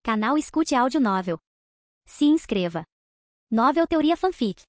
Canal Escute Áudio Novel. Se inscreva. Novel Teoria Fanfic.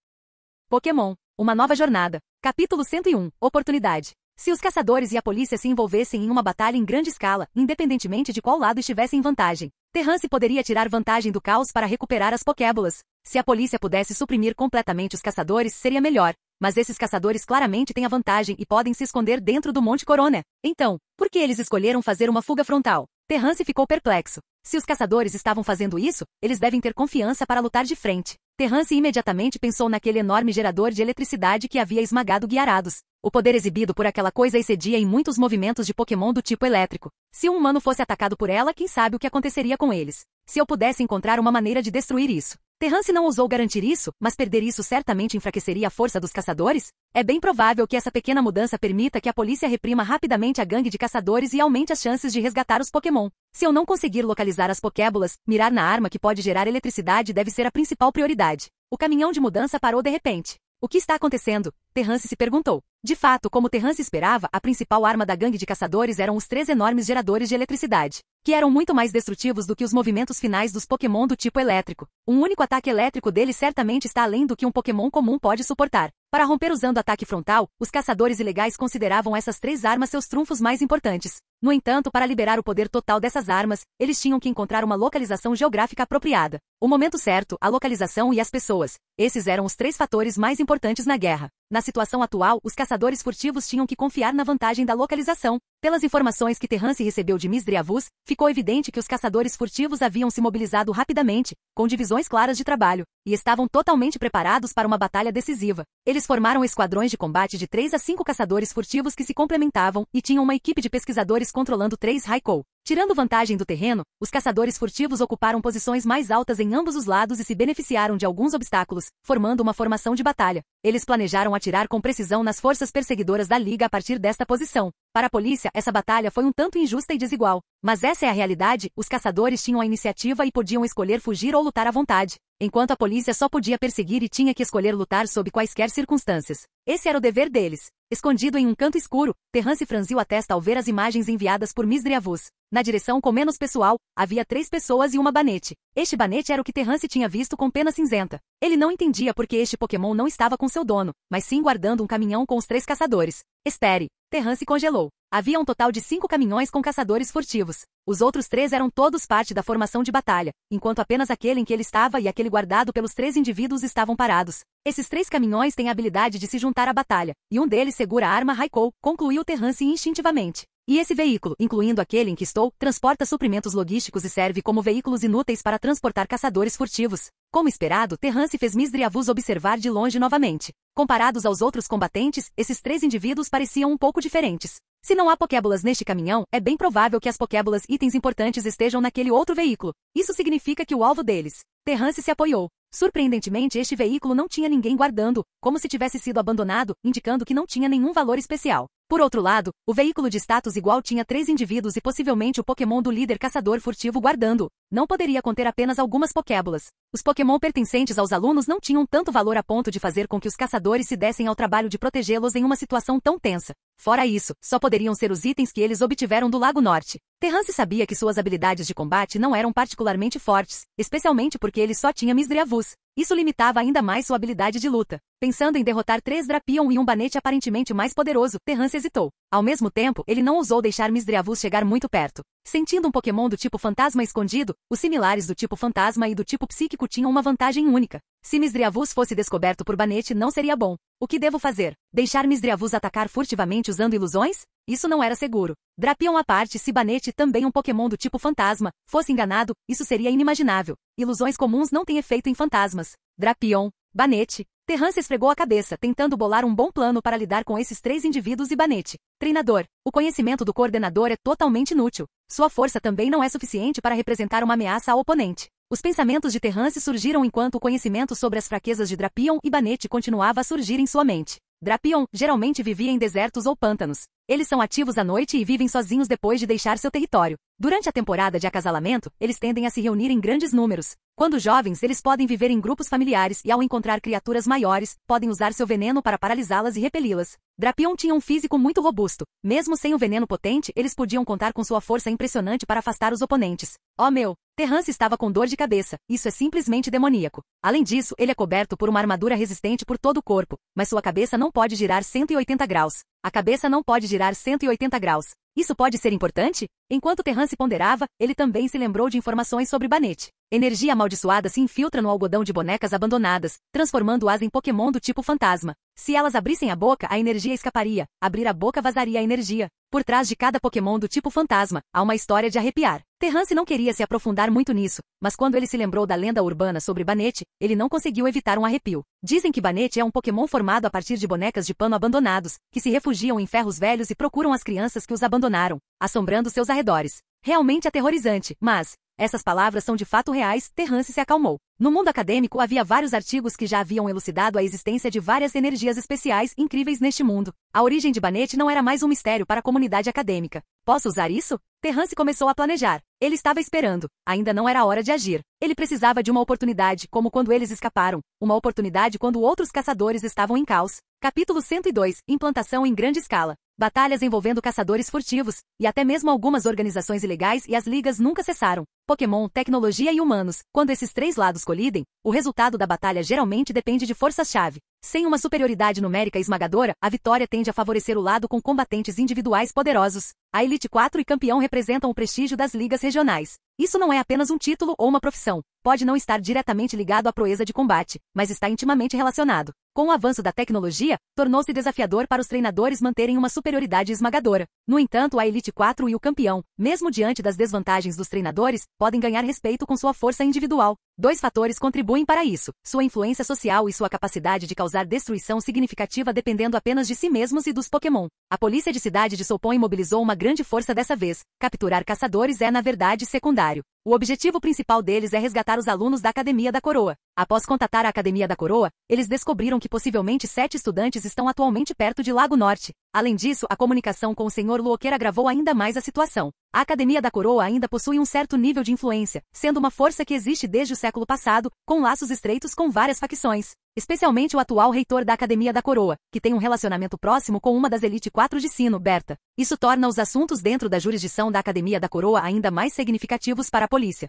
Pokémon, uma nova jornada. Capítulo 101, Oportunidade. Se os caçadores e a polícia se envolvessem em uma batalha em grande escala, independentemente de qual lado estivesse em vantagem, Terrance poderia tirar vantagem do caos para recuperar as Pokébolas. Se a polícia pudesse suprimir completamente os caçadores, seria melhor. Mas esses caçadores claramente têm a vantagem e podem se esconder dentro do Monte Corona. Então, por que eles escolheram fazer uma fuga frontal? Terrance ficou perplexo. Se os caçadores estavam fazendo isso, eles devem ter confiança para lutar de frente. Terrance imediatamente pensou naquele enorme gerador de eletricidade que havia esmagado Gyarados. O poder exibido por aquela coisa excedia em muitos movimentos de Pokémon do tipo elétrico. Se um humano fosse atacado por ela, quem sabe o que aconteceria com eles? Se eu pudesse encontrar uma maneira de destruir isso. Terrance não ousou garantir isso, mas perder isso certamente enfraqueceria a força dos caçadores? É bem provável que essa pequena mudança permita que a polícia reprima rapidamente a gangue de caçadores e aumente as chances de resgatar os Pokémon. Se eu não conseguir localizar as Pokébolas, mirar na arma que pode gerar eletricidade deve ser a principal prioridade. O caminhão de mudança parou de repente. O que está acontecendo? Terrance se perguntou. De fato, como Terrance esperava, a principal arma da gangue de caçadores eram os 3 enormes geradores de eletricidade, que eram muito mais destrutivos do que os movimentos finais dos Pokémon do tipo elétrico. Um único ataque elétrico deles certamente está além do que um Pokémon comum pode suportar. Para romper usando ataque frontal, os caçadores ilegais consideravam essas 3 armas seus trunfos mais importantes. No entanto, para liberar o poder total dessas armas, eles tinham que encontrar uma localização geográfica apropriada. O momento certo, a localização e as pessoas. Esses eram os 3 fatores mais importantes na guerra. Na situação atual, os caçadores furtivos tinham que confiar na vantagem da localização. Pelas informações que Terrance recebeu de Misdreavus, ficou evidente que os caçadores furtivos haviam se mobilizado rapidamente, com divisões claras de trabalho, e estavam totalmente preparados para uma batalha decisiva. Eles formaram esquadrões de combate de 3 a 5 caçadores furtivos que se complementavam e tinham uma equipe de pesquisadores controlando 3 Raikou. Tirando vantagem do terreno, os caçadores furtivos ocuparam posições mais altas em ambos os lados e se beneficiaram de alguns obstáculos, formando uma formação de batalha. Eles planejaram atirar com precisão nas forças perseguidoras da Liga a partir desta posição. Para a polícia, essa batalha foi um tanto injusta e desigual. Mas essa é a realidade, os caçadores tinham a iniciativa e podiam escolher fugir ou lutar à vontade, enquanto a polícia só podia perseguir e tinha que escolher lutar sob quaisquer circunstâncias. Esse era o dever deles. Escondido em um canto escuro, Terrance franziu a testa ao ver as imagens enviadas por Misdreavus. Na direção com menos pessoal, havia 3 pessoas e uma banete. Este banete era o que Terrance tinha visto com pena cinzenta. Ele não entendia por que este Pokémon não estava com seu dono, mas sim guardando um caminhão com os 3 caçadores. Espere. Terrance congelou. Havia um total de 5 caminhões com caçadores furtivos. Os outros 3 eram todos parte da formação de batalha, enquanto apenas aquele em que ele estava e aquele guardado pelos 3 indivíduos estavam parados. Esses 3 caminhões têm a habilidade de se juntar à batalha, e um deles segura a arma Raikou, concluiu Terrance instintivamente. E esse veículo, incluindo aquele em que estou, transporta suprimentos logísticos e serve como veículos inúteis para transportar caçadores furtivos. Como esperado, Terrance fez Misdreavus observar de longe novamente. Comparados aos outros combatentes, esses 3 indivíduos pareciam um pouco diferentes. Se não há Pokébolas neste caminhão, é bem provável que as Pokébolas itens importantes estejam naquele outro veículo. Isso significa que o alvo deles. Terrance se apoiou. Surpreendentemente, este veículo não tinha ninguém guardando, como se tivesse sido abandonado, indicando que não tinha nenhum valor especial. Por outro lado, o veículo de status igual tinha 3 indivíduos e possivelmente o Pokémon do líder caçador furtivo guardando. Não poderia conter apenas algumas Pokébolas. Os Pokémon pertencentes aos alunos não tinham tanto valor a ponto de fazer com que os caçadores se dessem ao trabalho de protegê-los em uma situação tão tensa. Fora isso, só poderiam ser os itens que eles obtiveram do Lago Norte. Terrance sabia que suas habilidades de combate não eram particularmente fortes, especialmente porque ele só tinha Misdreavus. Isso limitava ainda mais sua habilidade de luta. Pensando em derrotar 3 Drapion e um banete aparentemente mais poderoso, Terrance hesitou. Ao mesmo tempo, ele não ousou deixar Misdreavus chegar muito perto. Sentindo um Pokémon do tipo fantasma escondido, os similares do tipo fantasma e do tipo psíquico tinham uma vantagem única. Se Misdreavus fosse descoberto por banete, não seria bom. O que devo fazer? Deixar Misdreavus atacar furtivamente usando ilusões? Isso não era seguro. Drapion à parte, se Banete, também um Pokémon do tipo fantasma, fosse enganado, isso seria inimaginável. Ilusões comuns não têm efeito em fantasmas. Drapion, Banete. Terrance esfregou a cabeça, tentando bolar um bom plano para lidar com esses 3 indivíduos e Banete. Treinador. O conhecimento do coordenador é totalmente inútil. Sua força também não é suficiente para representar uma ameaça ao oponente. Os pensamentos de Terrance surgiram enquanto o conhecimento sobre as fraquezas de Drapion e Banete continuava a surgir em sua mente. Drapion geralmente vivia em desertos ou pântanos. Eles são ativos à noite e vivem sozinhos depois de deixar seu território. Durante a temporada de acasalamento, eles tendem a se reunir em grandes números. Quando jovens, eles podem viver em grupos familiares e, ao encontrar criaturas maiores, podem usar seu veneno para paralisá-las e repeli-las. Drapion tinha um físico muito robusto. Mesmo sem o veneno potente, eles podiam contar com sua força impressionante para afastar os oponentes. Oh meu! Terrance estava com dor de cabeça. Isso é simplesmente demoníaco. Além disso, ele é coberto por uma armadura resistente por todo o corpo, mas sua cabeça não pode girar 180 graus. A cabeça não pode girar 180 graus. Isso pode ser importante? Enquanto Terrance ponderava, ele também se lembrou de informações sobre Banete. Energia amaldiçoada se infiltra no algodão de bonecas abandonadas, transformando-as em Pokémon do tipo fantasma. Se elas abrissem a boca, a energia escaparia. Abrir a boca vazaria a energia. Por trás de cada Pokémon do tipo fantasma, há uma história de arrepiar. Terrance não queria se aprofundar muito nisso, mas quando ele se lembrou da lenda urbana sobre Banete, ele não conseguiu evitar um arrepio. Dizem que Banete é um Pokémon formado a partir de bonecas de pano abandonados, que se refugiam em ferros velhos e procuram as crianças que os abandonaram, assombrando seus arredores. Realmente aterrorizante, mas essas palavras são de fato reais. Terrance se acalmou. No mundo acadêmico havia vários artigos que já haviam elucidado a existência de várias energias especiais incríveis neste mundo. A origem de Banete não era mais um mistério para a comunidade acadêmica. Posso usar isso? Terrance começou a planejar. Ele estava esperando. Ainda não era a hora de agir. Ele precisava de uma oportunidade, como quando eles escaparam. Uma oportunidade quando outros caçadores estavam em caos. Capítulo 102. Implantação em grande escala. Batalhas envolvendo caçadores furtivos, e até mesmo algumas organizações ilegais e as ligas nunca cessaram. Pokémon, tecnologia e humanos. Quando esses três lados colidem, o resultado da batalha geralmente depende de forças-chave. Sem uma superioridade numérica esmagadora, a vitória tende a favorecer o lado com combatentes individuais poderosos. A Elite 4 e Campeão representam o prestígio das ligas regionais. Isso não é apenas um título ou uma profissão. Pode não estar diretamente ligado à proeza de combate, mas está intimamente relacionado. Com o avanço da tecnologia, tornou-se desafiador para os treinadores manterem uma superioridade esmagadora. No entanto, a Elite 4 e o Campeão, mesmo diante das desvantagens dos treinadores, podem ganhar respeito com sua força individual. Dois fatores contribuem para isso: sua influência social e sua capacidade de causar destruição significativa dependendo apenas de si mesmos e dos Pokémon. A polícia de cidade de Soulpon mobilizou uma grande força dessa vez. Capturar caçadores é, na verdade, secundário. O objetivo principal deles é resgatar os alunos da Academia da Coroa. Após contatar a Academia da Coroa, eles descobriram que possivelmente 7 estudantes estão atualmente perto de Lago Norte. Além disso, a comunicação com o Sr. Luoker agravou ainda mais a situação. A Academia da Coroa ainda possui um certo nível de influência, sendo uma força que existe desde o século passado, com laços estreitos com várias facções. Especialmente o atual reitor da Academia da Coroa, que tem um relacionamento próximo com uma das Elite 4 de Sino, Berta. Isso torna os assuntos dentro da jurisdição da Academia da Coroa ainda mais significativos para a polícia.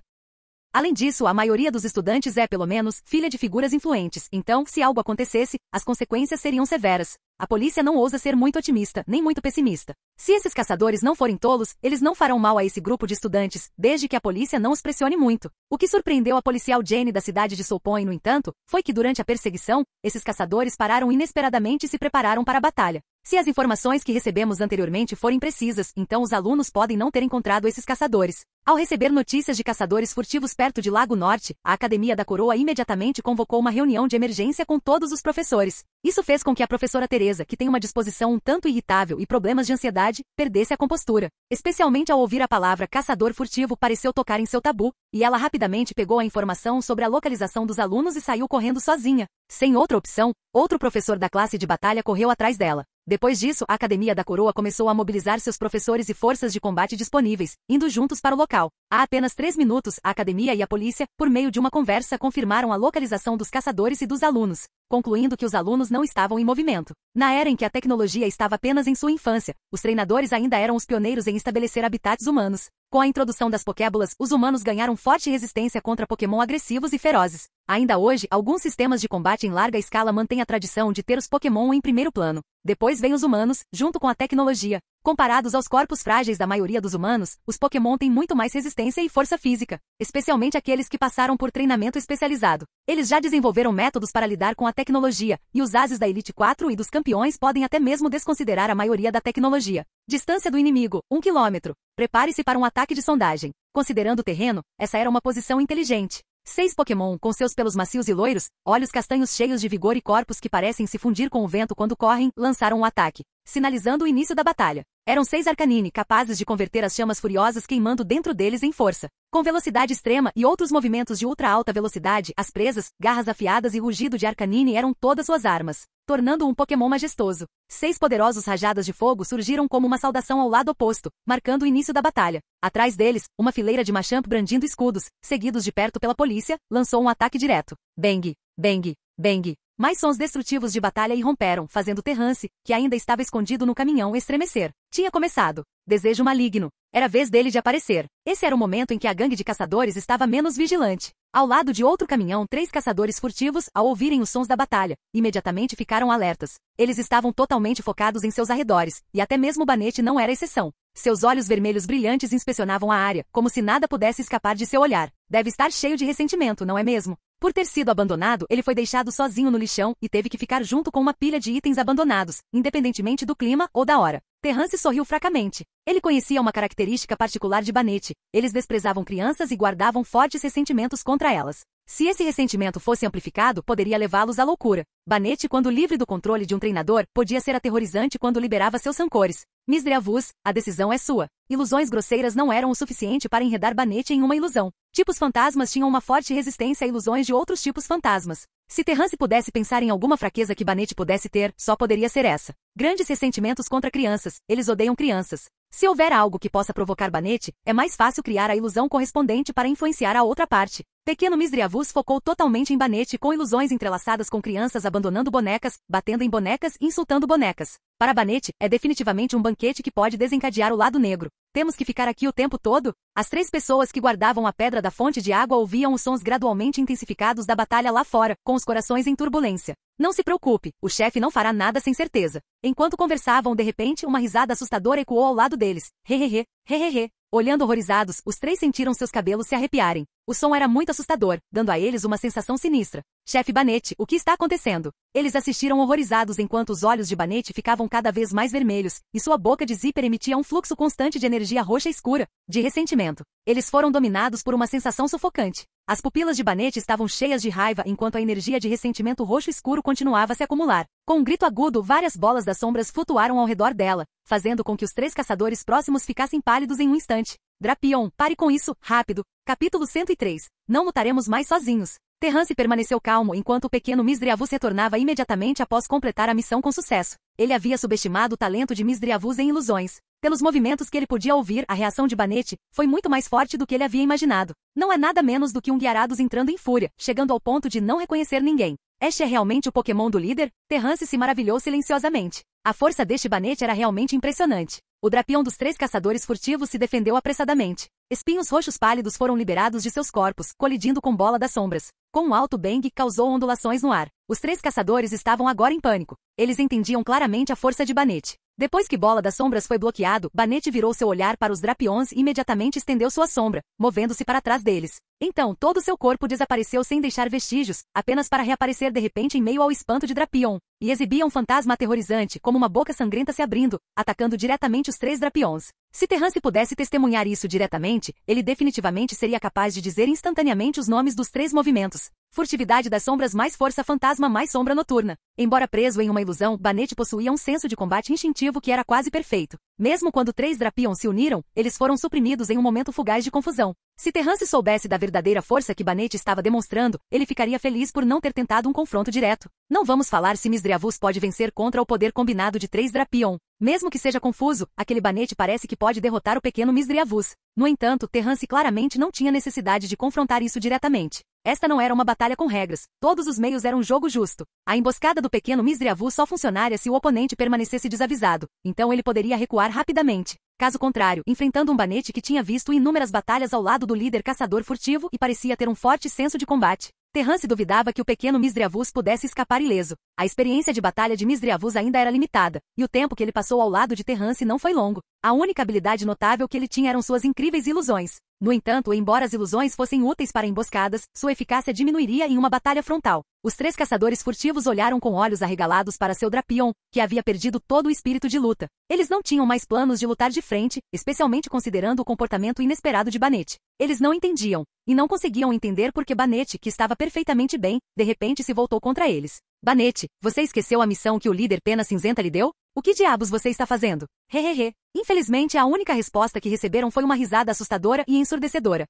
Além disso, a maioria dos estudantes é, pelo menos, filha de figuras influentes, então, se algo acontecesse, as consequências seriam severas. A polícia não ousa ser muito otimista, nem muito pessimista. Se esses caçadores não forem tolos, eles não farão mal a esse grupo de estudantes, desde que a polícia não os pressione muito. O que surpreendeu a policial Jane da cidade de Soulpon, no entanto, foi que durante a perseguição, esses caçadores pararam inesperadamente e se prepararam para a batalha. Se as informações que recebemos anteriormente forem precisas, então os alunos podem não ter encontrado esses caçadores. Ao receber notícias de caçadores furtivos perto de Lago Norte, a Academia da Coroa imediatamente convocou uma reunião de emergência com todos os professores. Isso fez com que a professora Teresa, que tem uma disposição um tanto irritável e problemas de ansiedade, perdesse a compostura. Especialmente ao ouvir a palavra caçador furtivo, pareceu tocar em seu tabu, e ela rapidamente pegou a informação sobre a localização dos alunos e saiu correndo sozinha. Sem outra opção, outro professor da classe de batalha correu atrás dela. Depois disso, a Academia da Coroa começou a mobilizar seus professores e forças de combate disponíveis, indo juntos para o local. Há apenas 3 minutos, a Academia e a polícia, por meio de uma conversa, confirmaram a localização dos caçadores e dos alunos, concluindo que os alunos não estavam em movimento. Na era em que a tecnologia estava apenas em sua infância, os treinadores ainda eram os pioneiros em estabelecer habitats humanos. Com a introdução das Pokébolas, os humanos ganharam forte resistência contra Pokémon agressivos e ferozes. Ainda hoje, alguns sistemas de combate em larga escala mantêm a tradição de ter os Pokémon em primeiro plano. Depois vêm os humanos, junto com a tecnologia. Comparados aos corpos frágeis da maioria dos humanos, os Pokémon têm muito mais resistência e força física, especialmente aqueles que passaram por treinamento especializado. Eles já desenvolveram métodos para lidar com a tecnologia, e os ases da Elite 4 e dos campeões podem até mesmo desconsiderar a maioria da tecnologia. Distância do inimigo, 1 km. Prepare-se para um ataque de sondagem. Considerando o terreno, essa era uma posição inteligente. 6 Pokémon, com seus pelos macios e loiros, olhos castanhos cheios de vigor e corpos que parecem se fundir com o vento quando correm, lançaram um ataque. sinalizando o início da batalha. Eram 6 Arcanine capazes de converter as chamas furiosas queimando dentro deles em força. Com velocidade extrema e outros movimentos de ultra alta velocidade, as presas, garras afiadas e rugido de Arcanine eram todas suas armas, tornando-o um Pokémon majestoso. 6 poderosos rajadas de fogo surgiram como uma saudação ao lado oposto, marcando o início da batalha. Atrás deles, uma fileira de Machamp brandindo escudos, seguidos de perto pela polícia, lançou um ataque direto. Bang, bang, bang. Mais sons destrutivos de batalha irromperam, fazendo Terrance, que ainda estava escondido no caminhão, estremecer. Tinha começado. Desejo maligno. Era vez dele de aparecer. Esse era o momento em que a gangue de caçadores estava menos vigilante. Ao lado de outro caminhão, 3 caçadores furtivos, ao ouvirem os sons da batalha, imediatamente ficaram alertas. Eles estavam totalmente focados em seus arredores, e até mesmo Banete não era exceção. Seus olhos vermelhos brilhantes inspecionavam a área, como se nada pudesse escapar de seu olhar. Deve estar cheio de ressentimento, não é mesmo? Por ter sido abandonado, ele foi deixado sozinho no lixão e teve que ficar junto com uma pilha de itens abandonados, independentemente do clima ou da hora. Terrance sorriu fracamente. Ele conhecia uma característica particular de Banete. Eles desprezavam crianças e guardavam fortes ressentimentos contra elas. Se esse ressentimento fosse amplificado, poderia levá-los à loucura. Banete, quando livre do controle de um treinador, podia ser aterrorizante quando liberava seus rancores. Misdreavus, a decisão é sua. Ilusões grosseiras não eram o suficiente para enredar Banete em uma ilusão. Tipos fantasmas tinham uma forte resistência a ilusões de outros tipos fantasmas. Se Terrance pudesse pensar em alguma fraqueza que Banete pudesse ter, só poderia ser essa. Grandes ressentimentos contra crianças. Eles odeiam crianças. Se houver algo que possa provocar Banete, é mais fácil criar a ilusão correspondente para influenciar a outra parte. Pequeno Misdreavus focou totalmente em Banete com ilusões entrelaçadas com crianças abandonando bonecas, batendo em bonecas e insultando bonecas. Para Banete, é definitivamente um banquete que pode desencadear o lado negro. Temos que ficar aqui o tempo todo? As 3 pessoas que guardavam a pedra da fonte de água ouviam os sons gradualmente intensificados da batalha lá fora, com os corações em turbulência. Não se preocupe, o chefe não fará nada sem certeza. Enquanto conversavam, de repente, uma risada assustadora ecoou ao lado deles. Hehehe, hehehe. Olhando horrorizados, os 3 sentiram seus cabelos se arrepiarem. O som era muito assustador, dando a eles uma sensação sinistra. Chefe Banete, o que está acontecendo? Eles assistiram horrorizados enquanto os olhos de Banete ficavam cada vez mais vermelhos, e sua boca de zíper emitia um fluxo constante de energia roxa escura, de ressentimento. Eles foram dominados por uma sensação sufocante. As pupilas de Banete estavam cheias de raiva enquanto a energia de ressentimento roxo escuro continuava a se acumular. Com um grito agudo, várias bolas das sombras flutuaram ao redor dela, fazendo com que os 3 caçadores próximos ficassem pálidos em um instante. Drapion, pare com isso, rápido. Capítulo 103. Não lutaremos mais sozinhos. Terrance permaneceu calmo enquanto o pequeno Misdreavus retornava imediatamente após completar a missão com sucesso. Ele havia subestimado o talento de Misdreavus em ilusões. Pelos movimentos que ele podia ouvir, a reação de Banete foi muito mais forte do que ele havia imaginado. Não é nada menos do que um Gyarados entrando em fúria, chegando ao ponto de não reconhecer ninguém. Este é realmente o Pokémon do líder? Terrance se maravilhou silenciosamente. A força deste Banete era realmente impressionante. O Drapion dos 3 caçadores furtivos se defendeu apressadamente. Espinhos roxos pálidos foram liberados de seus corpos, colidindo com Bola das Sombras. Com um alto bang, causou ondulações no ar. Os 3 caçadores estavam agora em pânico. Eles entendiam claramente a força de Banete. Depois que Bola das Sombras foi bloqueado, Banete virou seu olhar para os Drapions e imediatamente estendeu sua sombra, movendo-se para trás deles. Então, todo seu corpo desapareceu sem deixar vestígios, apenas para reaparecer de repente em meio ao espanto de Drapion, e exibia um fantasma aterrorizante, como uma boca sangrenta se abrindo, atacando diretamente os 3 Drapions. Se Terrance pudesse testemunhar isso diretamente, ele definitivamente seria capaz de dizer instantaneamente os nomes dos 3 movimentos. Furtividade das sombras mais força fantasma mais sombra noturna. Embora preso em uma ilusão, Banete possuía um senso de combate instintivo que era quase perfeito. Mesmo quando 3 Drapions se uniram, eles foram suprimidos em um momento fugaz de confusão. Se Terrance soubesse da verdadeira força que Banete estava demonstrando, ele ficaria feliz por não ter tentado um confronto direto. Não vamos falar se Misdreavus pode vencer contra o poder combinado de 3 Drapion. Mesmo que seja confuso, aquele Banete parece que pode derrotar o pequeno Misdreavus. No entanto, Terrance claramente não tinha necessidade de confrontar isso diretamente. Esta não era uma batalha com regras. Todos os meios eram um jogo justo. A emboscada do pequeno Misdreavus só funcionaria se o oponente permanecesse desavisado. Então ele poderia recuar rapidamente. Caso contrário, enfrentando um Banete que tinha visto inúmeras batalhas ao lado do líder caçador furtivo e parecia ter um forte senso de combate, Terrance duvidava que o pequeno Misdreavus pudesse escapar ileso. A experiência de batalha de Misdreavus ainda era limitada, e o tempo que ele passou ao lado de Terrance não foi longo. A única habilidade notável que ele tinha eram suas incríveis ilusões. No entanto, embora as ilusões fossem úteis para emboscadas, sua eficácia diminuiria em uma batalha frontal. Os 3 caçadores furtivos olharam com olhos arregalados para seu Drapion, que havia perdido todo o espírito de luta. Eles não tinham mais planos de lutar de frente, especialmente considerando o comportamento inesperado de Banete. Eles não entendiam, e não conseguiam entender por que Banete, que estava perfeitamente bem, de repente se voltou contra eles. Banete, você esqueceu a missão que o líder Pena Cinzenta lhe deu? O que diabos você está fazendo? Hehehe. Infelizmente, a única resposta que receberam foi uma risada assustadora e ensurdecedora.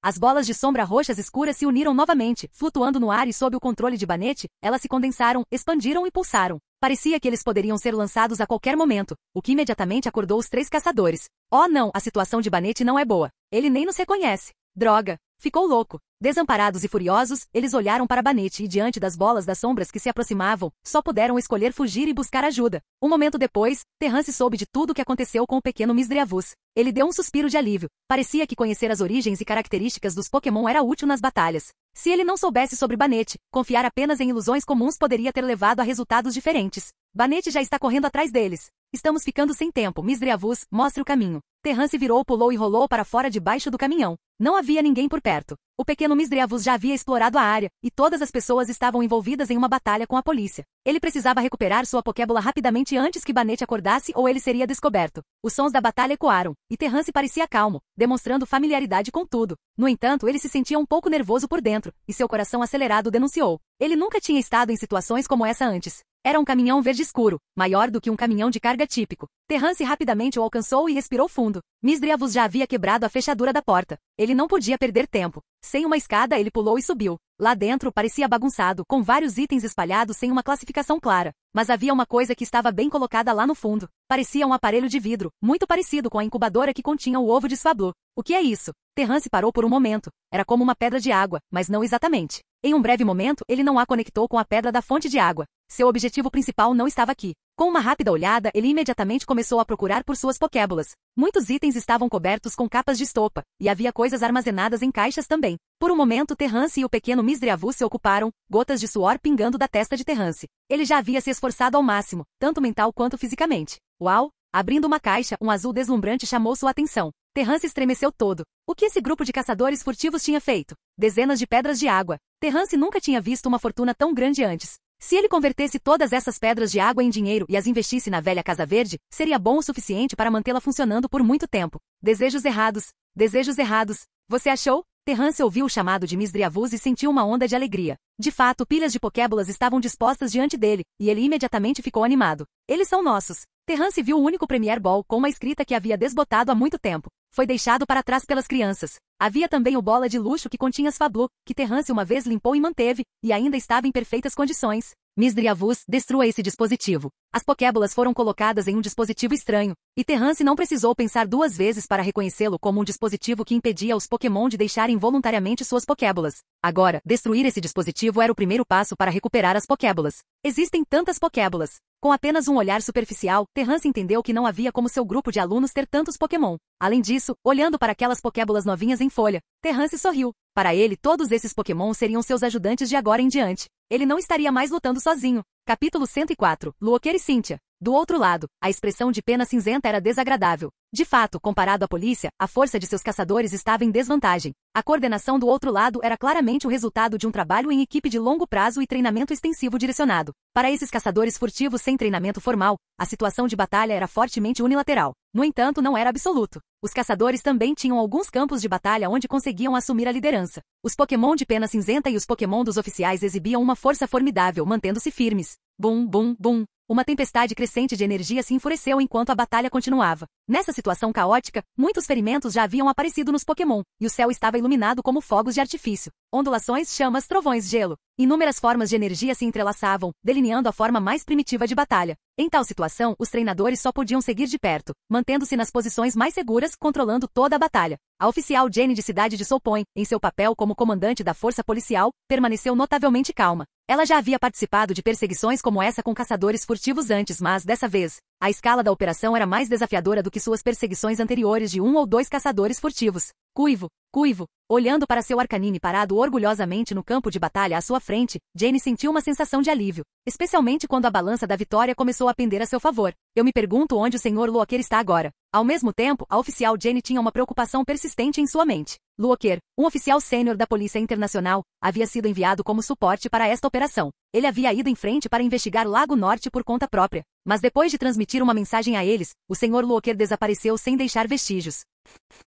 As bolas de sombra roxas escuras se uniram novamente, flutuando no ar e sob o controle de Banete, elas se condensaram, expandiram e pulsaram. Parecia que eles poderiam ser lançados a qualquer momento, o que imediatamente acordou os 3 caçadores. Oh não, a situação de Banete não é boa. Ele nem nos reconhece. Droga. Ficou louco. Desamparados e furiosos, eles olharam para Banete e diante das bolas das sombras que se aproximavam, só puderam escolher fugir e buscar ajuda. Um momento depois, Terrance soube de tudo o que aconteceu com o pequeno Misdreavus. Ele deu um suspiro de alívio. Parecia que conhecer as origens e características dos Pokémon era útil nas batalhas. Se ele não soubesse sobre Banete, confiar apenas em ilusões comuns poderia ter levado a resultados diferentes. Banete já está correndo atrás deles. Estamos ficando sem tempo. Misdreavus, mostre o caminho. Terrance virou, pulou e rolou para fora debaixo do caminhão. Não havia ninguém por perto. O pequeno Misdreavus já havia explorado a área, e todas as pessoas estavam envolvidas em uma batalha com a polícia. Ele precisava recuperar sua Pokébola rapidamente antes que Banete acordasse ou ele seria descoberto. Os sons da batalha ecoaram, e Terrance parecia calmo, demonstrando familiaridade com tudo. No entanto, ele se sentia um pouco nervoso por dentro, e seu coração acelerado denunciou. Ele nunca tinha estado em situações como essa antes. Era um caminhão verde escuro, maior do que um caminhão de carga típico. Terrance rapidamente o alcançou e respirou fundo. Misdreavus já havia quebrado a fechadura da porta. Ele não podia perder tempo. Sem uma escada, ele pulou e subiu. Lá dentro parecia bagunçado, com vários itens espalhados sem uma classificação clara. Mas havia uma coisa que estava bem colocada lá no fundo. Parecia um aparelho de vidro, muito parecido com a incubadora que continha o ovo de Swablu. O que é isso? Terrance parou por um momento. Era como uma pedra de água, mas não exatamente. Em um breve momento, ele não a conectou com a pedra da fonte de água. Seu objetivo principal não estava aqui. Com uma rápida olhada, ele imediatamente começou a procurar por suas Pokébolas. Muitos itens estavam cobertos com capas de estopa, e havia coisas armazenadas em caixas também. Por um momento, Terrance e o pequeno Misdreavus se ocuparam, gotas de suor pingando da testa de Terrance. Ele já havia se esforçado ao máximo, tanto mental quanto fisicamente. Uau! Abrindo uma caixa, um azul deslumbrante chamou sua atenção. Terrance estremeceu todo. O que esse grupo de caçadores furtivos tinha feito? Dezenas de pedras de água. Terrance nunca tinha visto uma fortuna tão grande antes. Se ele convertesse todas essas pedras de água em dinheiro e as investisse na velha Casa Verde, seria bom o suficiente para mantê-la funcionando por muito tempo. Desejos errados. Desejos errados. Você achou? Terrance ouviu o chamado de Misdreavus e sentiu uma onda de alegria. De fato, pilhas de Pokébolas estavam dispostas diante dele, e ele imediatamente ficou animado. Eles são nossos. Terrance viu o único Premier Ball com uma escrita que havia desbotado há muito tempo. Foi deixado para trás pelas crianças. Havia também o bola de luxo que continha Swablu, que Terrance uma vez limpou e manteve, e ainda estava em perfeitas condições. Misdreavus, destrua esse dispositivo. As Pokébolas foram colocadas em um dispositivo estranho, e Terrance não precisou pensar 2 vezes para reconhecê-lo como um dispositivo que impedia os Pokémon de deixarem voluntariamente suas Pokébolas. Agora, destruir esse dispositivo era o primeiro passo para recuperar as Pokébolas. Existem tantas Pokébolas. Com apenas um olhar superficial, Terrance entendeu que não havia como seu grupo de alunos ter tantos Pokémon. Além disso, olhando para aquelas Pokébolas novinhas em folha, Terrance sorriu. Para ele, todos esses Pokémon seriam seus ajudantes de agora em diante. Ele não estaria mais lutando sozinho. Capítulo 104. Luoker e Cynthia. Do outro lado, a expressão de Pena Cinzenta era desagradável. De fato, comparado à polícia, a força de seus caçadores estava em desvantagem. A coordenação do outro lado era claramente o resultado de um trabalho em equipe de longo prazo e treinamento extensivo direcionado. Para esses caçadores furtivos sem treinamento formal, a situação de batalha era fortemente unilateral. No entanto, não era absoluto. Os caçadores também tinham alguns campos de batalha onde conseguiam assumir a liderança. Os Pokémon de Pena Cinzenta e os Pokémon dos oficiais exibiam uma força formidável, mantendo-se firmes. Bum, bum, bum. Uma tempestade crescente de energia se enfureceu enquanto a batalha continuava. Nessa situação caótica, muitos ferimentos já haviam aparecido nos Pokémon, e o céu estava iluminado como fogos de artifício. Ondulações, chamas, trovões, gelo. Inúmeras formas de energia se entrelaçavam, delineando a forma mais primitiva de batalha. Em tal situação, os treinadores só podiam seguir de perto, mantendo-se nas posições mais seguras, controlando toda a batalha. A oficial Jenny de Cidade de Soulpoint, em seu papel como comandante da força policial, permaneceu notavelmente calma. Ela já havia participado de perseguições como essa com caçadores furtivos antes, mas, dessa vez, a escala da operação era mais desafiadora do que suas perseguições anteriores de 1 ou 2 caçadores furtivos. Cuivo, Cuivo. Olhando para seu Arcanine parado orgulhosamente no campo de batalha à sua frente, Jenny sentiu uma sensação de alívio, especialmente quando a balança da vitória começou a pender a seu favor. Eu me pergunto onde o Sr. Luoker está agora. Ao mesmo tempo, a oficial Jenny tinha uma preocupação persistente em sua mente. Luoker, um oficial sênior da Polícia Internacional, havia sido enviado como suporte para esta operação. Ele havia ido em frente para investigar Lago Norte por conta própria. Mas depois de transmitir uma mensagem a eles, o Sr. Luoker desapareceu sem deixar vestígios.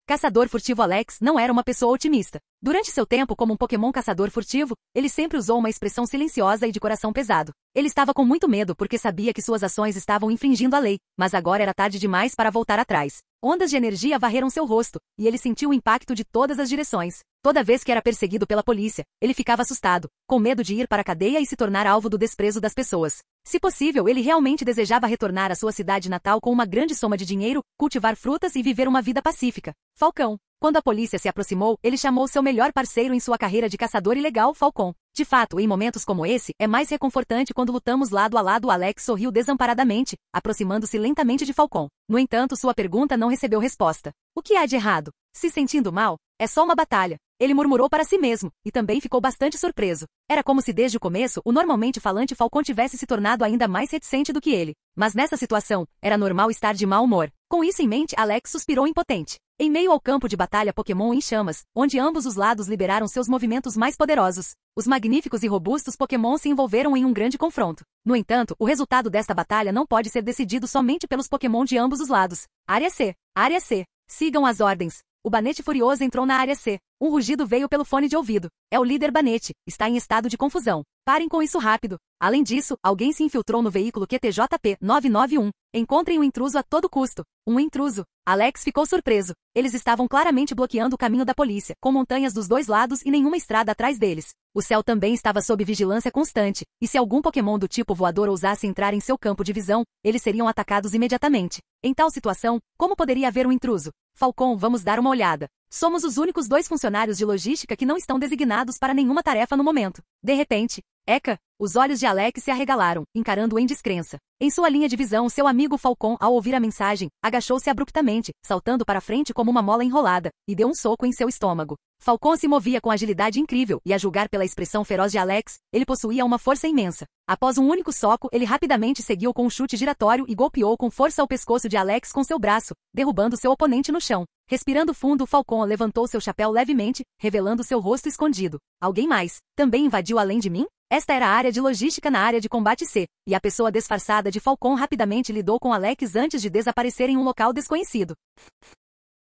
Caçador furtivo Alex não era uma pessoa otimista. Durante seu tempo como um Pokémon caçador furtivo, ele sempre usou uma expressão silenciosa e de coração pesado. Ele estava com muito medo porque sabia que suas ações estavam infringindo a lei, mas agora era tarde demais para voltar atrás. Ondas de energia varreram seu rosto, e ele sentiu o impacto de todas as direções. Toda vez que era perseguido pela polícia, ele ficava assustado, com medo de ir para a cadeia e se tornar alvo do desprezo das pessoas. Se possível, ele realmente desejava retornar à sua cidade natal com uma grande soma de dinheiro, cultivar frutas e viver uma vida pacífica. Falcão. Quando a polícia se aproximou, ele chamou seu melhor parceiro em sua carreira de caçador ilegal, Falcon. De fato, em momentos como esse, é mais reconfortante quando lutamos lado a lado. Alex sorriu desamparadamente, aproximando-se lentamente de Falcon. No entanto, sua pergunta não recebeu resposta. O que há de errado? Se sentindo mal? É só uma batalha. Ele murmurou para si mesmo, e também ficou bastante surpreso. Era como se desde o começo, o normalmente falante Falcon tivesse se tornado ainda mais reticente do que ele. Mas nessa situação, era normal estar de mau humor. Com isso em mente, Alex suspirou impotente. Em meio ao campo de batalha Pokémon em chamas, onde ambos os lados liberaram seus movimentos mais poderosos, os magníficos e robustos Pokémon se envolveram em um grande confronto. No entanto, o resultado desta batalha não pode ser decidido somente pelos Pokémon de ambos os lados. Área C. Área C. Sigam as ordens. O Banete furioso entrou na área C. Um rugido veio pelo fone de ouvido. É o líder Banete. Está em estado de confusão. Parem com isso rápido. Além disso, alguém se infiltrou no veículo QTJP 991. Encontrem o intruso a todo custo. Um intruso. Alex ficou surpreso. Eles estavam claramente bloqueando o caminho da polícia, com montanhas dos dois lados e nenhuma estrada atrás deles. O céu também estava sob vigilância constante, e se algum Pokémon do tipo voador ousasse entrar em seu campo de visão, eles seriam atacados imediatamente. Em tal situação, como poderia haver um intruso? Falcon, vamos dar uma olhada. Somos os únicos 2 funcionários de logística que não estão designados para nenhuma tarefa no momento. De repente, Eka, os olhos de Alex se arregalaram, encarando-o em descrença. Em sua linha de visão, seu amigo Falcon, ao ouvir a mensagem, agachou-se abruptamente, saltando para frente como uma mola enrolada, e deu um soco em seu estômago. Falcon se movia com agilidade incrível, e a julgar pela expressão feroz de Alex, ele possuía uma força imensa. Após um único soco, ele rapidamente seguiu com um chute giratório e golpeou com força o pescoço de Alex com seu braço, derrubando seu oponente no chão. Respirando fundo, Falcon levantou seu chapéu levemente, revelando seu rosto escondido. Alguém mais também invadiu além de mim? Esta era a área de logística na área de combate C, e a pessoa disfarçada de Falcon rapidamente lidou com Alex antes de desaparecer em um local desconhecido.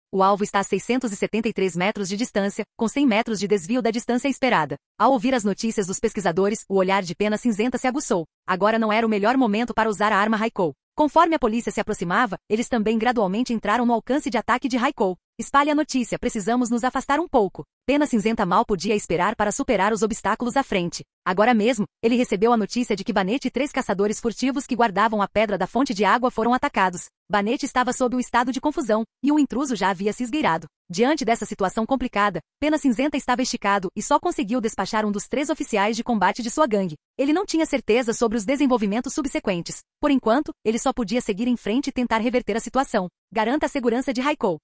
O alvo está a 673 metros de distância, com 100 metros de desvio da distância esperada. Ao ouvir as notícias dos pesquisadores, o olhar de Pena Cinzenta se aguçou. Agora não era o melhor momento para usar a arma Raikou. Conforme a polícia se aproximava, eles também gradualmente entraram no alcance de ataque de Raikou. Espalhe a notícia, precisamos nos afastar um pouco. Pena Cinzenta mal podia esperar para superar os obstáculos à frente. Agora mesmo, ele recebeu a notícia de que Banete e 3 caçadores furtivos que guardavam a pedra da fonte de água foram atacados. Banete estava sob um estado de confusão, e um intruso já havia se esgueirado. Diante dessa situação complicada, Pena Cinzenta estava esticado e só conseguiu despachar um dos 3 oficiais de combate de sua gangue. Ele não tinha certeza sobre os desenvolvimentos subsequentes. Por enquanto, ele só podia seguir em frente e tentar reverter a situação. Garanta a segurança de Raikou.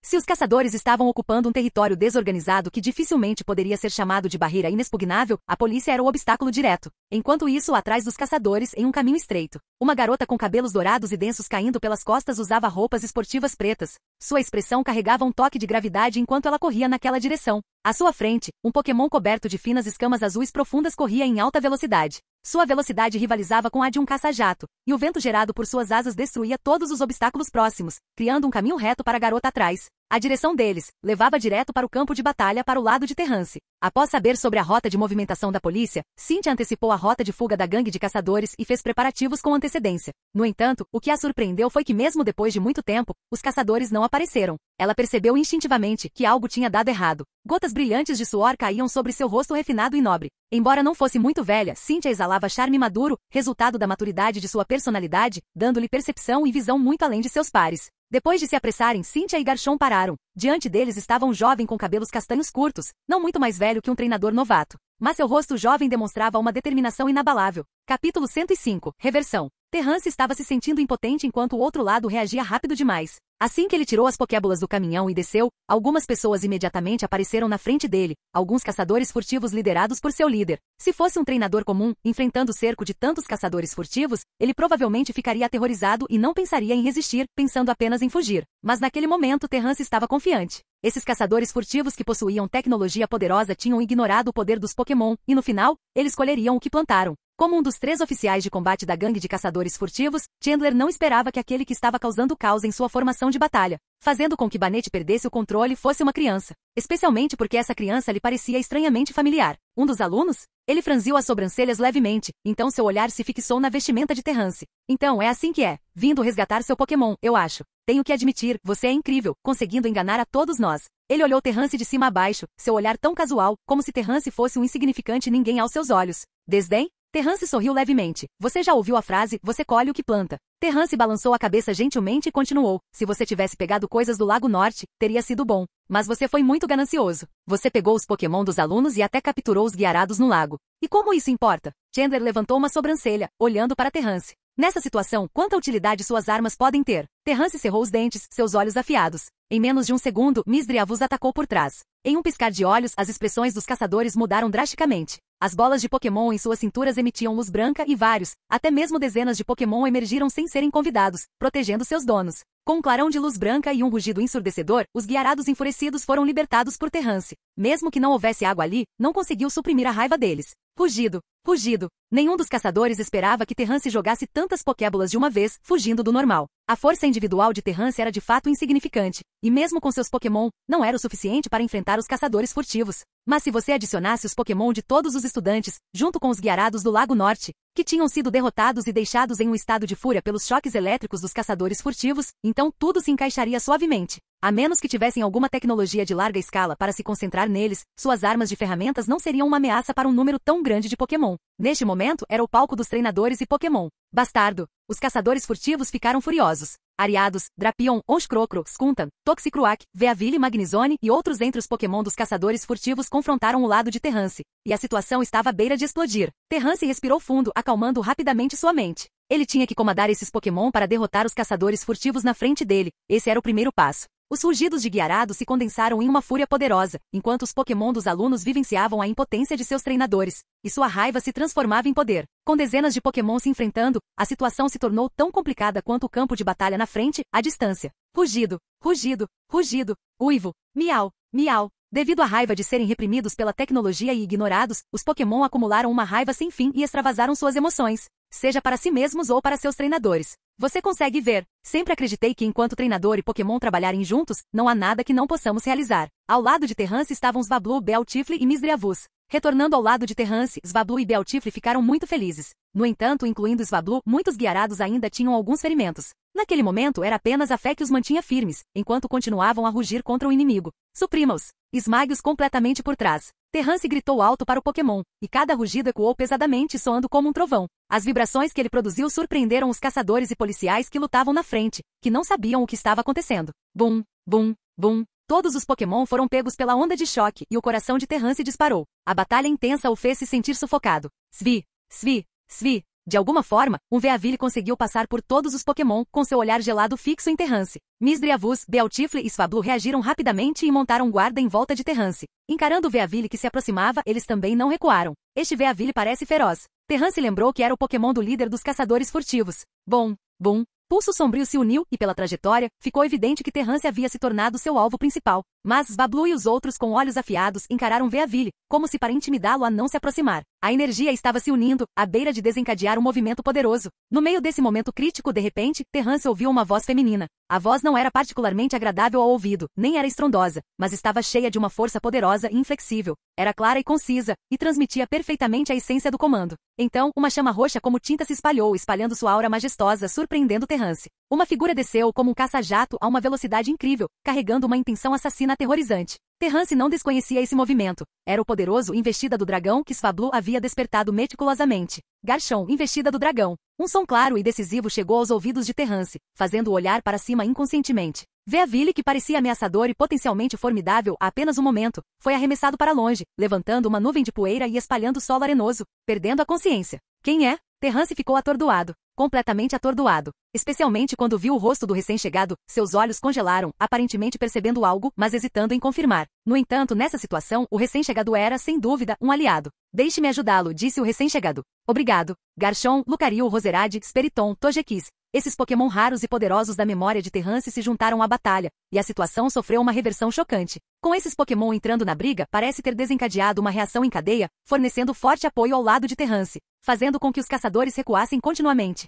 Se os caçadores estavam ocupando um território desorganizado que dificilmente poderia ser chamado de barreira inexpugnável, a polícia era o obstáculo direto. Enquanto isso, atrás dos caçadores, em um caminho estreito, uma garota com cabelos dourados e densos caindo pelas costas usava roupas esportivas pretas. Sua expressão carregava um toque de gravidade enquanto ela corria naquela direção. À sua frente, um Pokémon coberto de finas escamas azuis profundas corria em alta velocidade. Sua velocidade rivalizava com a de um caça-jato, e o vento gerado por suas asas destruía todos os obstáculos próximos, criando um caminho reto para a garota atrás. A direção deles levava direto para o campo de batalha para o lado de Terrance. Após saber sobre a rota de movimentação da polícia, Cynthia antecipou a rota de fuga da gangue de caçadores e fez preparativos com antecedência. No entanto, o que a surpreendeu foi que mesmo depois de muito tempo, os caçadores não apareceram. Ela percebeu instintivamente que algo tinha dado errado. Gotas brilhantes de suor caíam sobre seu rosto refinado e nobre. Embora não fosse muito velha, Cynthia exalava charme maduro, resultado da maturidade de sua personalidade, dando-lhe percepção e visão muito além de seus pares. Depois de se apressarem, Cynthia e Garchomp pararam. Diante deles estava um jovem com cabelos castanhos curtos, não muito mais velho que um treinador novato. Mas seu rosto jovem demonstrava uma determinação inabalável. Capítulo 105. Reversão. Terrance estava se sentindo impotente enquanto o outro lado reagia rápido demais. Assim que ele tirou as pokébolas do caminhão e desceu, algumas pessoas imediatamente apareceram na frente dele, alguns caçadores furtivos liderados por seu líder. Se fosse um treinador comum, enfrentando o cerco de tantos caçadores furtivos, ele provavelmente ficaria aterrorizado e não pensaria em resistir, pensando apenas em fugir. Mas naquele momento Terrance estava confiante. Esses caçadores furtivos que possuíam tecnologia poderosa tinham ignorado o poder dos Pokémon, e no final, eles colheriam o que plantaram. Como um dos 3 oficiais de combate da gangue de caçadores furtivos, Chandler não esperava que aquele que estava causando caos em sua formação de batalha, fazendo com que Banete perdesse o controle, fosse uma criança. Especialmente porque essa criança lhe parecia estranhamente familiar. Um dos alunos? Ele franziu as sobrancelhas levemente, então seu olhar se fixou na vestimenta de Terrance. Então é assim que é, vindo resgatar seu Pokémon, eu acho. Tenho que admitir, você é incrível, conseguindo enganar a todos nós. Ele olhou Terrance de cima a baixo, seu olhar tão casual, como se Terrance fosse um insignificante ninguém aos seus olhos. Desdém? Terrance sorriu levemente. Você já ouviu a frase, você colhe o que planta. Terrance balançou a cabeça gentilmente e continuou. Se você tivesse pegado coisas do Lago Norte, teria sido bom. Mas você foi muito ganancioso. Você pegou os Pokémon dos alunos e até capturou os guiarados no lago. E como isso importa? Chandler levantou uma sobrancelha, olhando para Terrance. Nessa situação, quanta utilidade suas armas podem ter? Terrance cerrou os dentes, seus olhos afiados. Em menos de um segundo, Misdreavus atacou por trás. Em um piscar de olhos, as expressões dos caçadores mudaram drasticamente. As bolas de Pokémon em suas cinturas emitiam luz branca e vários, até mesmo dezenas de Pokémon emergiram sem serem convidados, protegendo seus donos. Com um clarão de luz branca e um rugido ensurdecedor, os guiarados enfurecidos foram libertados por Terrance. Mesmo que não houvesse água ali, não conseguiu suprimir a raiva deles. Rugido, rugido. Nenhum dos caçadores esperava que Terrance jogasse tantas Pokébolas de uma vez, fugindo do normal. A força individual de Terrance era de fato insignificante, e mesmo com seus Pokémon, não era o suficiente para enfrentar os caçadores furtivos. Mas se você adicionasse os Pokémon de todos os estudantes, junto com os guiarados do Lago Norte, que tinham sido derrotados e deixados em um estado de fúria pelos choques elétricos dos caçadores furtivos, então tudo se encaixaria suavemente. A menos que tivessem alguma tecnologia de larga escala para se concentrar neles, suas armas de ferramentas não seriam uma ameaça para um número tão grande de Pokémon. Neste momento, era o palco dos treinadores e Pokémon. Bastardo! Os caçadores furtivos ficaram furiosos. Ariados, Drapion, Onxcrocro, Skuntan, Toxicruak, Veaville, Magnezone e outros entre os Pokémon dos caçadores furtivos confrontaram o lado de Terrance. E a situação estava à beira de explodir. Terrance respirou fundo, acalmando rapidamente sua mente. Ele tinha que comandar esses Pokémon para derrotar os caçadores furtivos na frente dele. Esse era o primeiro passo. Os rugidos de Guiarado se condensaram em uma fúria poderosa, enquanto os Pokémon dos alunos vivenciavam a impotência de seus treinadores, e sua raiva se transformava em poder. Com dezenas de Pokémon se enfrentando, a situação se tornou tão complicada quanto o campo de batalha na frente, à distância. Rugido, rugido, rugido, uivo, miau, miau. Devido à raiva de serem reprimidos pela tecnologia e ignorados, os Pokémon acumularam uma raiva sem fim e extravasaram suas emoções, seja para si mesmos ou para seus treinadores. Você consegue ver. Sempre acreditei que enquanto treinador e Pokémon trabalharem juntos, não há nada que não possamos realizar. Ao lado de Terrance estavam Swablu, Bealtifle e Misdreavus. Retornando ao lado de Terrance, Swablu e Bealtifle ficaram muito felizes. No entanto, incluindo Swablu, muitos guiarados ainda tinham alguns ferimentos. Naquele momento era apenas a fé que os mantinha firmes, enquanto continuavam a rugir contra o inimigo. Suprima-os. Esmague-os completamente por trás. Terrance gritou alto para o Pokémon, e cada rugido ecoou pesadamente, soando como um trovão. As vibrações que ele produziu surpreenderam os caçadores e policiais que lutavam na frente, que não sabiam o que estava acontecendo. Bum, bum, bum. Todos os Pokémon foram pegos pela onda de choque, e o coração de Terrance disparou. A batalha intensa o fez se sentir sufocado. Svi, svi, svi. De alguma forma, um Veaville conseguiu passar por todos os Pokémon, com seu olhar gelado fixo em Terrance. Misdreavus, Bealtifle e Swablu reagiram rapidamente e montaram guarda em volta de Terrance. Encarando o Veaville que se aproximava, eles também não recuaram. Este Veaville parece feroz. Terrance lembrou que era o Pokémon do líder dos caçadores furtivos. Bom, bum. Pulso Sombrio se uniu, e pela trajetória, ficou evidente que Terrance havia se tornado seu alvo principal. Mas Swablu e os outros com olhos afiados encararam Veaville, como se para intimidá-lo a não se aproximar. A energia estava se unindo, à beira de desencadear um movimento poderoso. No meio desse momento crítico, de repente, Terrance ouviu uma voz feminina. A voz não era particularmente agradável ao ouvido, nem era estrondosa, mas estava cheia de uma força poderosa e inflexível. Era clara e concisa, e transmitia perfeitamente a essência do comando. Então, uma chama roxa como tinta se espalhou, espalhando sua aura majestosa, surpreendendo Terrance. Uma figura desceu como um caça-jato a uma velocidade incrível, carregando uma intenção assassina aterrorizante. Terrance não desconhecia esse movimento. Era o poderoso Investida do Dragão que Swablu havia despertado meticulosamente. Garchomp, Investida do Dragão. Um som claro e decisivo chegou aos ouvidos de Terrance, fazendo-o olhar para cima inconscientemente. Veaville, que parecia ameaçador e potencialmente formidável há apenas um momento, foi arremessado para longe, levantando uma nuvem de poeira e espalhando solo arenoso, perdendo a consciência. Quem é? Terrance ficou atordoado, completamente atordoado. Especialmente quando viu o rosto do recém-chegado, seus olhos congelaram, aparentemente percebendo algo, mas hesitando em confirmar. No entanto, nessa situação, o recém-chegado era, sem dúvida, um aliado. Deixe-me ajudá-lo, disse o recém-chegado. Obrigado. Garchomp, Lucario, Roserade, Spiritomb, Togekiss. Esses Pokémon raros e poderosos da memória de Terrance se juntaram à batalha, e a situação sofreu uma reversão chocante. Com esses Pokémon entrando na briga, parece ter desencadeado uma reação em cadeia, fornecendo forte apoio ao lado de Terrance, fazendo com que os caçadores recuassem continuamente.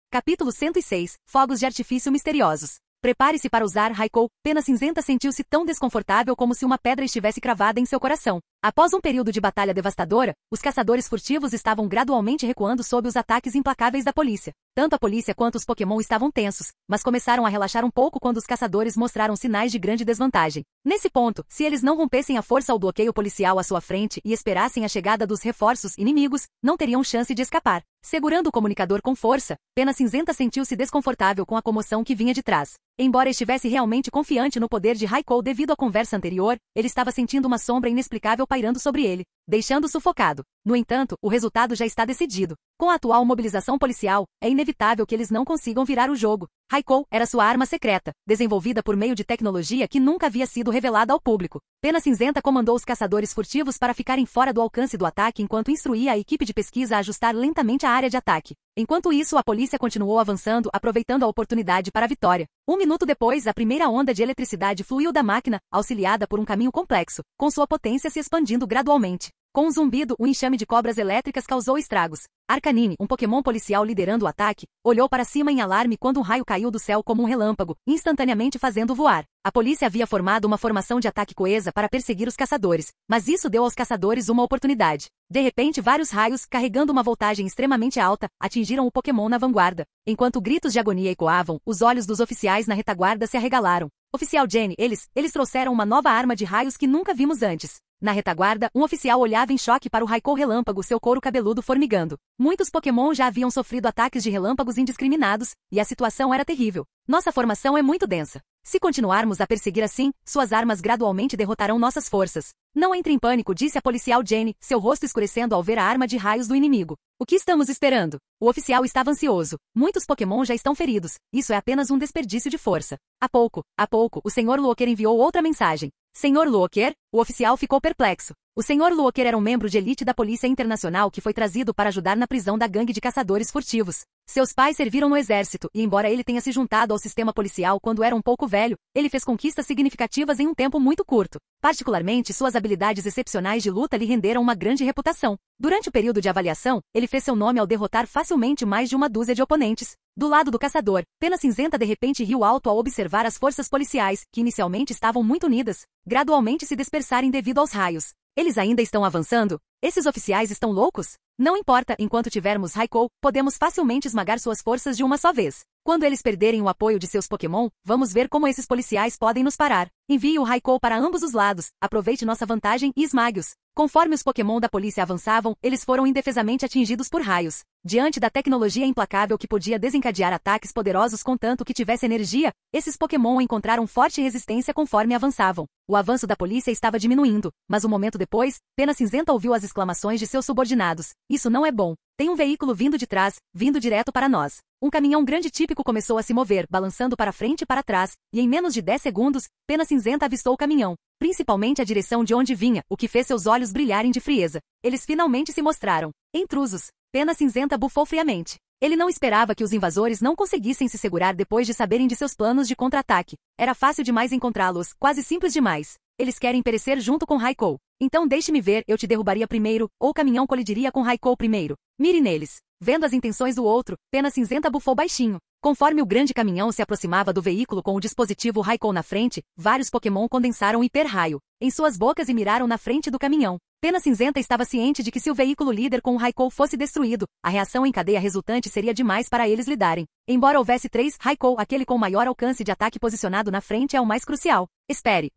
Capítulo 106 – Fogos de artifício misteriosos. Prepare-se para usar Raikou. Pena Cinzenta sentiu-se tão desconfortável como se uma pedra estivesse cravada em seu coração. Após um período de batalha devastadora, os caçadores furtivos estavam gradualmente recuando sob os ataques implacáveis da polícia. Tanto a polícia quanto os Pokémon estavam tensos, mas começaram a relaxar um pouco quando os caçadores mostraram sinais de grande desvantagem. Nesse ponto, se eles não rompessem a força ao bloqueio policial à sua frente e esperassem a chegada dos reforços inimigos, não teriam chance de escapar. Segurando o comunicador com força, Pena Cinzenta sentiu-se desconfortável com a comoção que vinha de trás. Embora estivesse realmente confiante no poder de Raikou devido à conversa anterior, ele estava sentindo uma sombra inexplicável pairando sobre ele, deixando-o sufocado. No entanto, o resultado já está decidido. Com a atual mobilização policial, é inevitável que eles não consigam virar o jogo. Raikou era sua arma secreta, desenvolvida por meio de tecnologia que nunca havia sido revelada ao público. Pena Cinzenta comandou os caçadores furtivos para ficarem fora do alcance do ataque enquanto instruía a equipe de pesquisa a ajustar lentamente a área de ataque. Enquanto isso, a polícia continuou avançando, aproveitando a oportunidade para a vitória. Um minuto depois, a primeira onda de eletricidade fluiu da máquina, auxiliada por um caminho complexo, com sua potência se expandindo gradualmente. Com um zumbido, o enxame de cobras elétricas causou estragos. Arcanine, um Pokémon policial liderando o ataque, olhou para cima em alarme quando um raio caiu do céu como um relâmpago, instantaneamente fazendo voar. A polícia havia formado uma formação de ataque coesa para perseguir os caçadores, mas isso deu aos caçadores uma oportunidade. De repente, vários raios, carregando uma voltagem extremamente alta, atingiram o Pokémon na vanguarda. Enquanto gritos de agonia ecoavam, os olhos dos oficiais na retaguarda se arregalaram. Oficial Jenny, eles trouxeram uma nova arma de raios que nunca vimos antes. Na retaguarda, um oficial olhava em choque para o Raikou relâmpago, seu couro cabeludo formigando. Muitos Pokémon já haviam sofrido ataques de relâmpagos indiscriminados, e a situação era terrível. Nossa formação é muito densa. Se continuarmos a perseguir assim, suas armas gradualmente derrotarão nossas forças. Não entre em pânico, disse a policial Jenny, seu rosto escurecendo ao ver a arma de raios do inimigo. O que estamos esperando? O oficial estava ansioso. Muitos Pokémon já estão feridos. Isso é apenas um desperdício de força. Há pouco, o Sr. Luoker enviou outra mensagem. Sr. Luoker? O oficial ficou perplexo. O Sr. Luoker era um membro de elite da Polícia Internacional que foi trazido para ajudar na prisão da gangue de caçadores furtivos. Seus pais serviram no exército, e embora ele tenha se juntado ao sistema policial quando era um pouco velho, ele fez conquistas significativas em um tempo muito curto. Particularmente, suas habilidades excepcionais de luta lhe renderam uma grande reputação. Durante o período de avaliação, ele fez seu nome ao derrotar facilmente mais de uma dúzia de oponentes. Do lado do caçador, Pena Cinzenta de repente riu alto ao observar as forças policiais, que inicialmente estavam muito unidas, gradualmente se dispersarem devido aos raios. Eles ainda estão avançando? Esses oficiais estão loucos? Não importa, enquanto tivermos Raikou, podemos facilmente esmagar suas forças de uma só vez. Quando eles perderem o apoio de seus Pokémon, vamos ver como esses policiais podem nos parar. Envie o Raikou para ambos os lados, aproveite nossa vantagem e esmague-os. Conforme os Pokémon da polícia avançavam, eles foram indefesamente atingidos por raios. Diante da tecnologia implacável que podia desencadear ataques poderosos contanto que tivesse energia, esses Pokémon encontraram forte resistência conforme avançavam. O avanço da polícia estava diminuindo, mas um momento depois, Pena Cinzenta ouviu as exclamações de seus subordinados. Isso não é bom. Tem um veículo vindo de trás, vindo direto para nós. Um caminhão grande típico começou a se mover, balançando para frente e para trás, e em menos de 10 segundos, Pena Cinzenta avistou o caminhão, principalmente a direção de onde vinha, o que fez seus olhos brilharem de frieza. Eles finalmente se mostraram. Intrusos. Pena Cinzenta bufou friamente. Ele não esperava que os invasores não conseguissem se segurar depois de saberem de seus planos de contra-ataque. Era fácil demais encontrá-los, quase simples demais. Eles querem perecer junto com Raikou. Então deixe-me ver, eu te derrubaria primeiro, ou o caminhão colidiria com Raikou primeiro. Mire neles. Vendo as intenções do outro, Pena Cinzenta bufou baixinho. Conforme o grande caminhão se aproximava do veículo com o dispositivo Raikou na frente, vários Pokémon condensaram hiper-raio em suas bocas e miraram na frente do caminhão. Pena Cinzenta estava ciente de que se o veículo líder com o Raikou fosse destruído, a reação em cadeia resultante seria demais para eles lidarem. Embora houvesse 3 Raikou, aquele com maior alcance de ataque posicionado na frente é o mais crucial.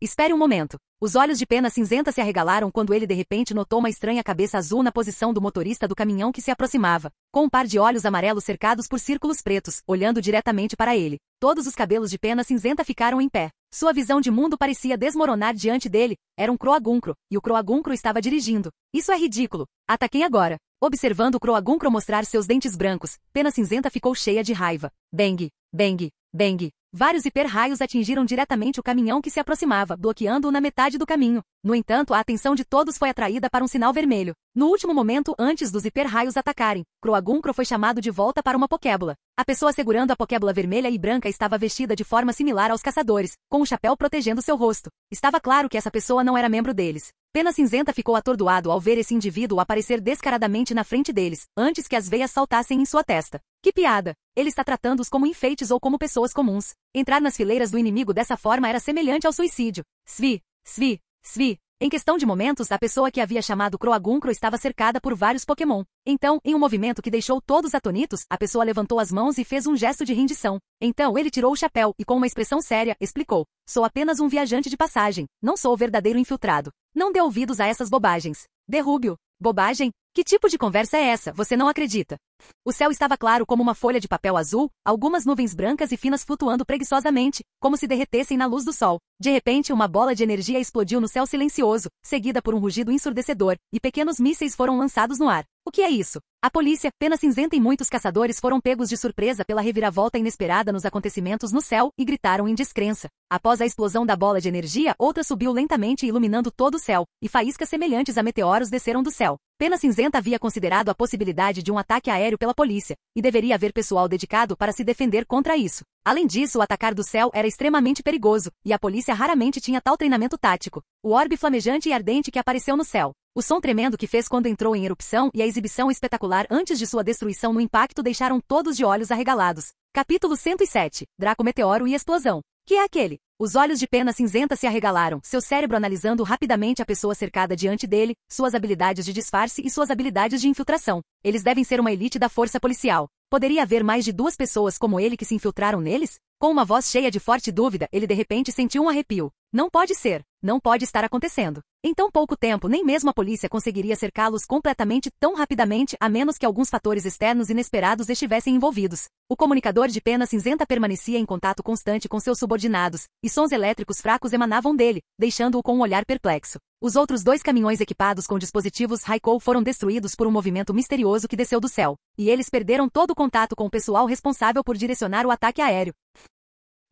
Espere um momento. Os olhos de Pena Cinzenta se arregalaram quando ele de repente notou uma estranha cabeça azul na posição do motorista do caminhão que se aproximava, com um par de olhos amarelos cercados por círculos pretos, olhando diretamente para ele. Todos os cabelos de Pena Cinzenta ficaram em pé. Sua visão de mundo parecia desmoronar diante dele. Era um Croaguncro, e o Croaguncro estava dirigindo. Isso é ridículo. Ataquem agora. Observando Croaguncro mostrar seus dentes brancos, Pena Cinzenta ficou cheia de raiva. Bang, bang, bang. Vários hiper-raios atingiram diretamente o caminhão que se aproximava, bloqueando-o na metade do caminho. No entanto, a atenção de todos foi atraída para um sinal vermelho. No último momento, antes dos hiper-raios atacarem, Croaguncro foi chamado de volta para uma Pokébola. A pessoa segurando a Pokébola vermelha e branca estava vestida de forma similar aos caçadores, com um chapéu protegendo seu rosto. Estava claro que essa pessoa não era membro deles. Pena Cinzenta ficou atordoado ao ver esse indivíduo aparecer descaradamente na frente deles, antes que as veias saltassem em sua testa. Que piada! Ele está tratando-os como enfeites ou como pessoas comuns. Entrar nas fileiras do inimigo dessa forma era semelhante ao suicídio. Svi, svi, svi. Em questão de momentos, a pessoa que havia chamado Croaguncro estava cercada por vários Pokémon. Então, em um movimento que deixou todos atonitos, a pessoa levantou as mãos e fez um gesto de rendição. Então ele tirou o chapéu e, com uma expressão séria, explicou: "Sou apenas um viajante de passagem, não sou o verdadeiro infiltrado. Não dê ouvidos a essas bobagens." Derrube-o. Bobagem? Que tipo de conversa é essa? Você não acredita? O céu estava claro como uma folha de papel azul, algumas nuvens brancas e finas flutuando preguiçosamente, como se derretessem na luz do sol. De repente, uma bola de energia explodiu no céu silencioso, seguida por um rugido ensurdecedor, e pequenos mísseis foram lançados no ar. O que é isso? A polícia, Pena Cinzenta e muitos caçadores foram pegos de surpresa pela reviravolta inesperada nos acontecimentos no céu e gritaram em descrença. Após a explosão da bola de energia, outra subiu lentamente iluminando todo o céu, e faíscas semelhantes a meteoros desceram do céu. Pena Cinzenta havia considerado a possibilidade de um ataque aéreo pela polícia, e deveria haver pessoal dedicado para se defender contra isso. Além disso, o atacar do céu era extremamente perigoso, e a polícia raramente tinha tal treinamento tático. O orbe flamejante e ardente que apareceu no céu. O som tremendo que fez quando entrou em erupção e a exibição espetacular antes de sua destruição no impacto deixaram todos de olhos arregalados. Capítulo 107. Draco Meteoro e Explosão. Que é aquele? Os olhos de Pena Cinzenta se arregalaram, seu cérebro analisando rapidamente a pessoa cercada diante dele, suas habilidades de disfarce e suas habilidades de infiltração. Eles devem ser uma elite da força policial. Poderia haver mais de 2 pessoas como ele que se infiltraram neles? Com uma voz cheia de forte dúvida, ele de repente sentiu um arrepio. Não pode ser. Não pode estar acontecendo. Em tão pouco tempo, nem mesmo a polícia conseguiria cercá-los completamente tão rapidamente, a menos que alguns fatores externos inesperados estivessem envolvidos. O comunicador de Pena Cinzenta permanecia em contato constante com seus subordinados, e sons elétricos fracos emanavam dele, deixando-o com um olhar perplexo. Os outros 2 caminhões equipados com dispositivos Raikou foram destruídos por um movimento misterioso que desceu do céu, e eles perderam todo o contato com o pessoal responsável por direcionar o ataque aéreo.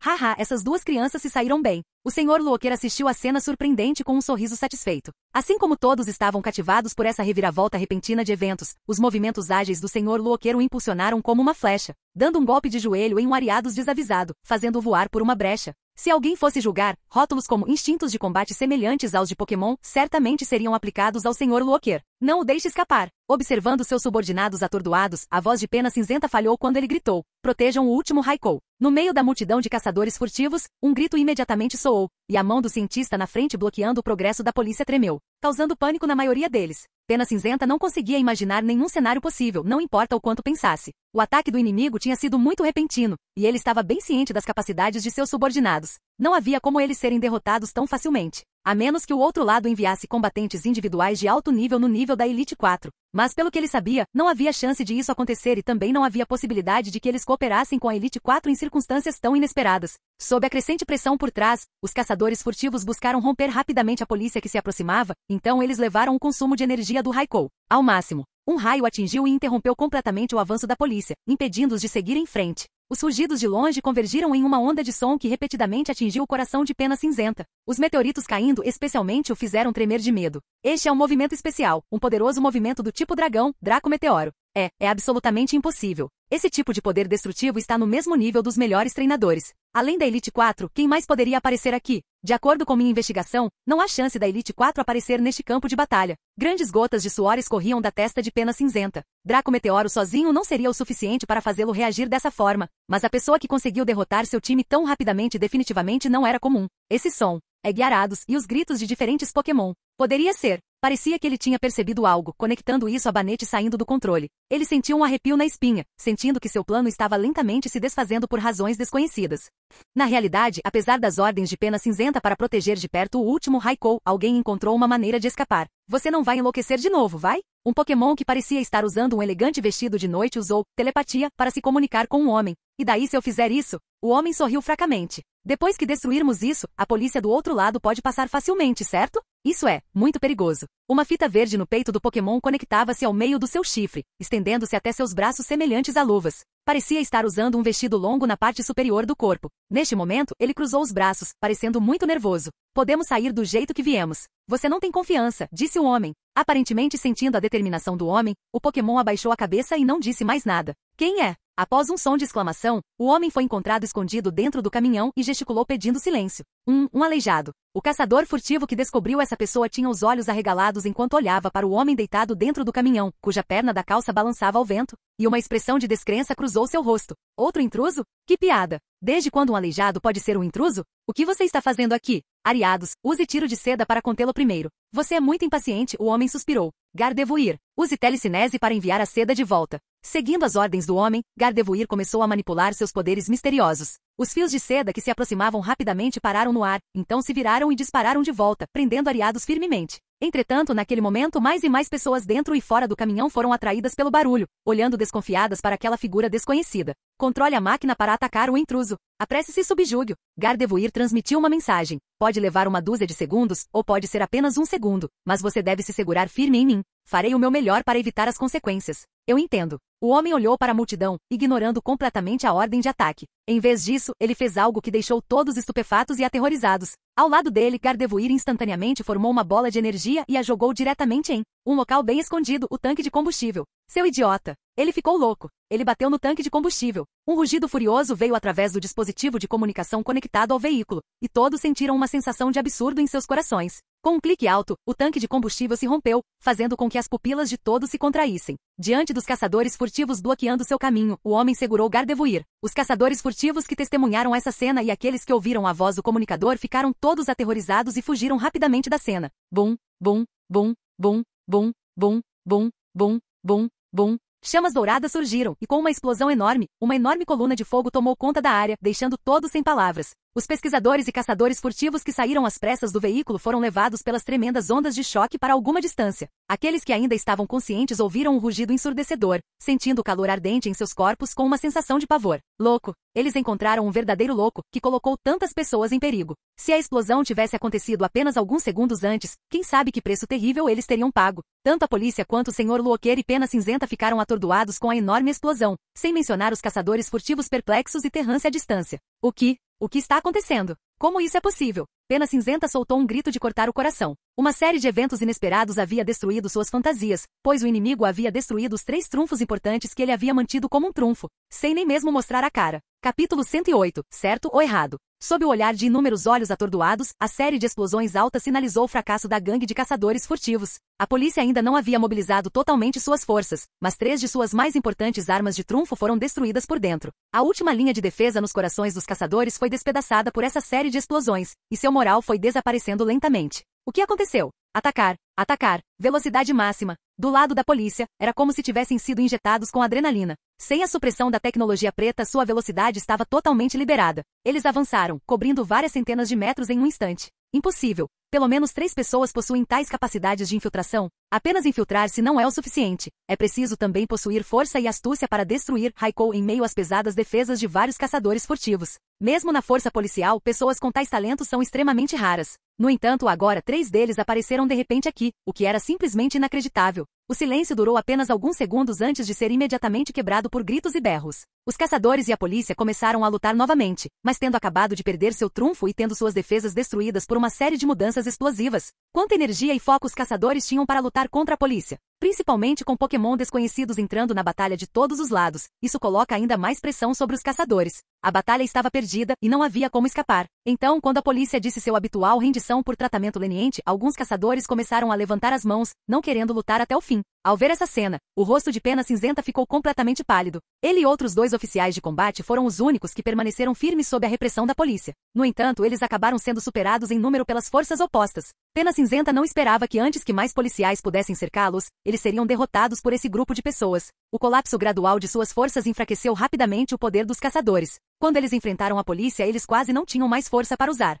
Haha, essas 2 crianças se saíram bem. O Sr. Luoker assistiu à cena surpreendente com um sorriso satisfeito. Assim como todos estavam cativados por essa reviravolta repentina de eventos, os movimentos ágeis do Sr. Luoker o impulsionaram como uma flecha, dando um golpe de joelho em um Ariados desavisado, fazendo-o voar por uma brecha. Se alguém fosse julgar, rótulos como instintos de combate semelhantes aos de Pokémon certamente seriam aplicados ao Sr. Luoker. Não o deixe escapar. Observando seus subordinados atordoados, a voz de Pena Cinzenta falhou quando ele gritou: "Protejam o último Raikou." No meio da multidão de caçadores furtivos, um grito imediatamente soou, e a mão do cientista na frente bloqueando o progresso da polícia tremeu, causando pânico na maioria deles. Pena Cinzenta não conseguia imaginar nenhum cenário possível, não importa o quanto pensasse. O ataque do inimigo tinha sido muito repentino, e ele estava bem ciente das capacidades de seus subordinados. Não havia como eles serem derrotados tão facilmente, a menos que o outro lado enviasse combatentes individuais de alto nível no nível da Elite 4. Mas pelo que ele sabia, não havia chance de isso acontecer e também não havia possibilidade de que eles cooperassem com a Elite 4 em circunstâncias tão inesperadas. Sob a crescente pressão por trás, os caçadores furtivos buscaram romper rapidamente a polícia que se aproximava, então eles levaram o consumo de energia do Raikou ao máximo. Um raio atingiu e interrompeu completamente o avanço da polícia, impedindo-os de seguir em frente. Os rugidos de longe convergiram em uma onda de som que repetidamente atingiu o coração de Pena Cinzenta. Os meteoritos caindo especialmente o fizeram tremer de medo. Este é um movimento especial, um poderoso movimento do tipo dragão, Draco Meteoro. É absolutamente impossível. Esse tipo de poder destrutivo está no mesmo nível dos melhores treinadores. Além da Elite 4, quem mais poderia aparecer aqui? De acordo com minha investigação, não há chance da Elite 4 aparecer neste campo de batalha. Grandes gotas de suor escorriam da testa de Pena Cinzenta. Draco Meteoro sozinho não seria o suficiente para fazê-lo reagir dessa forma, mas a pessoa que conseguiu derrotar seu time tão rapidamente definitivamente não era comum. Esse som, Ariados e os gritos de diferentes Pokémon. Poderia ser. Parecia que ele tinha percebido algo, conectando isso a Banete saindo do controle. Ele sentiu um arrepio na espinha, sentindo que seu plano estava lentamente se desfazendo por razões desconhecidas. Na realidade, apesar das ordens de Pena Cinzenta para proteger de perto o último Raikou, alguém encontrou uma maneira de escapar. Você não vai enlouquecer de novo, vai? Um Pokémon que parecia estar usando um elegante vestido de noite usou telepatia para se comunicar com um homem. E daí se eu fizer isso? O homem sorriu fracamente. Depois que destruirmos isso, a polícia do outro lado pode passar facilmente, certo? Isso é muito perigoso. Uma fita verde no peito do Pokémon conectava-se ao meio do seu chifre, estendendo-se até seus braços semelhantes a luvas. Parecia estar usando um vestido longo na parte superior do corpo. Neste momento, ele cruzou os braços, parecendo muito nervoso. Podemos sair do jeito que viemos. Você não tem confiança, disse o homem. Aparentemente sentindo a determinação do homem, o Pokémon abaixou a cabeça e não disse mais nada. Quem é? Após um som de exclamação, o homem foi encontrado escondido dentro do caminhão e gesticulou pedindo silêncio. Um aleijado. O caçador furtivo que descobriu essa pessoa tinha os olhos arregalados enquanto olhava para o homem deitado dentro do caminhão, cuja perna da calça balançava ao vento, e uma expressão de descrença cruzou seu rosto. Outro intruso? Que piada! Desde quando um aleijado pode ser um intruso? O que você está fazendo aqui? Ariados, use tiro de seda para contê-lo primeiro. Você é muito impaciente, o homem suspirou. Gardevoir, use telecinese para enviar a seda de volta. Seguindo as ordens do homem, Gardevoir começou a manipular seus poderes misteriosos. Os fios de seda que se aproximavam rapidamente pararam no ar, então se viraram e dispararam de volta, prendendo Ariados firmemente. Entretanto, naquele momento, mais e mais pessoas dentro e fora do caminhão foram atraídas pelo barulho, olhando desconfiadas para aquela figura desconhecida. Controle a máquina para atacar o intruso. Apresse-se e subjúgue. Gardevoir transmitiu uma mensagem. Pode levar uma dúzia de segundos, ou pode ser apenas um segundo, mas você deve se segurar firme em mim. Farei o meu melhor para evitar as consequências. Eu entendo. O homem olhou para a multidão, ignorando completamente a ordem de ataque. Em vez disso, ele fez algo que deixou todos estupefatos e aterrorizados. Ao lado dele, Gardevoir instantaneamente formou uma bola de energia e a jogou diretamente em um local bem escondido, o tanque de combustível. Seu idiota! Ele ficou louco. Ele bateu no tanque de combustível. Um rugido furioso veio através do dispositivo de comunicação conectado ao veículo, e todos sentiram uma sensação de absurdo em seus corações. Com um clique alto, o tanque de combustível se rompeu, fazendo com que as pupilas de todos se contraíssem. Diante dos caçadores furtivos bloqueando seu caminho, o homem segurou Gardevoir. Os caçadores furtivos que testemunharam essa cena e aqueles que ouviram a voz do comunicador ficaram todos aterrorizados e fugiram rapidamente da cena. Bum, bum, bum, bum, bum, bum, bum, bum, bum, bum. Chamas douradas surgiram, e com uma explosão enorme, uma enorme coluna de fogo tomou conta da área, deixando todos sem palavras. Os pesquisadores e caçadores furtivos que saíram às pressas do veículo foram levados pelas tremendas ondas de choque para alguma distância. Aqueles que ainda estavam conscientes ouviram um rugido ensurdecedor, sentindo o calor ardente em seus corpos com uma sensação de pavor. Louco! Eles encontraram um verdadeiro louco, que colocou tantas pessoas em perigo. Se a explosão tivesse acontecido apenas alguns segundos antes, quem sabe que preço terrível eles teriam pago. Tanto a polícia quanto o Sr. Luoker e Pena Cinzenta ficaram atordoados com a enorme explosão, sem mencionar os caçadores furtivos perplexos e Terrance à distância. O que está acontecendo? Como isso é possível? Pena Cinzenta soltou um grito de cortar o coração. Uma série de eventos inesperados havia destruído suas fantasias, pois o inimigo havia destruído os 3 trunfos importantes que ele havia mantido como um trunfo, sem nem mesmo mostrar a cara. Capítulo 108, certo ou errado? Sob o olhar de inúmeros olhos atordoados, a série de explosões altas sinalizou o fracasso da gangue de caçadores furtivos. A polícia ainda não havia mobilizado totalmente suas forças, mas 3 de suas mais importantes armas de trunfo foram destruídas por dentro. A última linha de defesa nos corações dos caçadores foi despedaçada por essa série de explosões, e seu moral foi desaparecendo lentamente. O que aconteceu? Atacar, atacar, velocidade máxima. Do lado da polícia, era como se tivessem sido injetados com adrenalina. Sem a supressão da tecnologia preta, sua velocidade estava totalmente liberada. Eles avançaram, cobrindo várias centenas de metros em um instante. Impossível. Pelo menos 3 pessoas possuem tais capacidades de infiltração. Apenas infiltrar-se não é o suficiente. É preciso também possuir força e astúcia para destruir Raikou em meio às pesadas defesas de vários caçadores furtivos. Mesmo na força policial, pessoas com tais talentos são extremamente raras. No entanto, agora 3 deles apareceram de repente aqui, o que era simplesmente inacreditável. O silêncio durou apenas alguns segundos antes de ser imediatamente quebrado por gritos e berros. Os caçadores e a polícia começaram a lutar novamente, mas tendo acabado de perder seu trunfo e tendo suas defesas destruídas por uma série de mudanças explosivas. Quanta energia e foco os caçadores tinham para lutar contra a polícia, principalmente com Pokémon desconhecidos entrando na batalha de todos os lados. Isso coloca ainda mais pressão sobre os caçadores. A batalha estava perdida e não havia como escapar. Então, quando a polícia disse seu habitual rendição por tratamento leniente, alguns caçadores começaram a levantar as mãos, não querendo lutar até o fim. Ao ver essa cena, o rosto de Pena Cinzenta ficou completamente pálido. Ele e outros 2 oficiais de combate foram os únicos que permaneceram firmes sob a repressão da polícia. No entanto, eles acabaram sendo superados em número pelas forças opostas. Pena Cinzenta não esperava que antes que mais policiais pudessem cercá-los, eles seriam derrotados por esse grupo de pessoas. O colapso gradual de suas forças enfraqueceu rapidamente o poder dos caçadores. Quando eles enfrentaram a polícia, eles quase não tinham mais força para usar.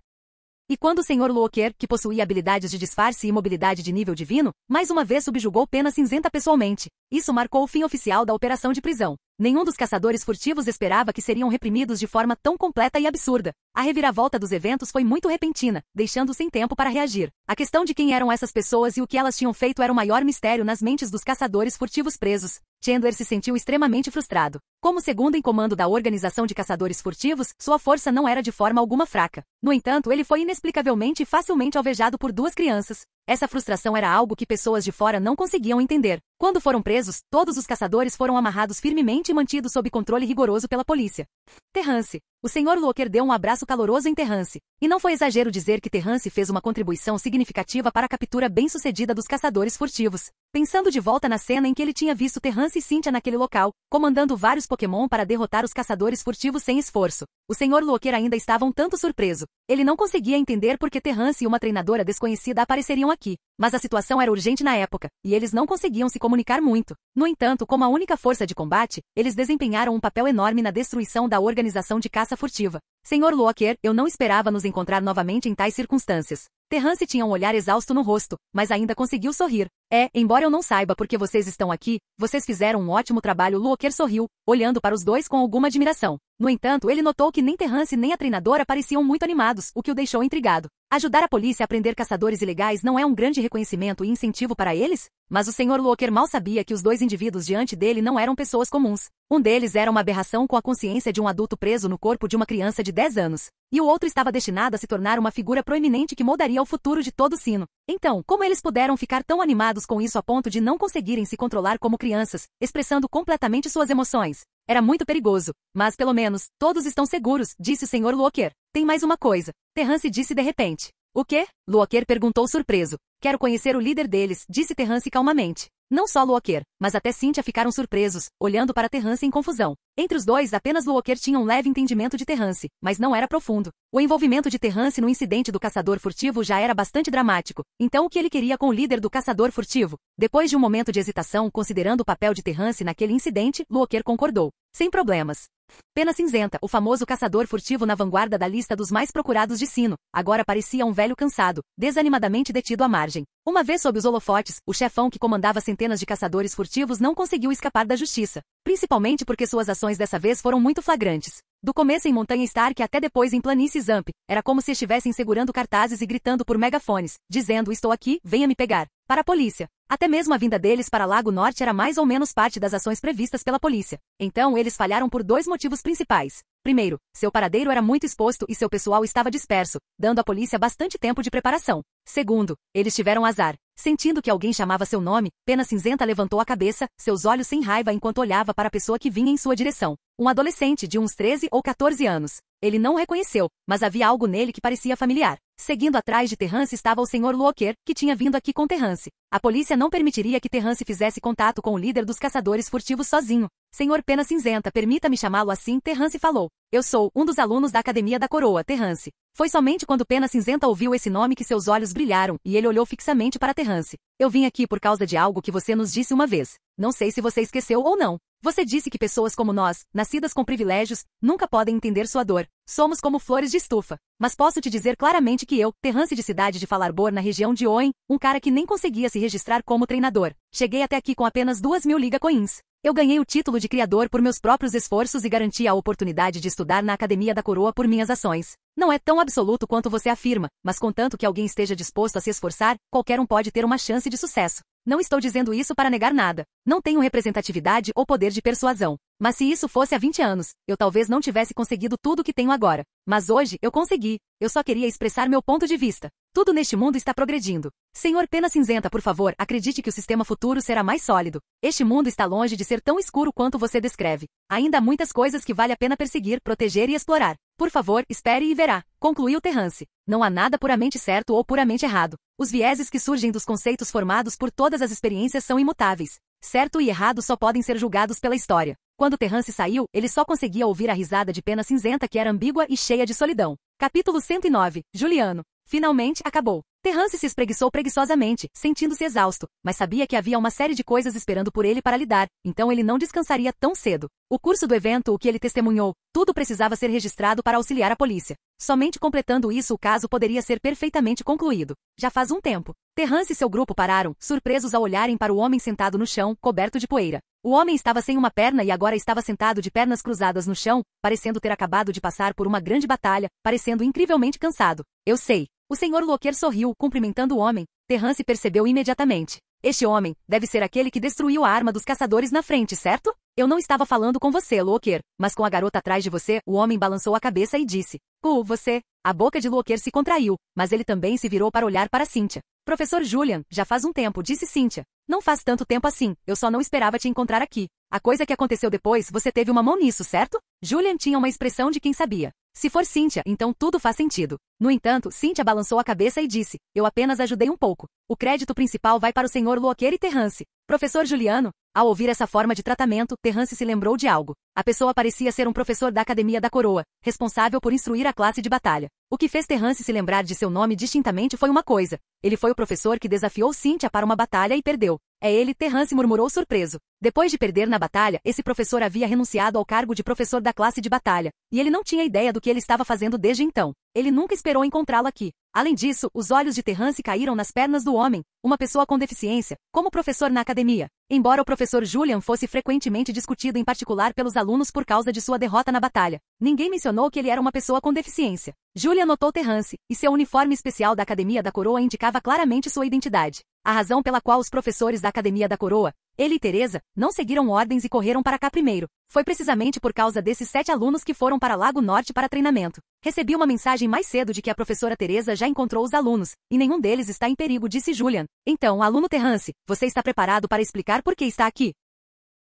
E quando o Sr. Walker, que possuía habilidades de disfarce e mobilidade de nível divino, mais uma vez subjugou Pena Cinzenta pessoalmente. Isso marcou o fim oficial da operação de prisão. Nenhum dos caçadores furtivos esperava que seriam reprimidos de forma tão completa e absurda. A reviravolta dos eventos foi muito repentina, deixando sem tempo para reagir. A questão de quem eram essas pessoas e o que elas tinham feito era o maior mistério nas mentes dos caçadores furtivos presos. Chandler se sentiu extremamente frustrado. Como segundo em comando da organização de caçadores furtivos, sua força não era de forma alguma fraca. No entanto, ele foi inexplicavelmente e facilmente alvejado por duas crianças. Essa frustração era algo que pessoas de fora não conseguiam entender. Quando foram presos, todos os caçadores foram amarrados firmemente e mantidos sob controle rigoroso pela polícia. Terrance. O Sr. Walker deu um abraço caloroso em Terrance. E não foi exagero dizer que Terrance fez uma contribuição significativa para a captura bem-sucedida dos caçadores furtivos. Pensando de volta na cena em que ele tinha visto Terrance e Cynthia naquele local, comandando vários Pokémon para derrotar os caçadores furtivos sem esforço, o Sr. Walker ainda estava um tanto surpreso. Ele não conseguia entender por que Terrance e uma treinadora desconhecida apareceriam aqui. Mas a situação era urgente na época, e eles não conseguiam se comunicar muito. No entanto, como a única força de combate, eles desempenharam um papel enorme na destruição da organização de caça furtiva. Sr. Walker, eu não esperava nos encontrar novamente em tais circunstâncias. Terrance tinha um olhar exausto no rosto, mas ainda conseguiu sorrir. Embora eu não saiba por que vocês estão aqui, vocês fizeram um ótimo trabalho. Walker sorriu, olhando para os dois com alguma admiração. No entanto, ele notou que nem Terrance nem a treinadora pareciam muito animados, o que o deixou intrigado. Ajudar a polícia a prender caçadores ilegais não é um grande reconhecimento e incentivo para eles? Mas o Sr. Walker mal sabia que os dois indivíduos diante dele não eram pessoas comuns. Um deles era uma aberração com a consciência de um adulto preso no corpo de uma criança de 10 anos. E o outro estava destinado a se tornar uma figura proeminente que moldaria o futuro de todo o Sino. Então, como eles puderam ficar tão animados com isso a ponto de não conseguirem se controlar como crianças, expressando completamente suas emoções? Era muito perigoso, mas pelo menos, todos estão seguros, disse o Sr. Walker. Tem mais uma coisa. Terrance disse de repente. O quê? Walker perguntou surpreso. Quero conhecer o líder deles, disse Terrance calmamente. Não só Walker, mas até Cynthia ficaram surpresos, olhando para Terrance em confusão. Entre os dois, apenas Walker tinha um leve entendimento de Terrance, mas não era profundo. O envolvimento de Terrance no incidente do caçador furtivo já era bastante dramático. Então o que ele queria com o líder do caçador furtivo? Depois de um momento de hesitação, considerando o papel de Terrance naquele incidente, Walker concordou. Sem problemas. Pena Cinzenta, o famoso caçador furtivo na vanguarda da lista dos mais procurados de Sino, agora parecia um velho cansado, desanimadamente detido à margem. Uma vez sob os holofotes, o chefão que comandava centenas de caçadores furtivos não conseguiu escapar da justiça. Principalmente porque suas ações dessa vez foram muito flagrantes. Do começo em Montanha Stark até depois em Planície Zamp, era como se estivessem segurando cartazes e gritando por megafones, dizendo: estou aqui, venha me pegar. Para a polícia. Até mesmo a vinda deles para Lago Norte era mais ou menos parte das ações previstas pela polícia. Então eles falharam por dois motivos principais. Primeiro, seu paradeiro era muito exposto e seu pessoal estava disperso, dando à polícia bastante tempo de preparação. Segundo, eles tiveram azar. Sentindo que alguém chamava seu nome, Pena Cinzenta levantou a cabeça, seus olhos sem raiva enquanto olhava para a pessoa que vinha em sua direção. Um adolescente de uns 13 ou 14 anos. Ele não o reconheceu, mas havia algo nele que parecia familiar. Seguindo atrás de Terrance estava o Sr. Walker, que tinha vindo aqui com Terrance. A polícia não permitiria que Terrance fizesse contato com o líder dos caçadores furtivos sozinho. Senhor Pena Cinzenta, permita-me chamá-lo assim, Terrance falou. Eu sou um dos alunos da Academia da Coroa, Terrance. Foi somente quando Pena Cinzenta ouviu esse nome que seus olhos brilharam, e ele olhou fixamente para Terrance. Eu vim aqui por causa de algo que você nos disse uma vez. Não sei se você esqueceu ou não. Você disse que pessoas como nós, nascidas com privilégios, nunca podem entender sua dor. Somos como flores de estufa. Mas posso te dizer claramente que eu, Terrance de Cidade de Falarbor na região de Oen, um cara que nem conseguia se registrar como treinador, cheguei até aqui com apenas 2.000 Liga Coins. Eu ganhei o título de criador por meus próprios esforços e garanti a oportunidade de estudar na Academia da Coroa por minhas ações. Não é tão absoluto quanto você afirma, mas contanto que alguém esteja disposto a se esforçar, qualquer um pode ter uma chance de sucesso. Não estou dizendo isso para negar nada. Não tenho representatividade ou poder de persuasão. Mas se isso fosse há 20 anos, eu talvez não tivesse conseguido tudo o que tenho agora. Mas hoje, eu consegui. Eu só queria expressar meu ponto de vista. Tudo neste mundo está progredindo. Senhor Pena Cinzenta, por favor, acredite que o sistema futuro será mais sólido. Este mundo está longe de ser tão escuro quanto você descreve. Ainda há muitas coisas que vale a pena perseguir, proteger e explorar. Por favor, espere e verá, concluiu Terrance. Não há nada puramente certo ou puramente errado. Os vieses que surgem dos conceitos formados por todas as experiências são imutáveis. Certo e errado só podem ser julgados pela história. Quando Terrance saiu, ele só conseguia ouvir a risada de Pena Cinzenta que era ambígua e cheia de solidão. Capítulo 109. Juliano. Finalmente, acabou. Terrance se espreguiçou preguiçosamente, sentindo-se exausto, mas sabia que havia uma série de coisas esperando por ele para lidar, então ele não descansaria tão cedo. O curso do evento, o que ele testemunhou, tudo precisava ser registrado para auxiliar a polícia. Somente completando isso o caso poderia ser perfeitamente concluído. Já faz um tempo. Terrance e seu grupo pararam, surpresos ao olharem para o homem sentado no chão, coberto de poeira. O homem estava sem uma perna e agora estava sentado de pernas cruzadas no chão, parecendo ter acabado de passar por uma grande batalha, parecendo incrivelmente cansado. Eu sei. O Sr. Locker sorriu, cumprimentando o homem. Terrance percebeu imediatamente. Este homem deve ser aquele que destruiu a arma dos caçadores na frente, certo? Eu não estava falando com você, Locker, mas com a garota atrás de você. O homem balançou a cabeça e disse. Você. A boca de Locker se contraiu, mas ele também se virou para olhar para Cynthia. Professor Julian, já faz um tempo, disse Cynthia. Não faz tanto tempo assim, eu só não esperava te encontrar aqui. A coisa que aconteceu depois, você teve uma mão nisso, certo? Julian tinha uma expressão de quem sabia. Se for Cynthia, então tudo faz sentido. No entanto, Cynthia balançou a cabeça e disse, eu apenas ajudei um pouco. O crédito principal vai para o Sr. Locker e Terrance. Professor Juliano, ao ouvir essa forma de tratamento, Terrance se lembrou de algo. A pessoa parecia ser um professor da Academia da Coroa, responsável por instruir a classe de batalha. O que fez Terrance se lembrar de seu nome distintamente foi uma coisa. Ele foi o professor que desafiou Cynthia para uma batalha e perdeu. É ele, Terrance murmurou surpreso. Depois de perder na batalha, esse professor havia renunciado ao cargo de professor da classe de batalha, e ele não tinha ideia do que ele estava fazendo desde então. Ele nunca esperou encontrá-lo aqui. Além disso, os olhos de Terrance caíram nas pernas do homem, uma pessoa com deficiência, como professor na academia. Embora o professor Julian fosse frequentemente discutido em particular pelos alunos por causa de sua derrota na batalha, ninguém mencionou que ele era uma pessoa com deficiência. Julian notou Terrance, e seu uniforme especial da Academia da Coroa indicava claramente sua identidade. A razão pela qual os professores da Academia da Coroa, ele e Teresa, não seguiram ordens e correram para cá primeiro. Foi precisamente por causa desses 7 alunos que foram para Lago Norte para treinamento. Recebi uma mensagem mais cedo de que a professora Teresa já encontrou os alunos, e nenhum deles está em perigo, disse Julian. Então, aluno Terrance, você está preparado para explicar por que está aqui?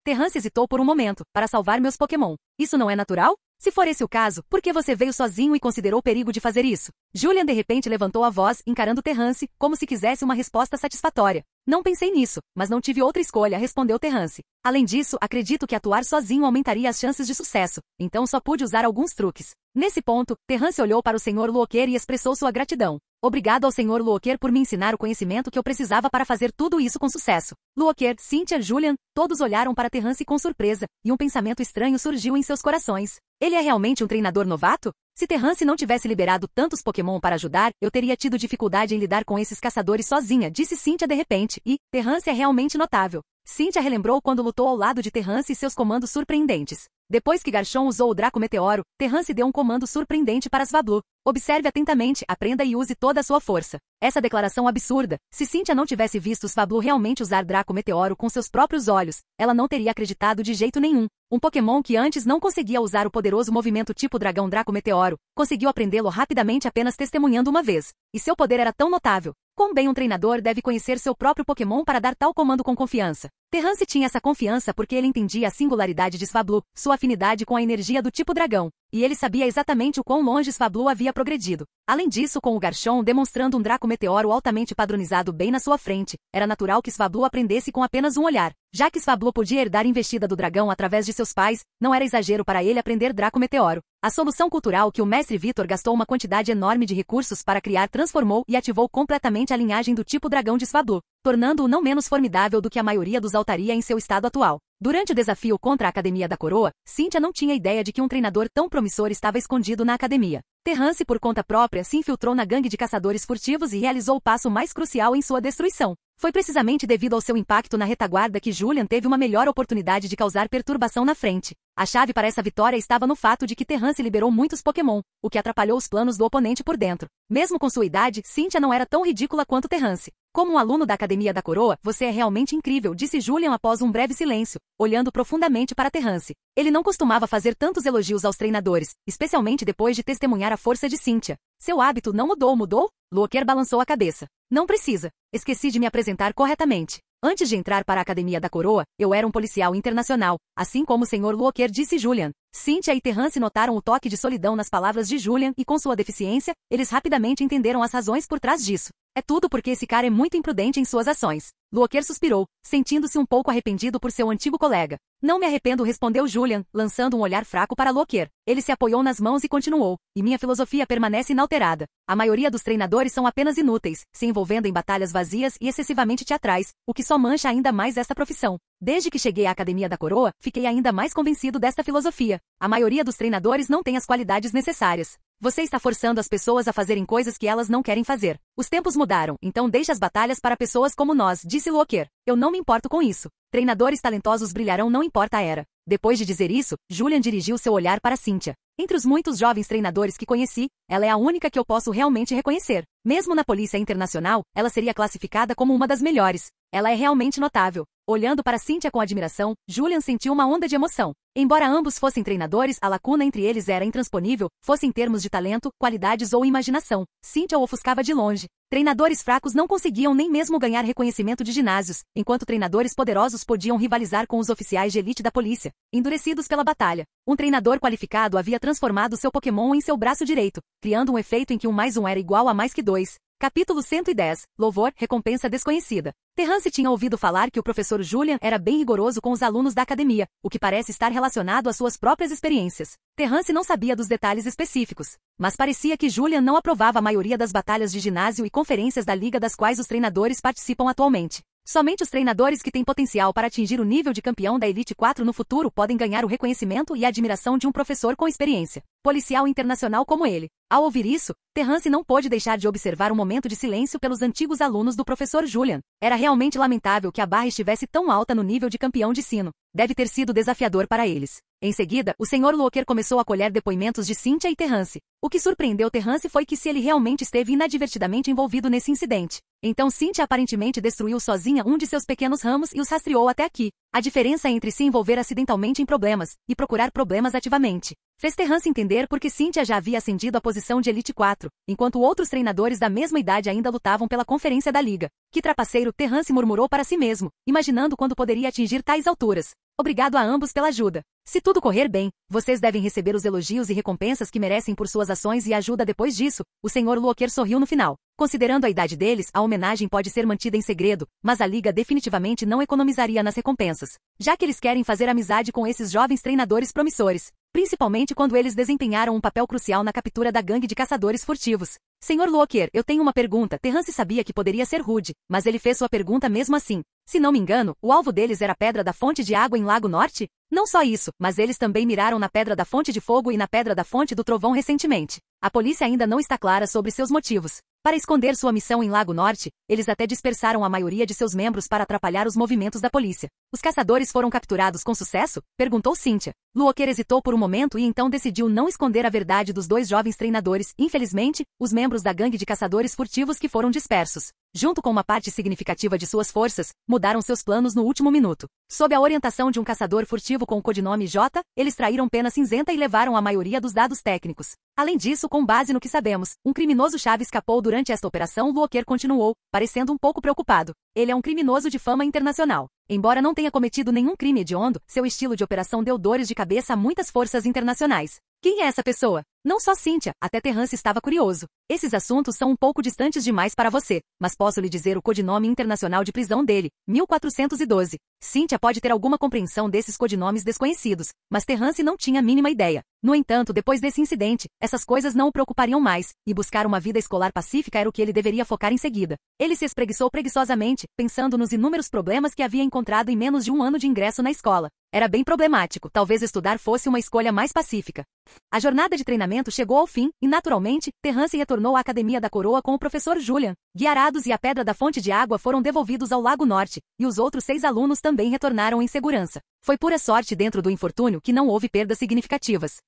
Terrance hesitou por um momento, para salvar meus Pokémon. Isso não é natural? Se for esse o caso, por que você veio sozinho e considerou perigo de fazer isso? Julian de repente levantou a voz, encarando Terrance, como se quisesse uma resposta satisfatória. Não pensei nisso, mas não tive outra escolha, respondeu Terrance. Além disso, acredito que atuar sozinho aumentaria as chances de sucesso, então só pude usar alguns truques. Nesse ponto, Terrance olhou para o Sr. Locker e expressou sua gratidão. Obrigado ao Sr. Locker por me ensinar o conhecimento que eu precisava para fazer tudo isso com sucesso. Locker, Cynthia, Julian, todos olharam para Terrance com surpresa, e um pensamento estranho surgiu em seus corações. Ele é realmente um treinador novato? Se Terrance não tivesse liberado tantos Pokémon para ajudar, eu teria tido dificuldade em lidar com esses caçadores sozinha, disse Cynthia de repente, e Terrance é realmente notável. Cynthia relembrou quando lutou ao lado de Terrance e seus comandos surpreendentes. Depois que Garchomp usou o Draco Meteoro, Terrance deu um comando surpreendente para Swablu. Observe atentamente, aprenda e use toda a sua força. Essa declaração absurda. Se Cynthia não tivesse visto Swablu realmente usar Draco Meteoro com seus próprios olhos, ela não teria acreditado de jeito nenhum. Um Pokémon que antes não conseguia usar o poderoso movimento tipo dragão Draco Meteoro, conseguiu aprendê-lo rapidamente apenas testemunhando uma vez. E seu poder era tão notável. Quão bem um treinador deve conhecer seu próprio Pokémon para dar tal comando com confiança. Terrance tinha essa confiança porque ele entendia a singularidade de Swablu, sua afinidade com a energia do tipo dragão, e ele sabia exatamente o quão longe Swablu havia progredido. Além disso, com o Garchomp demonstrando um Draco Meteoro altamente padronizado bem na sua frente, era natural que Swablu aprendesse com apenas um olhar. Já que Swablu podia herdar a investida do dragão através de seus pais, não era exagero para ele aprender Draco Meteoro. A solução cultural que o mestre Vitor gastou uma quantidade enorme de recursos para criar transformou e ativou completamente a linhagem do tipo dragão de Swablu, tornando-o não menos formidável do que a maioria dos Altaria em seu estado atual. Durante o desafio contra a Academia da Coroa, Cynthia não tinha ideia de que um treinador tão promissor estava escondido na academia. Terrance, por conta própria, se infiltrou na gangue de caçadores furtivos e realizou o passo mais crucial em sua destruição. Foi precisamente devido ao seu impacto na retaguarda que Julian teve uma melhor oportunidade de causar perturbação na frente. A chave para essa vitória estava no fato de que Terrance liberou muitos Pokémon, o que atrapalhou os planos do oponente por dentro. Mesmo com sua idade, Cynthia não era tão ridícula quanto Terrance. Como um aluno da Academia da Coroa, você é realmente incrível, disse Julian após um breve silêncio, olhando profundamente para Terrance. Ele não costumava fazer tantos elogios aos treinadores, especialmente depois de testemunhar a força de Cynthia. Seu hábito não mudou? Locker balançou a cabeça. Não precisa. Esqueci de me apresentar corretamente. Antes de entrar para a Academia da Coroa, eu era um policial internacional, assim como o Sr. Locker, disse Julian. Cynthia e Terrance notaram o toque de solidão nas palavras de Julian e com sua deficiência, eles rapidamente entenderam as razões por trás disso. É tudo porque esse cara é muito imprudente em suas ações. Luoker suspirou, sentindo-se um pouco arrependido por seu antigo colega. Não me arrependo, respondeu Julian, lançando um olhar fraco para Luoker. Ele se apoiou nas mãos e continuou. E minha filosofia permanece inalterada. A maioria dos treinadores são apenas inúteis, se envolvendo em batalhas vazias e excessivamente teatrais, o que só mancha ainda mais esta profissão. Desde que cheguei à Academia da Coroa, fiquei ainda mais convencido desta filosofia. A maioria dos treinadores não tem as qualidades necessárias. Você está forçando as pessoas a fazerem coisas que elas não querem fazer. Os tempos mudaram, então deixe as batalhas para pessoas como nós, disse Luoker. Eu não me importo com isso. Treinadores talentosos brilharão não importa a era. Depois de dizer isso, Julian dirigiu seu olhar para Cynthia. Entre os muitos jovens treinadores que conheci, ela é a única que eu posso realmente reconhecer. Mesmo na Polícia Internacional, ela seria classificada como uma das melhores. Ela é realmente notável. Olhando para Cynthia com admiração, Julian sentiu uma onda de emoção. Embora ambos fossem treinadores, a lacuna entre eles era intransponível, fosse em termos de talento, qualidades ou imaginação. Cynthia o ofuscava de longe. Treinadores fracos não conseguiam nem mesmo ganhar reconhecimento de ginásios, enquanto treinadores poderosos podiam rivalizar com os oficiais de elite da polícia, endurecidos pela batalha. Um treinador qualificado havia transformado seu Pokémon em seu braço direito, criando um efeito em que 1 mais 1 era igual a mais que 2. Capítulo 110. Louvor, recompensa desconhecida. Terrance tinha ouvido falar que o professor Julian era bem rigoroso com os alunos da academia, o que parece estar relacionado às suas próprias experiências. Terrance não sabia dos detalhes específicos, mas parecia que Julian não aprovava a maioria das batalhas de ginásio e conferências da liga das quais os treinadores participam atualmente. Somente os treinadores que têm potencial para atingir o nível de campeão da Elite 4 no futuro podem ganhar o reconhecimento e a admiração de um professor com experiência policial internacional como ele. Ao ouvir isso, Terrance não pôde deixar de observar um momento de silêncio pelos antigos alunos do professor Julian. Era realmente lamentável que a barra estivesse tão alta no nível de campeão de sino. Deve ter sido desafiador para eles. Em seguida, o Sr. Luoker começou a colher depoimentos de Cynthia e Terrance. O que surpreendeu Terrance foi que se ele realmente esteve inadvertidamente envolvido nesse incidente. Então Cynthia aparentemente destruiu sozinha um de seus pequenos ramos e os rastreou até aqui. A diferença entre se envolver acidentalmente em problemas e procurar problemas ativamente fez Terrance entender por que Cynthia já havia ascendido à posição de Elite 4, enquanto outros treinadores da mesma idade ainda lutavam pela conferência da liga. Que trapaceiro, Terrance murmurou para si mesmo, imaginando quando poderia atingir tais alturas. Obrigado a ambos pela ajuda. Se tudo correr bem, vocês devem receber os elogios e recompensas que merecem por suas ações e ajuda depois disso. O Sr. Luoker sorriu no final. Considerando a idade deles, a homenagem pode ser mantida em segredo, mas a liga definitivamente não economizaria nas recompensas, já que eles querem fazer amizade com esses jovens treinadores promissores, principalmente quando eles desempenharam um papel crucial na captura da gangue de caçadores furtivos. Sr. Luoker, eu tenho uma pergunta. Terrance sabia que poderia ser rude, mas ele fez sua pergunta mesmo assim. Se não me engano, o alvo deles era a Pedra da Fonte de Água em Lago Norte? Não só isso, mas eles também miraram na Pedra da Fonte de Fogo e na Pedra da Fonte do Trovão recentemente. A polícia ainda não está clara sobre seus motivos. Para esconder sua missão em Lago Norte, eles até dispersaram a maioria de seus membros para atrapalhar os movimentos da polícia. Os caçadores foram capturados com sucesso? Perguntou Cynthia. Luoker hesitou por um momento e então decidiu não esconder a verdade dos dois jovens treinadores. Infelizmente, os membros da gangue de caçadores furtivos que foram dispersos, junto com uma parte significativa de suas forças, mudaram seus planos no último minuto. Sob a orientação de um caçador furtivo com o codinome J, eles traíram Pena Cinzenta e levaram a maioria dos dados técnicos. Além disso, com base no que sabemos, um criminoso-chave escapou durante esta operação. Luoker continuou, parecendo um pouco preocupado. Ele é um criminoso de fama internacional. Embora não tenha cometido nenhum crime hediondo, seu estilo de operação deu dores de cabeça a muitas forças internacionais. Quem é essa pessoa? Não só Cynthia, até Terrance estava curioso. Esses assuntos são um pouco distantes demais para você, mas posso lhe dizer o codinome internacional de prisão dele, 1412. Cynthia pode ter alguma compreensão desses codinomes desconhecidos, mas Terrance não tinha a mínima ideia. No entanto, depois desse incidente, essas coisas não o preocupariam mais, e buscar uma vida escolar pacífica era o que ele deveria focar em seguida. Ele se espreguiçou preguiçosamente, pensando nos inúmeros problemas que havia encontrado em menos de um ano de ingresso na escola. Era bem problemático, talvez estudar fosse uma escolha mais pacífica. A jornada de treinamento chegou ao fim, e naturalmente, Terrance retornou à Academia da Coroa com o professor Julian. Guiarados e a Pedra da Fonte de Água foram devolvidos ao Lago Norte, e os outros 6 alunos também retornaram em segurança. Foi pura sorte dentro do infortúnio que não houve perdas significativas.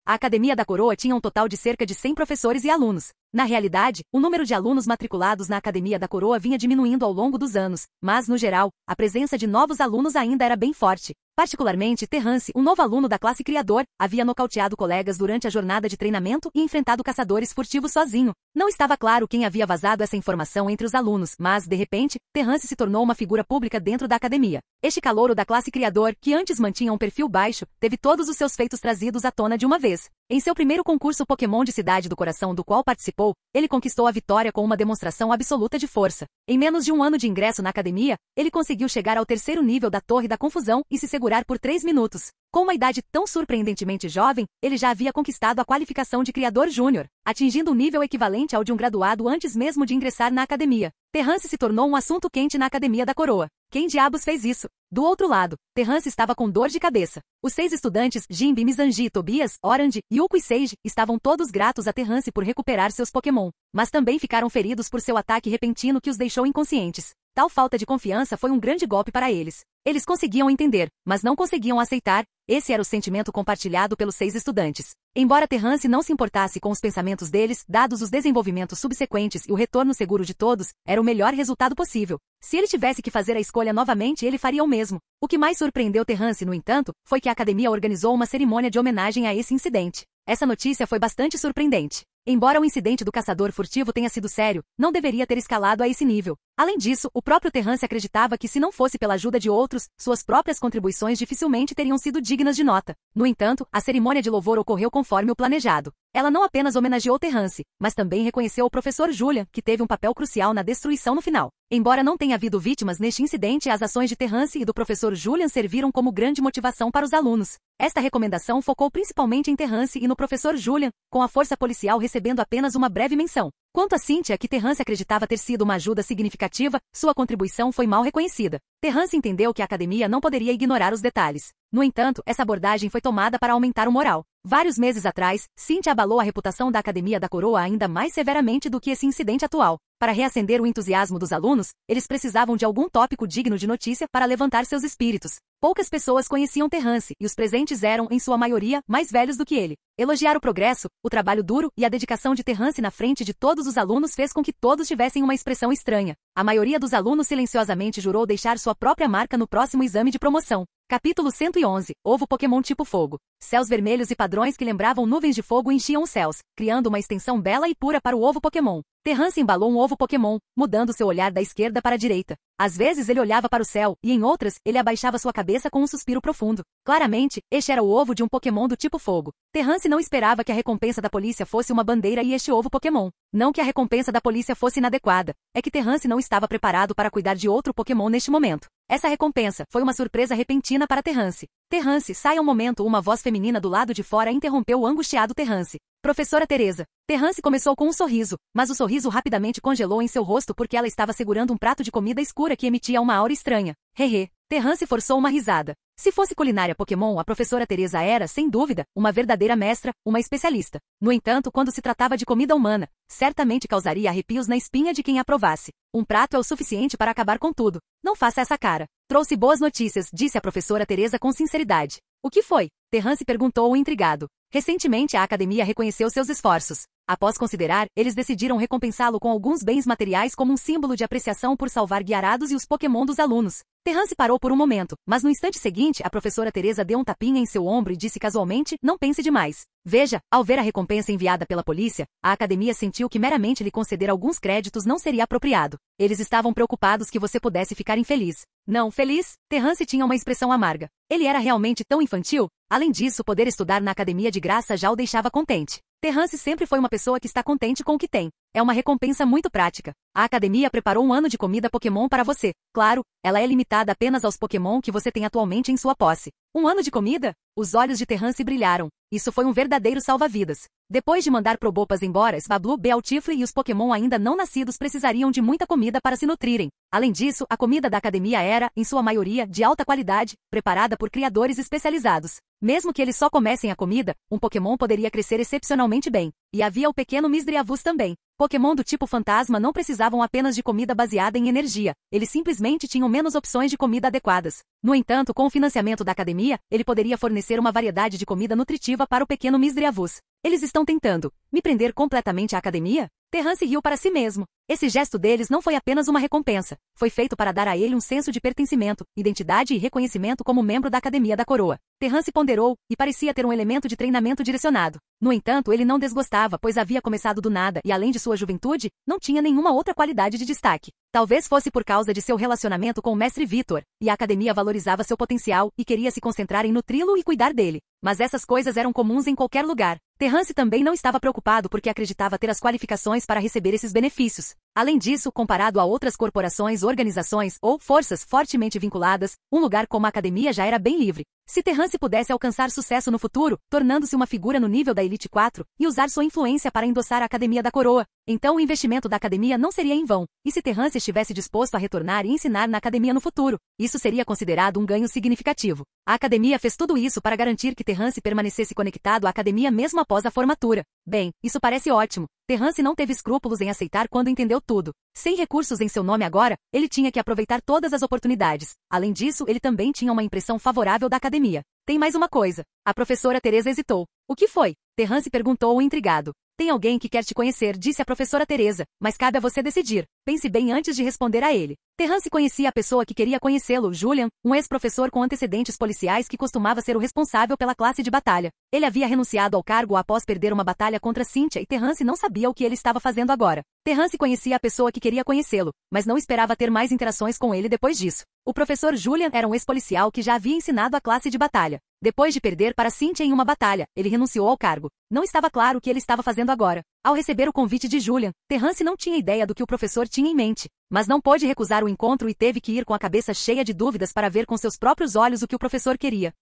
A Academia da Coroa tinha um total de cerca de 100 professores e alunos. Na realidade, o número de alunos matriculados na Academia da Coroa vinha diminuindo ao longo dos anos, mas, no geral, a presença de novos alunos ainda era bem forte. Particularmente, Terrance, um novo aluno da classe Criador, havia nocauteado colegas durante a jornada de treinamento e enfrentado caçadores furtivos sozinho. Não estava claro quem havia vazado essa informação entre os alunos, mas, de repente, Terrance se tornou uma figura pública dentro da academia. Este calouro da classe Criador, que antes mantinha um perfil baixo, teve todos os seus feitos trazidos à tona de uma vez. Em seu primeiro concurso Pokémon de Cidade do Coração do qual participou, ele conquistou a vitória com uma demonstração absoluta de força. Em menos de um ano de ingresso na academia, ele conseguiu chegar ao terceiro nível da Torre da Confusão e se segurar por 3 minutos. Com uma idade tão surpreendentemente jovem, ele já havia conquistado a qualificação de Criador Júnior, atingindo um nível equivalente ao de um graduado antes mesmo de ingressar na academia. Terrance se tornou um assunto quente na Academia da Coroa. Quem diabos fez isso? Do outro lado, Terrance estava com dor de cabeça. Os 6 estudantes, Jimby, Mizanji, Tobias, Orange, Yuko e Seiji, estavam todos gratos a Terrance por recuperar seus Pokémon, mas também ficaram feridos por seu ataque repentino que os deixou inconscientes. Tal falta de confiança foi um grande golpe para eles. Eles conseguiam entender, mas não conseguiam aceitar. Esse era o sentimento compartilhado pelos 6 estudantes. Embora Terrance não se importasse com os pensamentos deles, dados os desenvolvimentos subsequentes e o retorno seguro de todos, era o melhor resultado possível. Se ele tivesse que fazer a escolha novamente, ele faria o mesmo. O que mais surpreendeu Terrance, no entanto, foi que a academia organizou uma cerimônia de homenagem a esse incidente. Essa notícia foi bastante surpreendente. Embora o incidente do caçador furtivo tenha sido sério, não deveria ter escalado a esse nível. Além disso, o próprio Terrance acreditava que se não fosse pela ajuda de outros, suas próprias contribuições dificilmente teriam sido dignas de nota. No entanto, a cerimônia de louvor ocorreu conforme o planejado. Ela não apenas homenageou Terrance, mas também reconheceu o professor Julian, que teve um papel crucial na destruição no final. Embora não tenha havido vítimas neste incidente, as ações de Terrance e do professor Julian serviram como grande motivação para os alunos. Esta recomendação focou principalmente em Terrance e no professor Julian, com a força policial recebendo apenas uma breve menção. Quanto a Cynthia, que Terrance acreditava ter sido uma ajuda significativa, sua contribuição foi mal reconhecida. Terrance entendeu que a academia não poderia ignorar os detalhes. No entanto, essa abordagem foi tomada para aumentar o moral. Vários meses atrás, Cynthia abalou a reputação da Academia da Coroa ainda mais severamente do que esse incidente atual. Para reacender o entusiasmo dos alunos, eles precisavam de algum tópico digno de notícia para levantar seus espíritos. Poucas pessoas conheciam Terrance, e os presentes eram, em sua maioria, mais velhos do que ele. Elogiar o progresso, o trabalho duro e a dedicação de Terrance na frente de todos os alunos fez com que todos tivessem uma expressão estranha. A maioria dos alunos silenciosamente jurou deixar sua própria marca no próximo exame de promoção. Capítulo 111. Ovo Pokémon tipo Fogo. Céus vermelhos e padrões que lembravam nuvens de fogo enchiam os céus, criando uma extensão bela e pura para o ovo Pokémon. Terrance embalou um ovo Pokémon, mudando seu olhar da esquerda para a direita. Às vezes ele olhava para o céu, e em outras, ele abaixava sua cabeça com um suspiro profundo. Claramente, este era o ovo de um Pokémon do tipo Fogo. Terrance não esperava que a recompensa da polícia fosse uma bandeira e este ovo Pokémon. Não que a recompensa da polícia fosse inadequada, é que Terrance não estava preparado para cuidar de outro Pokémon neste momento. Essa recompensa foi uma surpresa repentina para Terrance. Terrance, saia um momento, uma voz feminina do lado de fora interrompeu o angustiado Terrance. Professora Teresa. Terrance começou com um sorriso, mas o sorriso rapidamente congelou em seu rosto porque ela estava segurando um prato de comida escura que emitia uma aura estranha. Hehe. Terrance forçou uma risada. Se fosse culinária Pokémon, a professora Teresa era, sem dúvida, uma verdadeira mestra, uma especialista. No entanto, quando se tratava de comida humana, certamente causaria arrepios na espinha de quem a provasse. Um prato é o suficiente para acabar com tudo. Não faça essa cara. Trouxe boas notícias, disse a professora Teresa com sinceridade. O que foi? Terrance perguntou intrigado. Recentemente a academia reconheceu seus esforços. Após considerar, eles decidiram recompensá-lo com alguns bens materiais como um símbolo de apreciação por salvar Gyarados e os Pokémon dos alunos. Terrance parou por um momento, mas no instante seguinte a professora Teresa deu um tapinha em seu ombro e disse casualmente, não pense demais. Veja, ao ver a recompensa enviada pela polícia, a academia sentiu que meramente lhe conceder alguns créditos não seria apropriado. Eles estavam preocupados que você pudesse ficar infeliz. Não feliz? Terrance tinha uma expressão amarga. Ele era realmente tão infantil? Além disso, poder estudar na academia de graça já o deixava contente. Terrance sempre foi uma pessoa que está contente com o que tem. É uma recompensa muito prática. A academia preparou um ano de comida Pokémon para você. Claro, ela é limitada apenas aos Pokémon que você tem atualmente em sua posse. Um ano de comida? Os olhos de Terrance brilharam. Isso foi um verdadeiro salva-vidas. Depois de mandar Probopas embora, Swablu, Bealtifle e os Pokémon ainda não nascidos precisariam de muita comida para se nutrirem. Além disso, a comida da academia era, em sua maioria, de alta qualidade, preparada por criadores especializados. Mesmo que eles só comessem a comida, um Pokémon poderia crescer excepcionalmente bem. E havia o pequeno Misdreavus também. Pokémon do tipo fantasma não precisavam apenas de comida baseada em energia, eles simplesmente tinham menos opções de comida adequadas. No entanto, com o financiamento da academia, ele poderia fornecer uma variedade de comida nutritiva para o pequeno Misdreavus. Eles estão tentando me prender completamente à academia? Terrance riu para si mesmo. Esse gesto deles não foi apenas uma recompensa. Foi feito para dar a ele um senso de pertencimento, identidade e reconhecimento como membro da Academia da Coroa. Terrance ponderou, e parecia ter um elemento de treinamento direcionado. No entanto, ele não desgostava, pois havia começado do nada e, além de sua juventude, não tinha nenhuma outra qualidade de destaque. Talvez fosse por causa de seu relacionamento com o mestre Vitor, e a academia valorizava seu potencial e queria se concentrar em nutri-lo e cuidar dele. Mas essas coisas eram comuns em qualquer lugar. Terrance também não estava preocupado porque acreditava ter as qualificações para receber esses benefícios. Além disso, comparado a outras corporações, organizações ou forças fortemente vinculadas, um lugar como a academia já era bem livre. Se Terrance pudesse alcançar sucesso no futuro, tornando-se uma figura no nível da Elite 4, e usar sua influência para endossar a Academia da Coroa, então o investimento da academia não seria em vão. E se Terrance estivesse disposto a retornar e ensinar na academia no futuro, isso seria considerado um ganho significativo. A academia fez tudo isso para garantir que Terrance permanecesse conectado à academia mesmo após a formatura. Bem, isso parece ótimo. Terrance não teve escrúpulos em aceitar quando entendeu tudo. Sem recursos em seu nome agora, ele tinha que aproveitar todas as oportunidades. Além disso, ele também tinha uma impressão favorável da academia. Tem mais uma coisa. A professora Teresa hesitou. O que foi? Terrance perguntou intrigado. Tem alguém que quer te conhecer, disse a professora Teresa, mas cabe a você decidir. Pense bem antes de responder a ele. Terrance conhecia a pessoa que queria conhecê-lo, Julian, um ex-professor com antecedentes policiais que costumava ser o responsável pela classe de batalha. Ele havia renunciado ao cargo após perder uma batalha contra Cynthia e Terrance não sabia o que ele estava fazendo agora. Terrance conhecia a pessoa que queria conhecê-lo, mas não esperava ter mais interações com ele depois disso. O professor Julian era um ex-policial que já havia ensinado a classe de batalha. Depois de perder para Cynthia em uma batalha, ele renunciou ao cargo. Não estava claro o que ele estava fazendo agora. Ao receber o convite de Julian, Terrance não tinha ideia do que o professor tinha em mente, mas não pôde recusar o encontro e teve que ir com a cabeça cheia de dúvidas para ver com seus próprios olhos o que o professor queria.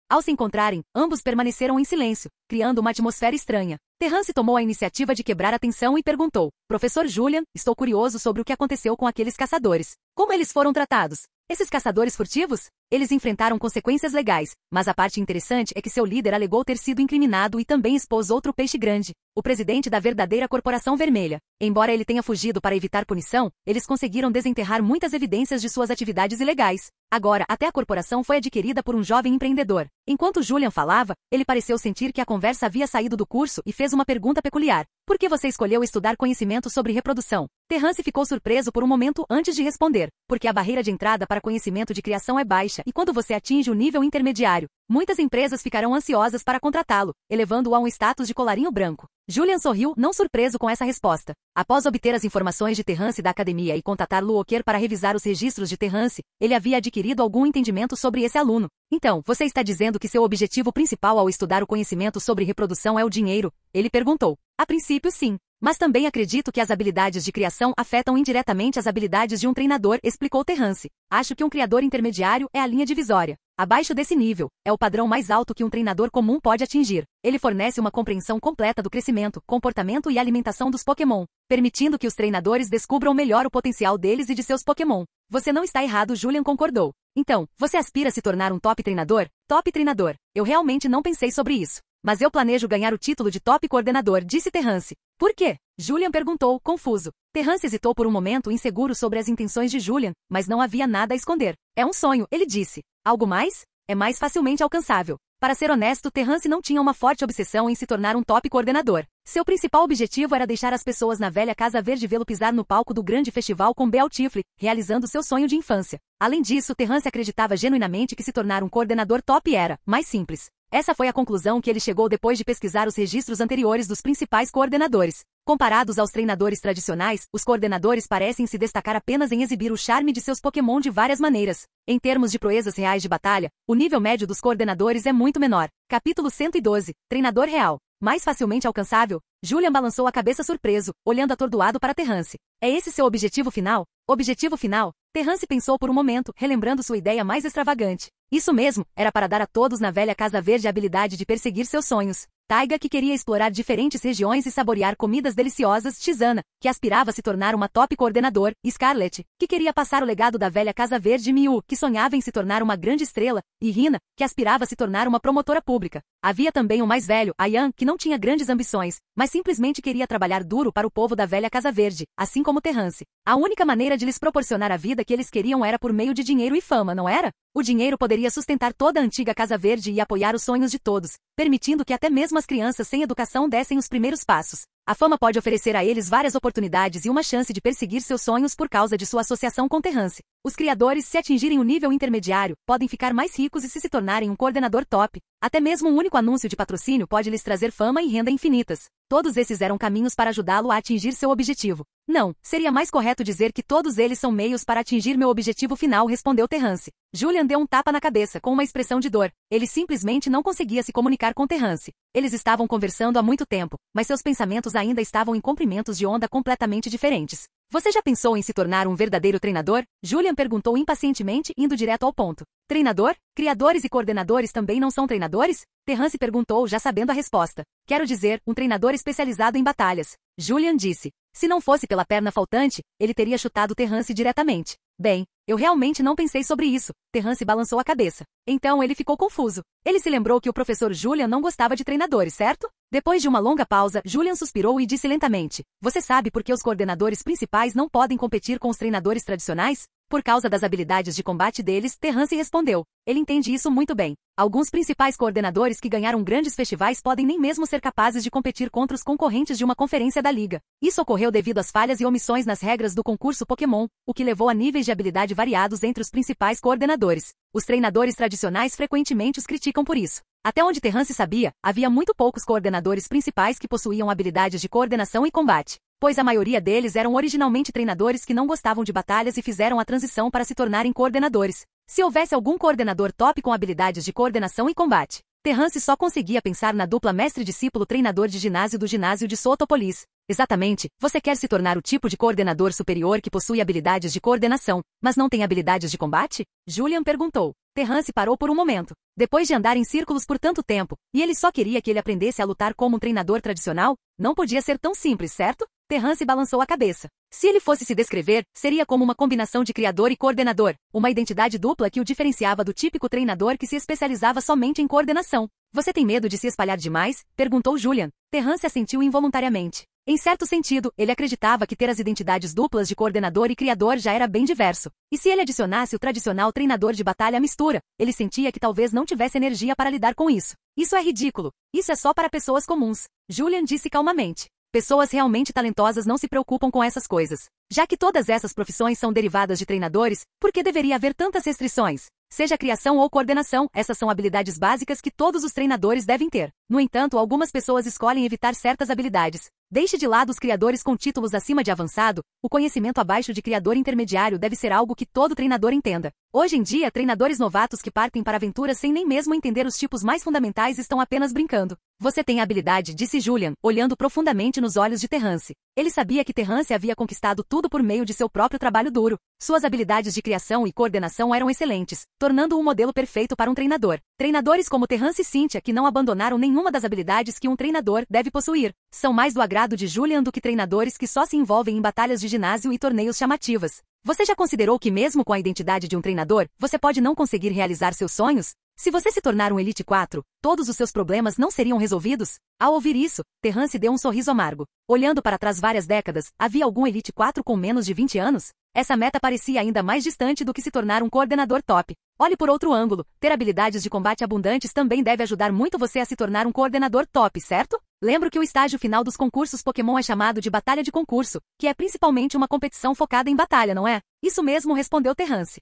Ao se encontrarem, ambos permaneceram em silêncio, criando uma atmosfera estranha. Terrance tomou a iniciativa de quebrar a tensão e perguntou: Professor Julian, estou curioso sobre o que aconteceu com aqueles caçadores. Como eles foram tratados? Esses caçadores furtivos? Eles enfrentaram consequências legais, mas a parte interessante é que seu líder alegou ter sido incriminado e também expôs outro peixe grande, o presidente da verdadeira Corporação Vermelha. Embora ele tenha fugido para evitar punição, eles conseguiram desenterrar muitas evidências de suas atividades ilegais. Agora, até a corporação foi adquirida por um jovem empreendedor. Enquanto Julian falava, ele pareceu sentir que a conversa havia saído do curso e fez uma pergunta peculiar. Por que você escolheu estudar conhecimento sobre reprodução? Terrance ficou surpreso por um momento antes de responder, porque a barreira de entrada para conhecimento de criação é baixa e quando você atinge o nível intermediário, muitas empresas ficarão ansiosas para contratá-lo, elevando-o a um status de colarinho branco. Julian sorriu, não surpreso com essa resposta. Após obter as informações de Terrance da academia e contatar Luoker para revisar os registros de Terrance, ele havia adquirido algum entendimento sobre esse aluno. Então, você está dizendo que seu objetivo principal ao estudar o conhecimento sobre reprodução é o dinheiro? Ele perguntou. A princípio, sim. Mas também acredito que as habilidades de criação afetam indiretamente as habilidades de um treinador, explicou Terrance. Acho que um criador intermediário é a linha divisória. Abaixo desse nível, é o padrão mais alto que um treinador comum pode atingir. Ele fornece uma compreensão completa do crescimento, comportamento e alimentação dos Pokémon, permitindo que os treinadores descubram melhor o potencial deles e de seus Pokémon. Você não está errado, Julian concordou. Então, você aspira a se tornar um top treinador? Top treinador. Eu realmente não pensei sobre isso. Mas eu planejo ganhar o título de top coordenador, disse Terrance. Por quê? Julian perguntou, confuso. Terrance hesitou por um momento, inseguro sobre as intenções de Julian, mas não havia nada a esconder. É um sonho, ele disse. Algo mais? É mais facilmente alcançável. Para ser honesto, Terrance não tinha uma forte obsessão em se tornar um top coordenador. Seu principal objetivo era deixar as pessoas na velha Casa Verde vê-lo pisar no palco do grande festival com Bel Tifley, realizando seu sonho de infância. Além disso, Terrance acreditava genuinamente que se tornar um coordenador top era mais simples. Essa foi a conclusão que ele chegou depois de pesquisar os registros anteriores dos principais coordenadores. Comparados aos treinadores tradicionais, os coordenadores parecem se destacar apenas em exibir o charme de seus Pokémon de várias maneiras. Em termos de proezas reais de batalha, o nível médio dos coordenadores é muito menor. Capítulo 112. Treinador real. Mais facilmente alcançável? Julian balançou a cabeça surpreso, olhando atordoado para Terrance. É esse seu objetivo final? Objetivo final? Terrance pensou por um momento, relembrando sua ideia mais extravagante. Isso mesmo, era para dar a todos na velha Casa Verde a habilidade de perseguir seus sonhos. Taiga, que queria explorar diferentes regiões e saborear comidas deliciosas, Tisana, que aspirava a se tornar uma top coordenador, Scarlet, que queria passar o legado da velha Casa Verde, Miu, que sonhava em se tornar uma grande estrela, e Rina, que aspirava a se tornar uma promotora pública. Havia também o mais velho, Ayan, que não tinha grandes ambições, mas simplesmente queria trabalhar duro para o povo da velha Casa Verde, assim como Terrance. A única maneira de lhes proporcionar a vida que eles queriam era por meio de dinheiro e fama, não era? O dinheiro poderia sustentar toda a antiga Casa Verde e apoiar os sonhos de todos, permitindo que até mesmo as crianças sem educação dessem os primeiros passos. A fama pode oferecer a eles várias oportunidades e uma chance de perseguir seus sonhos por causa de sua associação com Terrance. Os criadores, se atingirem o nível intermediário, podem ficar mais ricos e se tornarem um coordenador top. Até mesmo um único anúncio de patrocínio pode lhes trazer fama e renda infinitas. Todos esses eram caminhos para ajudá-lo a atingir seu objetivo. Não, seria mais correto dizer que todos eles são meios para atingir meu objetivo final, respondeu Terrance. Julian deu um tapa na cabeça com uma expressão de dor. Ele simplesmente não conseguia se comunicar com Terrance. Eles estavam conversando há muito tempo, mas seus pensamentos ainda estavam em comprimentos de onda completamente diferentes. Você já pensou em se tornar um verdadeiro treinador? Julian perguntou impacientemente, indo direto ao ponto. Treinador? Criadores e coordenadores também não são treinadores? Terrance perguntou, já sabendo a resposta. Quero dizer, um treinador especializado em batalhas. Julian disse. Se não fosse pela perna faltante, ele teria chutado Terrance diretamente. Bem, eu realmente não pensei sobre isso. Terrance balançou a cabeça. Então ele ficou confuso. Ele se lembrou que o professor Julian não gostava de treinadores, certo? Depois de uma longa pausa, Julian suspirou e disse lentamente. Você sabe por que os coordenadores principais não podem competir com os treinadores tradicionais? Por causa das habilidades de combate deles, Terrance respondeu. Ele entende isso muito bem. Alguns principais coordenadores que ganharam grandes festivais podem nem mesmo ser capazes de competir contra os concorrentes de uma conferência da liga. Isso ocorreu devido às falhas e omissões nas regras do concurso Pokémon, o que levou a níveis de habilidade variados entre os principais coordenadores. Os treinadores tradicionais frequentemente os criticam por isso. Até onde Terrance sabia, havia muito poucos coordenadores principais que possuíam habilidades de coordenação e combate, pois a maioria deles eram originalmente treinadores que não gostavam de batalhas e fizeram a transição para se tornarem coordenadores. Se houvesse algum coordenador top com habilidades de coordenação e combate, Terrance só conseguia pensar na dupla mestre-discípulo treinador de ginásio do ginásio de Sotopolis. Exatamente, você quer se tornar o tipo de coordenador superior que possui habilidades de coordenação, mas não tem habilidades de combate? Julian perguntou. Terrance parou por um momento. Depois de andar em círculos por tanto tempo, e ele só queria que ele aprendesse a lutar como um treinador tradicional, não podia ser tão simples, certo? Terrance balançou a cabeça. Se ele fosse se descrever, seria como uma combinação de criador e coordenador, uma identidade dupla que o diferenciava do típico treinador que se especializava somente em coordenação. Você tem medo de se espalhar demais? Perguntou Julian. Terrance assentiu involuntariamente. Em certo sentido, ele acreditava que ter as identidades duplas de coordenador e criador já era bem diverso. E se ele adicionasse o tradicional treinador de batalha à mistura, ele sentia que talvez não tivesse energia para lidar com isso. Isso é ridículo. Isso é só para pessoas comuns. Julian disse calmamente. Pessoas realmente talentosas não se preocupam com essas coisas. Já que todas essas profissões são derivadas de treinadores, por que deveria haver tantas restrições? Seja criação ou coordenação, essas são habilidades básicas que todos os treinadores devem ter. No entanto, algumas pessoas escolhem evitar certas habilidades. Deixe de lado os criadores com títulos acima de avançado, o conhecimento abaixo de criador intermediário deve ser algo que todo treinador entenda. Hoje em dia, treinadores novatos que partem para aventuras sem nem mesmo entender os tipos mais fundamentais estão apenas brincando. Você tem a habilidade, disse Julian, olhando profundamente nos olhos de Terrance. Ele sabia que Terrance havia conquistado tudo por meio de seu próprio trabalho duro. Suas habilidades de criação e coordenação eram excelentes, tornando-o um modelo perfeito para um treinador. Treinadores como Terrance e Cynthia que não abandonaram nenhuma das habilidades que um treinador deve possuir, são mais do agrado de Julian do que treinadores que só se envolvem em batalhas de ginásio e torneios chamativas. Você já considerou que mesmo com a identidade de um treinador, você pode não conseguir realizar seus sonhos? Se você se tornar um Elite 4, todos os seus problemas não seriam resolvidos? Ao ouvir isso, Terrance deu um sorriso amargo. Olhando para trás várias décadas, havia algum Elite 4 com menos de 20 anos? Essa meta parecia ainda mais distante do que se tornar um coordenador top. Olhe por outro ângulo, ter habilidades de combate abundantes também deve ajudar muito você a se tornar um coordenador top, certo? Lembro que o estágio final dos concursos Pokémon é chamado de Batalha de Concurso, que é principalmente uma competição focada em batalha, não é? Isso mesmo, respondeu Terrance.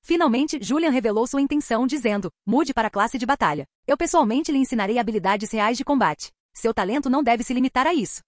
Finalmente, Julian revelou sua intenção dizendo, mude para a classe de batalha. Eu pessoalmente lhe ensinarei habilidades reais de combate. Seu talento não deve se limitar a isso.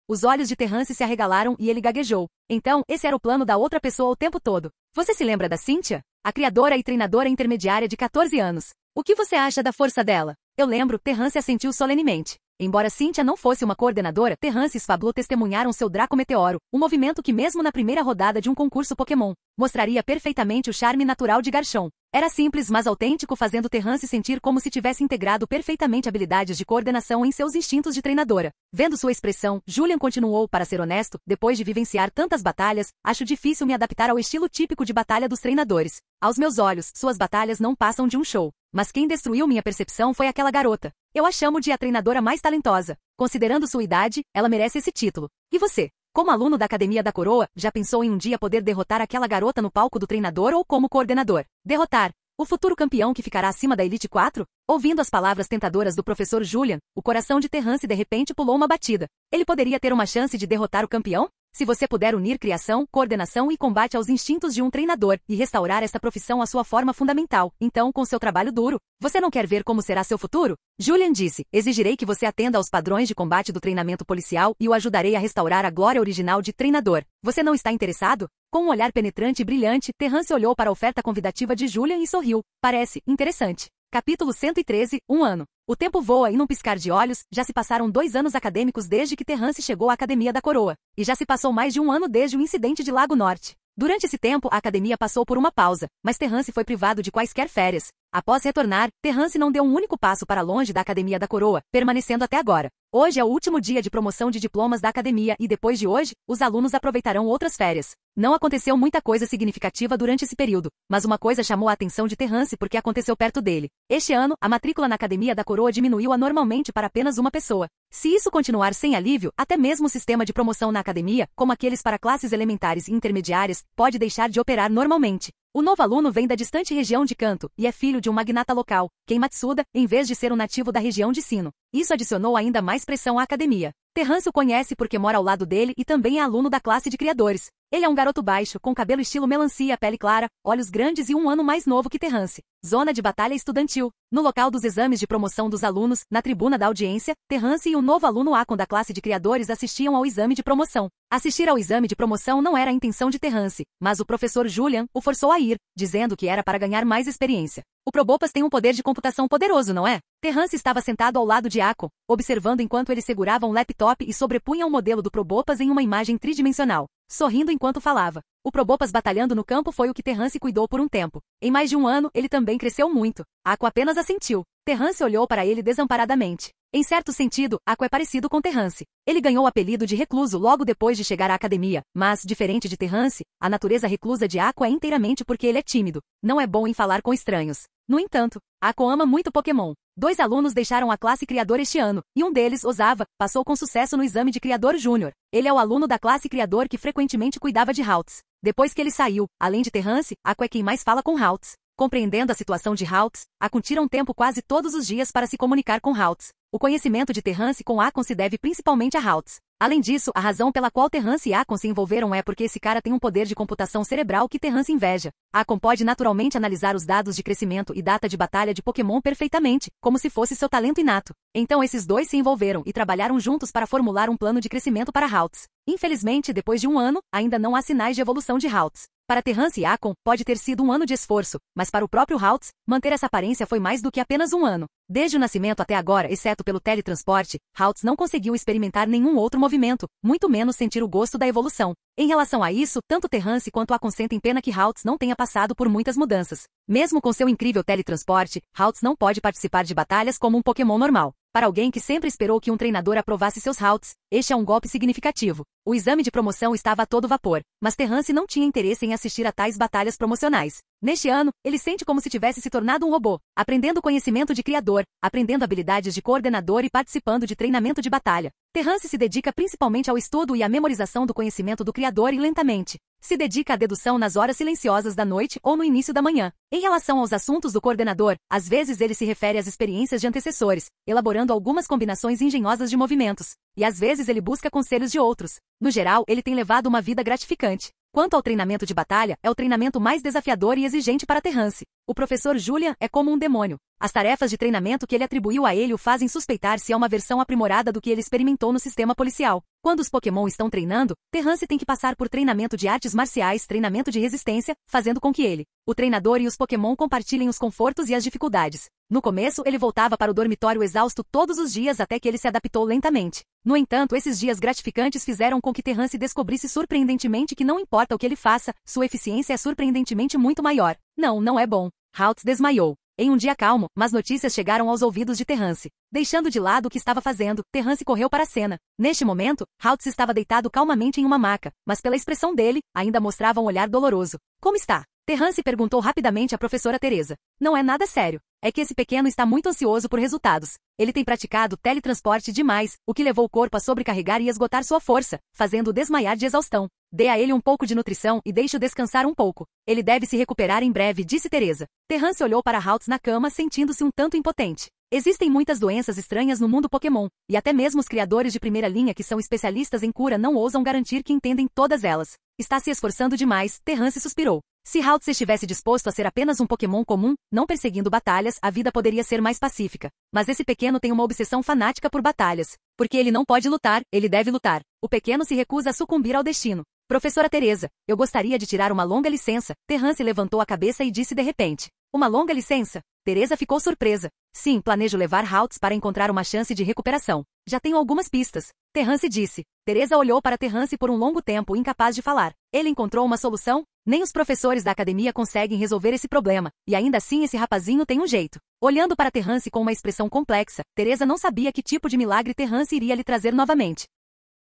Os olhos de Terrance se arregalaram e ele gaguejou. Então, esse era o plano da outra pessoa o tempo todo. Você se lembra da Cynthia? A criadora e treinadora intermediária de 14 anos. O que você acha da força dela? Eu lembro, Terrance assentiu solenemente. Embora Cynthia não fosse uma coordenadora, Terrance e Swablu testemunharam seu Draco Meteoro, um movimento que mesmo na primeira rodada de um concurso Pokémon, mostraria perfeitamente o charme natural de Garchomp. Era simples mas autêntico, fazendo Terrance sentir como se tivesse integrado perfeitamente habilidades de coordenação em seus instintos de treinadora. Vendo sua expressão, Julian continuou, para ser honesto, depois de vivenciar tantas batalhas, acho difícil me adaptar ao estilo típico de batalha dos treinadores. Aos meus olhos, suas batalhas não passam de um show. Mas quem destruiu minha percepção foi aquela garota. Eu a chamo de a treinadora mais talentosa. Considerando sua idade, ela merece esse título. E você? Como aluno da Academia da Coroa, já pensou em um dia poder derrotar aquela garota no palco do treinador ou como coordenador? Derrotar. O futuro campeão que ficará acima da Elite 4? Ouvindo as palavras tentadoras do professor Julian, o coração de Terrance de repente pulou uma batida. Ele poderia ter uma chance de derrotar o campeão? Se você puder unir criação, coordenação e combate aos instintos de um treinador e restaurar esta profissão à sua forma fundamental, então, com seu trabalho duro, você não quer ver como será seu futuro? Julian disse, exigirei que você atenda aos padrões de combate do treinamento policial e o ajudarei a restaurar a glória original de treinador. Você não está interessado? Com um olhar penetrante e brilhante, Terrance olhou para a oferta convidativa de Julian e sorriu. Parece interessante. Capítulo 113, um ano. O tempo voa e num piscar de olhos, já se passaram 2 anos acadêmicos desde que Terrance chegou à Academia da Coroa. E já se passou mais de 1 ano desde o incidente de Lago Norte. Durante esse tempo, a academia passou por uma pausa, mas Terrance foi privado de quaisquer férias. Após retornar, Terrance não deu um único passo para longe da Academia da Coroa, permanecendo até agora. Hoje é o último dia de promoção de diplomas da academia e depois de hoje, os alunos aproveitarão outras férias. Não aconteceu muita coisa significativa durante esse período, mas uma coisa chamou a atenção de Terrance porque aconteceu perto dele. Este ano, a matrícula na Academia da Coroa diminuiu anormalmente para apenas uma pessoa. Se isso continuar sem alívio, até mesmo o sistema de promoção na academia, como aqueles para classes elementares e intermediárias, pode deixar de operar normalmente. O novo aluno vem da distante região de Kanto e é filho de um magnata local, Ken Matsuda, em vez de ser um nativo da região de Sino. Isso adicionou ainda mais pressão à academia. Terrance o conhece porque mora ao lado dele e também é aluno da classe de criadores. Ele é um garoto baixo, com cabelo estilo melancia, pele clara, olhos grandes e 1 ano mais novo que Terrance. Zona de batalha estudantil. No local dos exames de promoção dos alunos, na tribuna da audiência, Terrance e o novo aluno Akon da classe de criadores assistiam ao exame de promoção. Assistir ao exame de promoção não era a intenção de Terrance, mas o professor Julian o forçou a ir, dizendo que era para ganhar mais experiência. O Probopas tem um poder de computação poderoso, não é? Terrance estava sentado ao lado de Akon, observando enquanto ele segurava um laptop e sobrepunha o modelo do Probopas em uma imagem tridimensional, sorrindo enquanto falava. O Probopas batalhando no campo foi o que Terrance cuidou por um tempo. Em mais de 1 ano, ele também cresceu muito. Akon apenas assentiu. Terrance olhou para ele desamparadamente. Em certo sentido, Akon é parecido com Terrance. Ele ganhou o apelido de recluso logo depois de chegar à academia, mas, diferente de Terrance, a natureza reclusa de Akon é inteiramente porque ele é tímido. Não é bom em falar com estranhos. No entanto, Akon ama muito Pokémon. 2 alunos deixaram a classe Criador este ano, e um deles, Ozawa, passou com sucesso no exame de Criador Júnior. Ele é o aluno da classe Criador que frequentemente cuidava de Haltz. Depois que ele saiu, além de Terrance, Akon é quem mais fala com Haltz. Compreendendo a situação de Haltz, Akon tira um tempo quase todos os dias para se comunicar com Haltz. O conhecimento de Terrance com Akon se deve principalmente a Haltz. Além disso, a razão pela qual Terrance e Akon se envolveram é porque esse cara tem um poder de computação cerebral que Terrance inveja. Akon pode naturalmente analisar os dados de crescimento e data de batalha de Pokémon perfeitamente, como se fosse seu talento inato. Então esses dois se envolveram e trabalharam juntos para formular um plano de crescimento para Haltz. Infelizmente, depois de 1 ano, ainda não há sinais de evolução de Haltz. Para Terrance e Akon, pode ter sido 1 ano de esforço, mas para o próprio Haltz, manter essa aparência foi mais do que apenas 1 ano. Desde o nascimento até agora, exceto pelo teletransporte, Haltz não conseguiu experimentar nenhum outro movimento, muito menos sentir o gosto da evolução. Em relação a isso, tanto Terrance quanto Akon sentem pena que Haltz não tenha passado por muitas mudanças. Mesmo com seu incrível teletransporte, Haltz não pode participar de batalhas como um Pokémon normal. Para alguém que sempre esperou que um treinador aprovasse seus Haltz, este é um golpe significativo. O exame de promoção estava a todo vapor, mas Terrance não tinha interesse em assistir a tais batalhas promocionais. Neste ano, ele sente como se tivesse se tornado um robô, aprendendo conhecimento de criador, aprendendo habilidades de coordenador e participando de treinamento de batalha. Terrance se dedica principalmente ao estudo e à memorização do conhecimento do criador e lentamente se dedica à dedução nas horas silenciosas da noite ou no início da manhã. Em relação aos assuntos do coordenador, às vezes ele se refere às experiências de antecessores, elaborando algumas combinações engenhosas de movimentos, e às vezes ele busca conselhos de outros. No geral, ele tem levado uma vida gratificante. Quanto ao treinamento de batalha, é o treinamento mais desafiador e exigente para Terrance. O professor Julian é como um demônio. As tarefas de treinamento que ele atribuiu a ele o fazem suspeitar se é uma versão aprimorada do que ele experimentou no sistema policial. Quando os Pokémon estão treinando, Terrance tem que passar por treinamento de artes marciais, treinamento de resistência, fazendo com que ele, o treinador e os Pokémon compartilhem os confortos e as dificuldades. No começo, ele voltava para o dormitório exausto todos os dias até que ele se adaptou lentamente. No entanto, esses dias gratificantes fizeram com que Terrance descobrisse surpreendentemente que não importa o que ele faça, sua eficiência é surpreendentemente muito maior. Não é bom. Haltz desmaiou. Em um dia calmo, mas notícias chegaram aos ouvidos de Terrance. Deixando de lado o que estava fazendo, Terrance correu para a cena. Neste momento, Haltz estava deitado calmamente em uma maca, mas pela expressão dele, ainda mostrava um olhar doloroso. Como está? Terrance perguntou rapidamente à professora Teresa. Não é nada sério. É que esse pequeno está muito ansioso por resultados. Ele tem praticado teletransporte demais, o que levou o corpo a sobrecarregar e esgotar sua força, fazendo-o desmaiar de exaustão. Dê a ele um pouco de nutrição e deixe-o descansar um pouco. Ele deve se recuperar em breve, disse Teresa. Terrance olhou para Haltz na cama, sentindo-se um tanto impotente. Existem muitas doenças estranhas no mundo Pokémon, e até mesmo os criadores de primeira linha que são especialistas em cura não ousam garantir que entendem todas elas. Está se esforçando demais, Terrance suspirou. Se Haltz estivesse disposto a ser apenas um Pokémon comum, não perseguindo batalhas, a vida poderia ser mais pacífica. Mas esse pequeno tem uma obsessão fanática por batalhas. Porque ele não pode lutar, ele deve lutar. O pequeno se recusa a sucumbir ao destino. Professora Teresa, eu gostaria de tirar uma longa licença. Terrance levantou a cabeça e disse de repente. Uma longa licença? Teresa ficou surpresa. Sim, planejo levar Haltz para encontrar uma chance de recuperação. Já tenho algumas pistas. Terrance disse. Teresa olhou para Terrance por um longo tempo, incapaz de falar. Ele encontrou uma solução? Nem os professores da academia conseguem resolver esse problema, e ainda assim esse rapazinho tem um jeito. Olhando para Terrance com uma expressão complexa, Teresa não sabia que tipo de milagre Terrance iria lhe trazer novamente.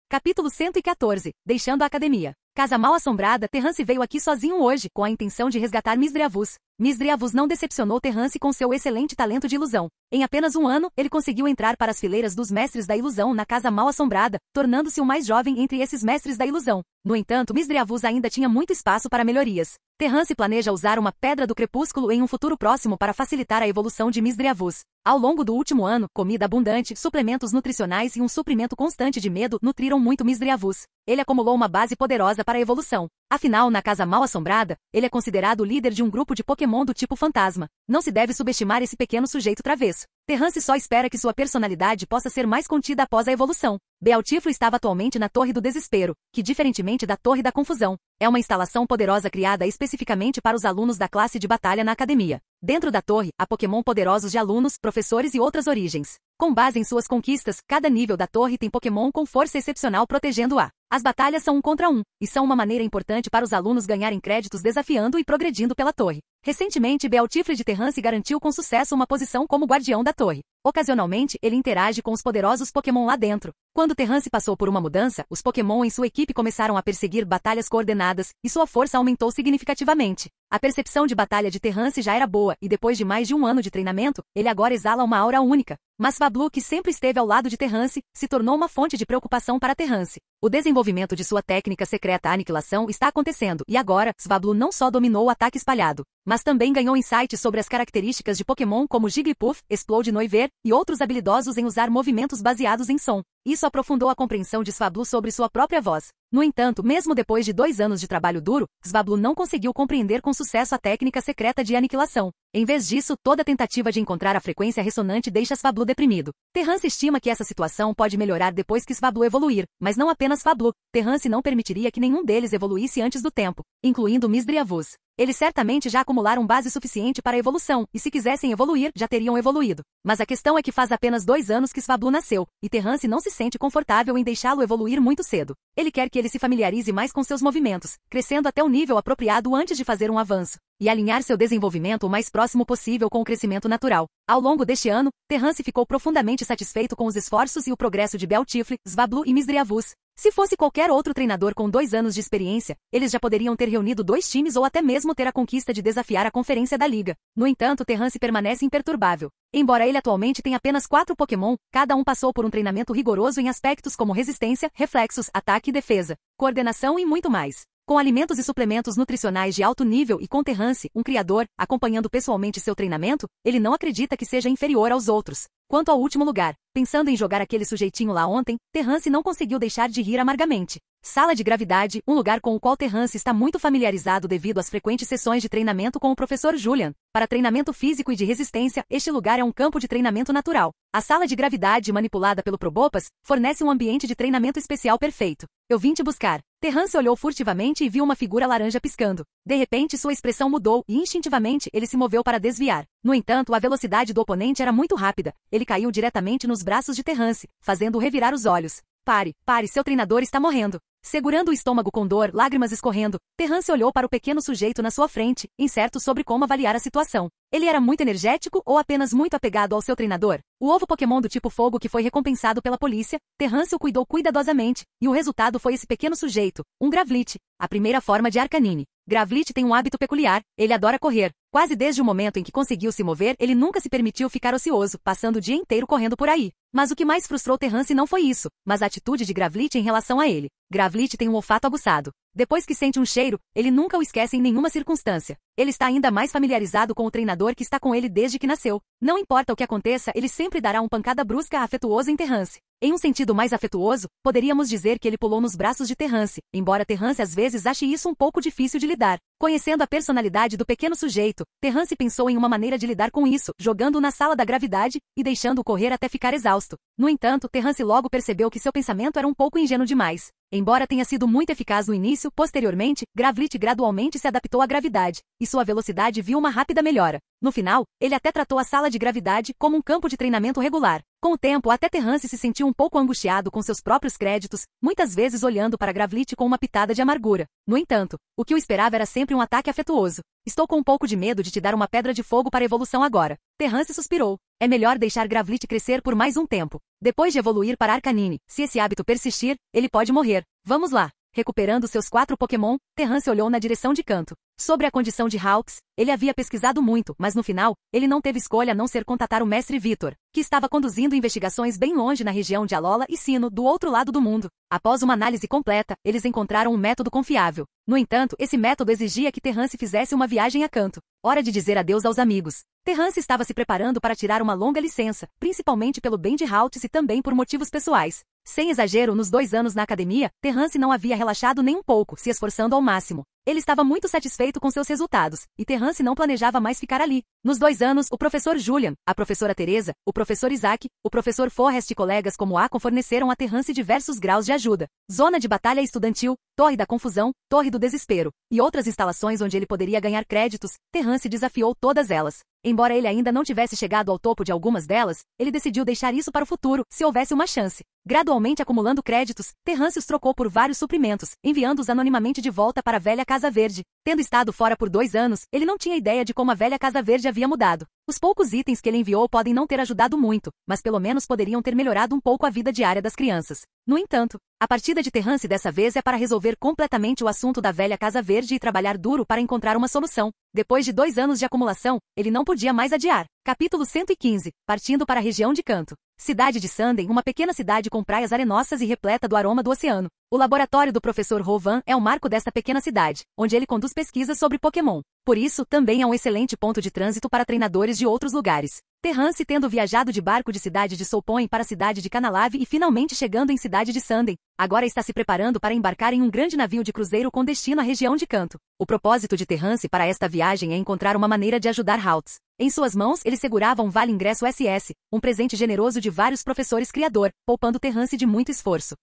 Capítulo 114. Deixando a academia. Casa mal assombrada, Terrance veio aqui sozinho hoje, com a intenção de resgatar Misdreavus. Misdreavus não decepcionou Terrance com seu excelente talento de ilusão. Em apenas um ano, ele conseguiu entrar para as fileiras dos mestres da ilusão na Casa mal assombrada, tornando-se o mais jovem entre esses mestres da ilusão. No entanto, Misdreavus ainda tinha muito espaço para melhorias. Terrance planeja usar uma Pedra do Crepúsculo em um futuro próximo para facilitar a evolução de Misdreavus. Ao longo do último ano, comida abundante, suplementos nutricionais e um suprimento constante de medo nutriram muito Misdreavus. Ele acumulou uma base poderosa para a evolução. Afinal, na Casa mal assombrada, ele é considerado o líder de um grupo de Pokémon do tipo fantasma. Não se deve subestimar esse pequeno sujeito travesso. Terrance só espera que sua personalidade possa ser mais contida após a evolução. Bealtiflo estava atualmente na Torre do Desespero, que diferentemente da Torre da Confusão, é uma instalação poderosa criada especificamente para os alunos da classe de batalha na academia. Dentro da torre, há Pokémon poderosos de alunos, professores e outras origens. Com base em suas conquistas, cada nível da torre tem Pokémon com força excepcional protegendo-a. As batalhas são 1 contra 1, e são uma maneira importante para os alunos ganharem créditos desafiando e progredindo pela torre. Recentemente, Bealtiflo de Terrance garantiu com sucesso uma posição como guardião da torre. Ocasionalmente, ele interage com os poderosos Pokémon lá dentro. Quando Terrance passou por uma mudança, os Pokémon em sua equipe começaram a perseguir batalhas coordenadas, e sua força aumentou significativamente. A percepção de batalha de Terrance já era boa, e depois de mais de um ano de treinamento, ele agora exala uma aura única. Mas Swablu, que sempre esteve ao lado de Terrance, se tornou uma fonte de preocupação para Terrance. O desenvolvimento de sua técnica secreta aniquilação está acontecendo, e agora, Swablu não só dominou o ataque espalhado, mas também ganhou insights sobre as características de Pokémon como Jigglypuff, Explode Noivern e outros habilidosos em usar movimentos baseados em som. Isso aprofundou a compreensão de Swablu sobre sua própria voz. No entanto, mesmo depois de 2 anos de trabalho duro, Swablu não conseguiu compreender com sucesso a técnica secreta de aniquilação. Em vez disso, toda tentativa de encontrar a frequência ressonante deixa Swablu deprimido. Terrance estima que essa situação pode melhorar depois que Swablu evoluir, mas não apenas Swablu. Terrance não permitiria que nenhum deles evoluísse antes do tempo, incluindo Misdreavus. Eles certamente já acumularam base suficiente para a evolução, e se quisessem evoluir, já teriam evoluído. Mas a questão é que faz apenas 2 anos que Swablu nasceu, e Terrance não se sente confortável em deixá-lo evoluir muito cedo. Ele quer que ele se familiarize mais com seus movimentos, crescendo até o nível apropriado antes de fazer um avanço, e alinhar seu desenvolvimento o mais próximo possível com o crescimento natural. Ao longo deste ano, Terrance ficou profundamente satisfeito com os esforços e o progresso de Bealtiflo, Swablu e Misdreavus. Se fosse qualquer outro treinador com 2 anos de experiência, eles já poderiam ter reunido 2 times ou até mesmo ter a conquista de desafiar a conferência da liga. No entanto, Terrance permanece imperturbável. Embora ele atualmente tenha apenas 4 Pokémon, cada um passou por um treinamento rigoroso em aspectos como resistência, reflexos, ataque e defesa, coordenação e muito mais. Com alimentos e suplementos nutricionais de alto nível e com Terrance, um criador, acompanhando pessoalmente seu treinamento, ele não acredita que seja inferior aos outros. Quanto ao último lugar, pensando em jogar aquele sujeitinho lá ontem, Terrance não conseguiu deixar de rir amargamente. Sala de gravidade, um lugar com o qual Terrance está muito familiarizado devido às frequentes sessões de treinamento com o professor Julian. Para treinamento físico e de resistência, este lugar é um campo de treinamento natural. A sala de gravidade, manipulada pelo Probopas, fornece um ambiente de treinamento especial perfeito. Eu vim te buscar. Terrance olhou furtivamente e viu uma figura laranja piscando. De repente, sua expressão mudou e instintivamente ele se moveu para desviar. No entanto, a velocidade do oponente era muito rápida. Ele caiu diretamente nos braços de Terrance, fazendo-o revirar os olhos. Pare, seu treinador está morrendo. Segurando o estômago com dor, lágrimas escorrendo, Terrance olhou para o pequeno sujeito na sua frente, incerto sobre como avaliar a situação. Ele era muito energético ou apenas muito apegado ao seu treinador? O ovo Pokémon do tipo fogo que foi recompensado pela polícia, Terrance o cuidou cuidadosamente, e o resultado foi esse pequeno sujeito, um Gravlit, a primeira forma de Arcanine. Gravlit tem um hábito peculiar, ele adora correr. Quase desde o momento em que conseguiu se mover, ele nunca se permitiu ficar ocioso, passando o dia inteiro correndo por aí. Mas o que mais frustrou Terrance não foi isso, mas a atitude de Gravlit em relação a ele. Gravlit tem um olfato aguçado. Depois que sente um cheiro, ele nunca o esquece em nenhuma circunstância. Ele está ainda mais familiarizado com o treinador que está com ele desde que nasceu. Não importa o que aconteça, ele sempre dará uma pancada brusca afetuosa em Terrance. Em um sentido mais afetuoso, poderíamos dizer que ele pulou nos braços de Terrance, embora Terrance às vezes ache isso um pouco difícil de lidar. Conhecendo a personalidade do pequeno sujeito, Terrance pensou em uma maneira de lidar com isso, jogando-o na sala da gravidade e deixando-o correr até ficar exausto. No entanto, Terrance logo percebeu que seu pensamento era um pouco ingênuo demais. Embora tenha sido muito eficaz no início, posteriormente, Gravlit gradualmente se adaptou à gravidade, e sua velocidade viu uma rápida melhora. No final, ele até tratou a sala de gravidade como um campo de treinamento regular. Com o tempo, até Terrance se sentiu um pouco angustiado com seus próprios créditos, muitas vezes olhando para Gravlit com uma pitada de amargura. No entanto, o que o esperava era sempre um ataque afetuoso. Estou com um pouco de medo de te dar uma pedra de fogo para a evolução agora. Terrance suspirou. É melhor deixar Gravlit crescer por mais um tempo. Depois de evoluir para Arcanine, se esse hábito persistir, ele pode morrer. Vamos lá. Recuperando seus 4 Pokémon, Terrance olhou na direção de Kanto. Sobre a condição de Hawks, ele havia pesquisado muito, mas no final, ele não teve escolha a não ser contatar o mestre Vitor, que estava conduzindo investigações bem longe na região de Alola e Sinnoh, do outro lado do mundo. Após uma análise completa, eles encontraram um método confiável. No entanto, esse método exigia que Terrance fizesse uma viagem a Kanto. Hora de dizer adeus aos amigos. Terrance estava se preparando para tirar uma longa licença, principalmente pelo bem de Haltz e também por motivos pessoais. Sem exagero, nos 2 anos na academia, Terrance não havia relaxado nem um pouco, se esforçando ao máximo. Ele estava muito satisfeito com seus resultados, e Terrance não planejava mais ficar ali. Nos 2 anos, o professor Julian, a professora Teresa, o professor Isaac, o professor Forrest e colegas como Akon forneceram a Terrance diversos graus de ajuda. Zona de batalha estudantil, Torre da Confusão, Torre do Desespero, e outras instalações onde ele poderia ganhar créditos, Terrance desafiou todas elas. Embora ele ainda não tivesse chegado ao topo de algumas delas, ele decidiu deixar isso para o futuro, se houvesse uma chance. Gradualmente acumulando créditos, Terrance os trocou por vários suprimentos, enviando-os anonimamente de volta para a velha Casa Verde. Tendo estado fora por 2 anos, ele não tinha ideia de como a velha Casa Verde havia mudado. Os poucos itens que ele enviou podem não ter ajudado muito, mas pelo menos poderiam ter melhorado um pouco a vida diária das crianças. No entanto, a partida de Terrance dessa vez é para resolver completamente o assunto da velha Casa Verde e trabalhar duro para encontrar uma solução. Depois de 2 anos de acumulação, ele não podia mais adiar. Capítulo 115. Partindo para a região de Kanto. Cidade de Sanden, uma pequena cidade com praias arenosas e repleta do aroma do oceano. O laboratório do professor Rovan é o marco desta pequena cidade, onde ele conduz pesquisas sobre Pokémon. Por isso, também é um excelente ponto de trânsito para treinadores de outros lugares. Terrance tendo viajado de barco de cidade de Soulpoint para a cidade de Canalave e finalmente chegando em cidade de Sanden, agora está se preparando para embarcar em um grande navio de cruzeiro com destino à região de Kanto. O propósito de Terrance para esta viagem é encontrar uma maneira de ajudar Haltz. Em suas mãos, ele segurava um vale-ingresso SS, um presente generoso de vários professores criador, poupando Terrance de muito esforço.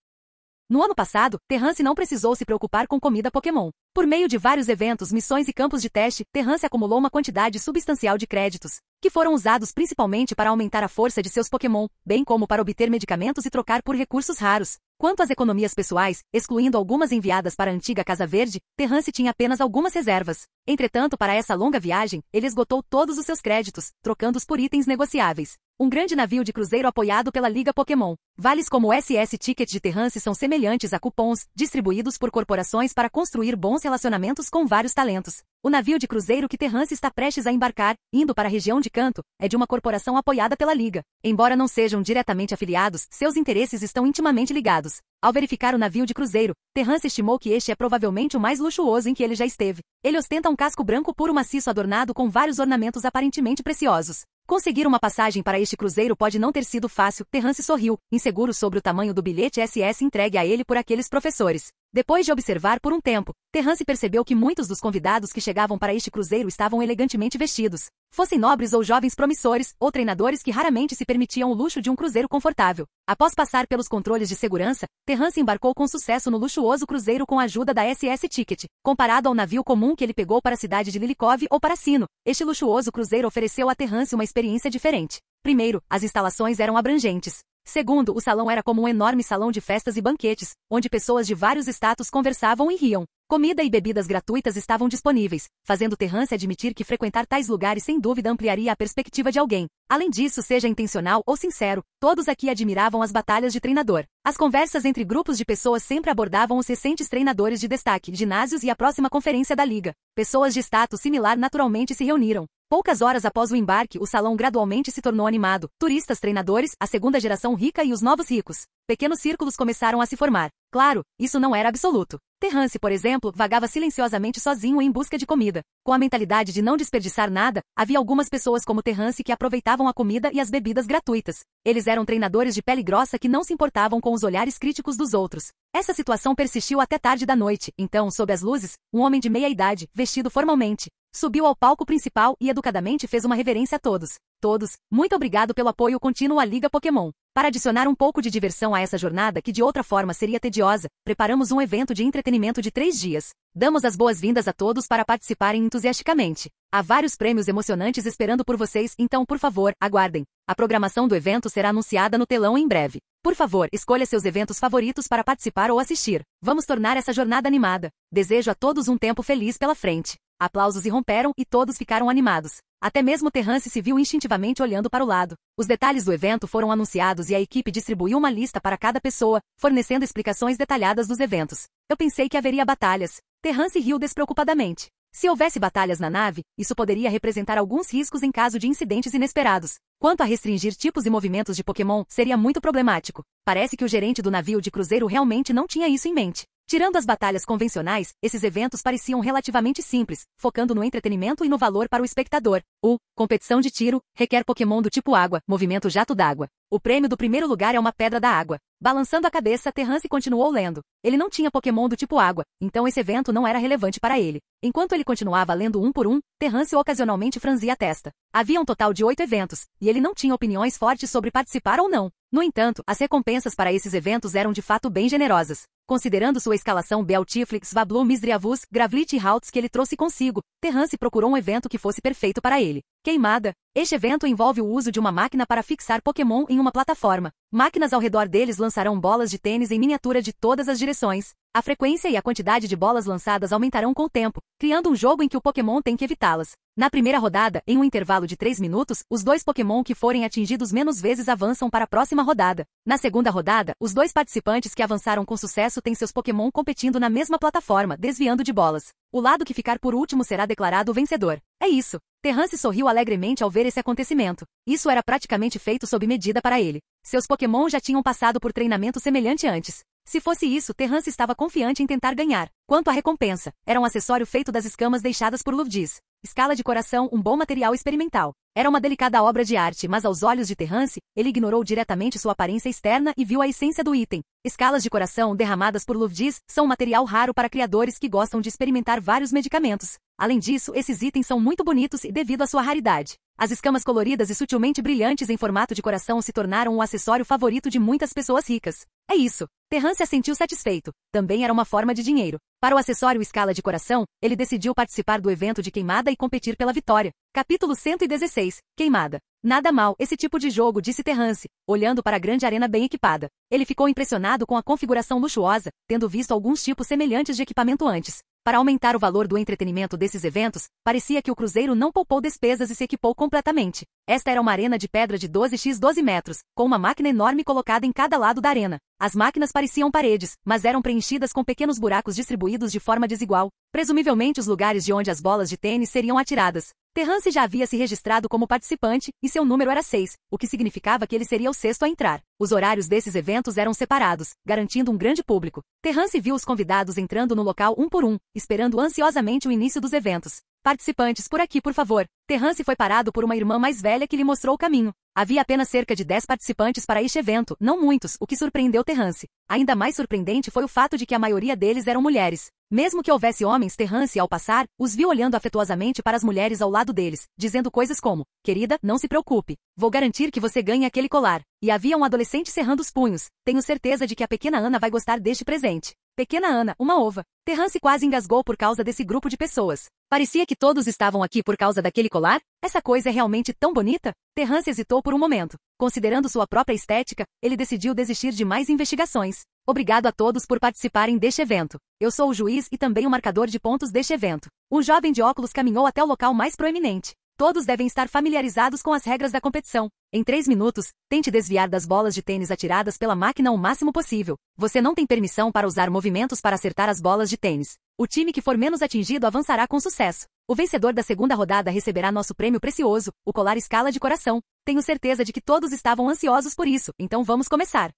No ano passado, Terrance não precisou se preocupar com comida Pokémon. Por meio de vários eventos, missões e campos de teste, Terrance acumulou uma quantidade substancial de créditos, que foram usados principalmente para aumentar a força de seus Pokémon, bem como para obter medicamentos e trocar por recursos raros. Quanto às economias pessoais, excluindo algumas enviadas para a antiga Casa Verde, Terrance tinha apenas algumas reservas. Entretanto, para essa longa viagem, ele esgotou todos os seus créditos, trocando-os por itens negociáveis. Um grande navio de cruzeiro apoiado pela Liga Pokémon. Vales como o SS Ticket de Terrance são semelhantes a cupons, distribuídos por corporações para construir bons relacionamentos com vários talentos. O navio de cruzeiro que Terrance está prestes a embarcar, indo para a região de Kanto, é de uma corporação apoiada pela Liga. Embora não sejam diretamente afiliados, seus interesses estão intimamente ligados. Ao verificar o navio de cruzeiro, Terrance estimou que este é provavelmente o mais luxuoso em que ele já esteve. Ele ostenta um casco branco puro maciço adornado com vários ornamentos aparentemente preciosos. Conseguir uma passagem para este cruzeiro pode não ter sido fácil, Terrance sorriu, inseguro sobre o tamanho do bilhete SS entregue a ele por aqueles professores. Depois de observar por um tempo, Terrance percebeu que muitos dos convidados que chegavam para este cruzeiro estavam elegantemente vestidos. Fossem nobres ou jovens promissores, ou treinadores que raramente se permitiam o luxo de um cruzeiro confortável. Após passar pelos controles de segurança, Terrance embarcou com sucesso no luxuoso cruzeiro com a ajuda da SS Ticket. Comparado ao navio comum que ele pegou para a cidade de Lilikov ou para Sinnoh, este luxuoso cruzeiro ofereceu a Terrance uma experiência diferente. Primeiro, as instalações eram abrangentes. Segundo, o salão era como um enorme salão de festas e banquetes, onde pessoas de vários status conversavam e riam. Comida e bebidas gratuitas estavam disponíveis, fazendo Terrance admitir que frequentar tais lugares sem dúvida ampliaria a perspectiva de alguém. Além disso, seja intencional ou sincero, todos aqui admiravam as batalhas de treinador. As conversas entre grupos de pessoas sempre abordavam os recentes treinadores de destaque, ginásios e a próxima conferência da liga. Pessoas de status similar naturalmente se reuniram. Poucas horas após o embarque, o salão gradualmente se tornou animado. Turistas, treinadores, a segunda geração rica e os novos ricos. Pequenos círculos começaram a se formar. Claro, isso não era absoluto. Terrance, por exemplo, vagava silenciosamente sozinho em busca de comida. Com a mentalidade de não desperdiçar nada, havia algumas pessoas como Terrance que aproveitavam a comida e as bebidas gratuitas. Eles eram treinadores de pele grossa que não se importavam com os olhares críticos dos outros. Essa situação persistiu até tarde da noite. Então, sob as luzes, um homem de meia idade, vestido formalmente, subiu ao palco principal e educadamente fez uma reverência a todos. Todos, muito obrigado pelo apoio contínuo à Liga Pokémon. Para adicionar um pouco de diversão a essa jornada que de outra forma seria tediosa, preparamos um evento de entretenimento de 3 dias. Damos as boas-vindas a todos para participarem entusiasticamente. Há vários prêmios emocionantes esperando por vocês, então por favor, aguardem. A programação do evento será anunciada no telão em breve. Por favor, escolha seus eventos favoritos para participar ou assistir. Vamos tornar essa jornada animada. Desejo a todos um tempo feliz pela frente. Aplausos irromperam e todos ficaram animados. Até mesmo Terrance se viu instintivamente olhando para o lado. Os detalhes do evento foram anunciados e a equipe distribuiu uma lista para cada pessoa, fornecendo explicações detalhadas dos eventos. Eu pensei que haveria batalhas. Terrance riu despreocupadamente. Se houvesse batalhas na nave, isso poderia representar alguns riscos em caso de incidentes inesperados. Quanto a restringir tipos e movimentos de Pokémon, seria muito problemático. Parece que o gerente do navio de cruzeiro realmente não tinha isso em mente. Tirando as batalhas convencionais, esses eventos pareciam relativamente simples, focando no entretenimento e no valor para o espectador. Competição de tiro, requer Pokémon do tipo água, movimento jato d'água. O prêmio do primeiro lugar é uma pedra da água. Balançando a cabeça, Terrance continuou lendo. Ele não tinha Pokémon do tipo água, então esse evento não era relevante para ele. Enquanto ele continuava lendo um por um, Terrance ocasionalmente franzia a testa. Havia um total de 8 eventos, e ele não tinha opiniões fortes sobre participar ou não. No entanto, as recompensas para esses eventos eram de fato bem generosas. Considerando sua escalação Beltiflix, Vablu, Misdreavus, Gravlit e Haltz que ele trouxe consigo, Terrance procurou um evento que fosse perfeito para ele. Queimada. Este evento envolve o uso de uma máquina para fixar Pokémon em uma plataforma. Máquinas ao redor deles lançarão bolas de tênis em miniatura de todas as direções. A frequência e a quantidade de bolas lançadas aumentarão com o tempo, criando um jogo em que o Pokémon tem que evitá-las. Na primeira rodada, em um intervalo de 3 minutos, os 2 Pokémon que forem atingidos menos vezes avançam para a próxima rodada. Na segunda rodada, os 2 participantes que avançaram com sucesso têm seus Pokémon competindo na mesma plataforma, desviando de bolas. O lado que ficar por último será declarado o vencedor. É isso. Terrance sorriu alegremente ao ver esse acontecimento. Isso era praticamente feito sob medida para ele. Seus Pokémon já tinham passado por treinamento semelhante antes. Se fosse isso, Terrance estava confiante em tentar ganhar. Quanto à recompensa, era um acessório feito das escamas deixadas por Lourdes. Escala de coração, um bom material experimental. Era uma delicada obra de arte, mas aos olhos de Terrance, ele ignorou diretamente sua aparência externa e viu a essência do item. Escalas de coração derramadas por Lourdes são um material raro para criadores que gostam de experimentar vários medicamentos. Além disso, esses itens são muito bonitos e devido à sua raridade. As escamas coloridas e sutilmente brilhantes em formato de coração se tornaram um acessório favorito de muitas pessoas ricas. É isso. Terrance assentiu satisfeito. Também era uma forma de dinheiro. Para o acessório escala de coração, ele decidiu participar do evento de queimada e competir pela vitória. Capítulo 116. Queimada. Nada mal, esse tipo de jogo, disse Terrance, olhando para a grande arena bem equipada. Ele ficou impressionado com a configuração luxuosa, tendo visto alguns tipos semelhantes de equipamento antes. Para aumentar o valor do entretenimento desses eventos, parecia que o cruzeiro não poupou despesas e se equipou completamente. Esta era uma arena de pedra de 12x12 metros, com uma máquina enorme colocada em cada lado da arena. As máquinas pareciam paredes, mas eram preenchidas com pequenos buracos distribuídos de forma desigual, presumivelmente os lugares de onde as bolas de tênis seriam atiradas. Terrance já havia se registrado como participante, e seu número era 6, o que significava que ele seria o 6º a entrar. Os horários desses eventos eram separados, garantindo um grande público. Terrance viu os convidados entrando no local um por um, esperando ansiosamente o início dos eventos. Participantes, por aqui, por favor. Terrance foi parado por uma irmã mais velha que lhe mostrou o caminho. Havia apenas cerca de 10 participantes para este evento, não muitos, o que surpreendeu Terrance. Ainda mais surpreendente foi o fato de que a maioria deles eram mulheres. Mesmo que houvesse homens, Terrance, ao passar, os viu olhando afetuosamente para as mulheres ao lado deles, dizendo coisas como: querida, não se preocupe. Vou garantir que você ganhe aquele colar. E havia um adolescente cerrando os punhos. Tenho certeza de que a pequena Ana vai gostar deste presente. Pequena Ana, uma ova. Terrance quase engasgou por causa desse grupo de pessoas. Parecia que todos estavam aqui por causa daquele colar? Essa coisa é realmente tão bonita? Terrance hesitou por um momento. Considerando sua própria estética, ele decidiu desistir de mais investigações. Obrigado a todos por participarem deste evento. Eu sou o juiz e também o marcador de pontos deste evento. Um jovem de óculos caminhou até o local mais proeminente. Todos devem estar familiarizados com as regras da competição. Em 3 minutos, tente desviar das bolas de tênis atiradas pela máquina o máximo possível. Você não tem permissão para usar movimentos para acertar as bolas de tênis. O time que for menos atingido avançará com sucesso. O vencedor da segunda rodada receberá nosso prêmio precioso, o colar escala de coração. Tenho certeza de que todos estavam ansiosos por isso, então vamos começar.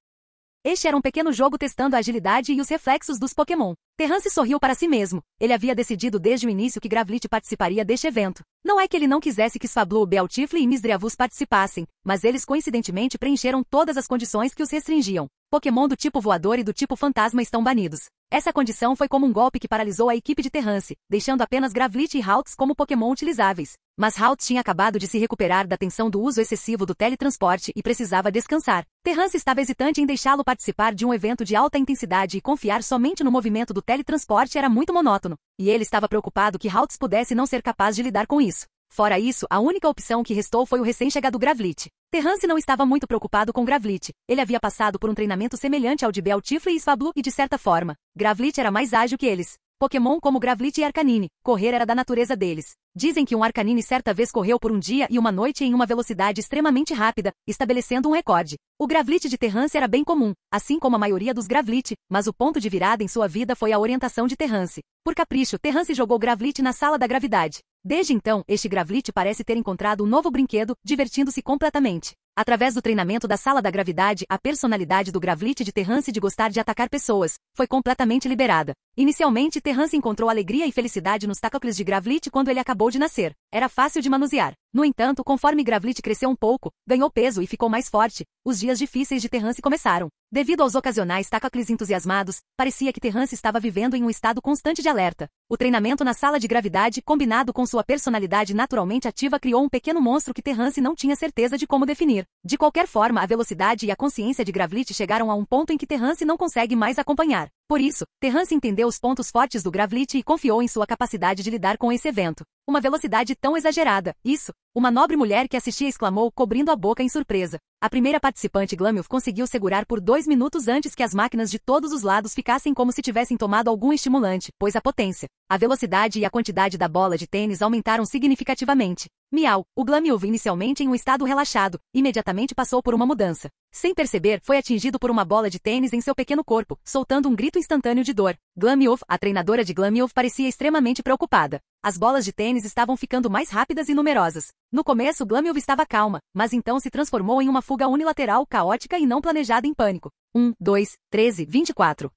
Este era um pequeno jogo testando a agilidade e os reflexos dos Pokémon. Terrance sorriu para si mesmo. Ele havia decidido desde o início que Gravlit participaria deste evento. Não é que ele não quisesse que Swablu, Bealtifley e Misdreavus participassem, mas eles coincidentemente preencheram todas as condições que os restringiam. Pokémon do tipo voador e do tipo fantasma estão banidos. Essa condição foi como um golpe que paralisou a equipe de Terrance, deixando apenas Gravlit e Hawks como Pokémon utilizáveis. Mas Hawks tinha acabado de se recuperar da tensão do uso excessivo do teletransporte e precisava descansar. Terrance estava hesitante em deixá-lo participar de um evento de alta intensidade e confiar somente no movimento do teletransporte era muito monótono. E ele estava preocupado que Hawks pudesse não ser capaz de lidar com isso. Fora isso, a única opção que restou foi o recém-chegado Gravlit. Terrance não estava muito preocupado com Gravlit. Ele havia passado por um treinamento semelhante ao de Bealtifley e Swablu e de certa forma, Gravlit era mais ágil que eles. Pokémon como Gravlit e Arcanine, correr era da natureza deles. Dizem que um Arcanine certa vez correu por um dia e uma noite em uma velocidade extremamente rápida, estabelecendo um recorde. O Gravlit de Terrance era bem comum, assim como a maioria dos Gravlit, mas o ponto de virada em sua vida foi a orientação de Terrance. Por capricho, Terrance jogou Gravlit na sala da gravidade. Desde então, este Gravlit parece ter encontrado um novo brinquedo, divertindo-se completamente. Através do treinamento da sala da gravidade, a personalidade do Gravlit de Terrance de gostar de atacar pessoas foi completamente liberada. Inicialmente, Terrance encontrou alegria e felicidade nos tacocles de Gravlit quando ele acabou de nascer. Era fácil de manusear. No entanto, conforme Gravlit cresceu um pouco, ganhou peso e ficou mais forte, os dias difíceis de Terrance começaram. Devido aos ocasionais tacocles entusiasmados, parecia que Terrance estava vivendo em um estado constante de alerta. O treinamento na sala de gravidade, combinado com sua personalidade naturalmente ativa, criou um pequeno monstro que Terrance não tinha certeza de como definir. De qualquer forma, a velocidade e a consciência de Gravlit chegaram a um ponto em que Terrance não consegue mais acompanhar. Por isso, Terrance entendeu os pontos fortes do Gravlit e confiou em sua capacidade de lidar com esse evento. Uma velocidade tão exagerada, isso! Uma nobre mulher que assistia exclamou, cobrindo a boca em surpresa. A primeira participante Glamilf conseguiu segurar por 2 minutos antes que as máquinas de todos os lados ficassem como se tivessem tomado algum estimulante, pois a potência, a velocidade e a quantidade da bola de tênis aumentaram significativamente. Miau, o Glamilf inicialmente em um estado relaxado, imediatamente passou por uma mudança. Sem perceber, foi atingido por uma bola de tênis em seu pequeno corpo, soltando um grito instantâneo de dor. Glamilf, a treinadora de Glamilf, parecia extremamente preocupada. As bolas de tênis estavam ficando mais rápidas e numerosas. No começo, Glamilf estava calma, mas então se transformou em uma fuga unilateral, caótica e não planejada em pânico. 1, 2, 13, 24.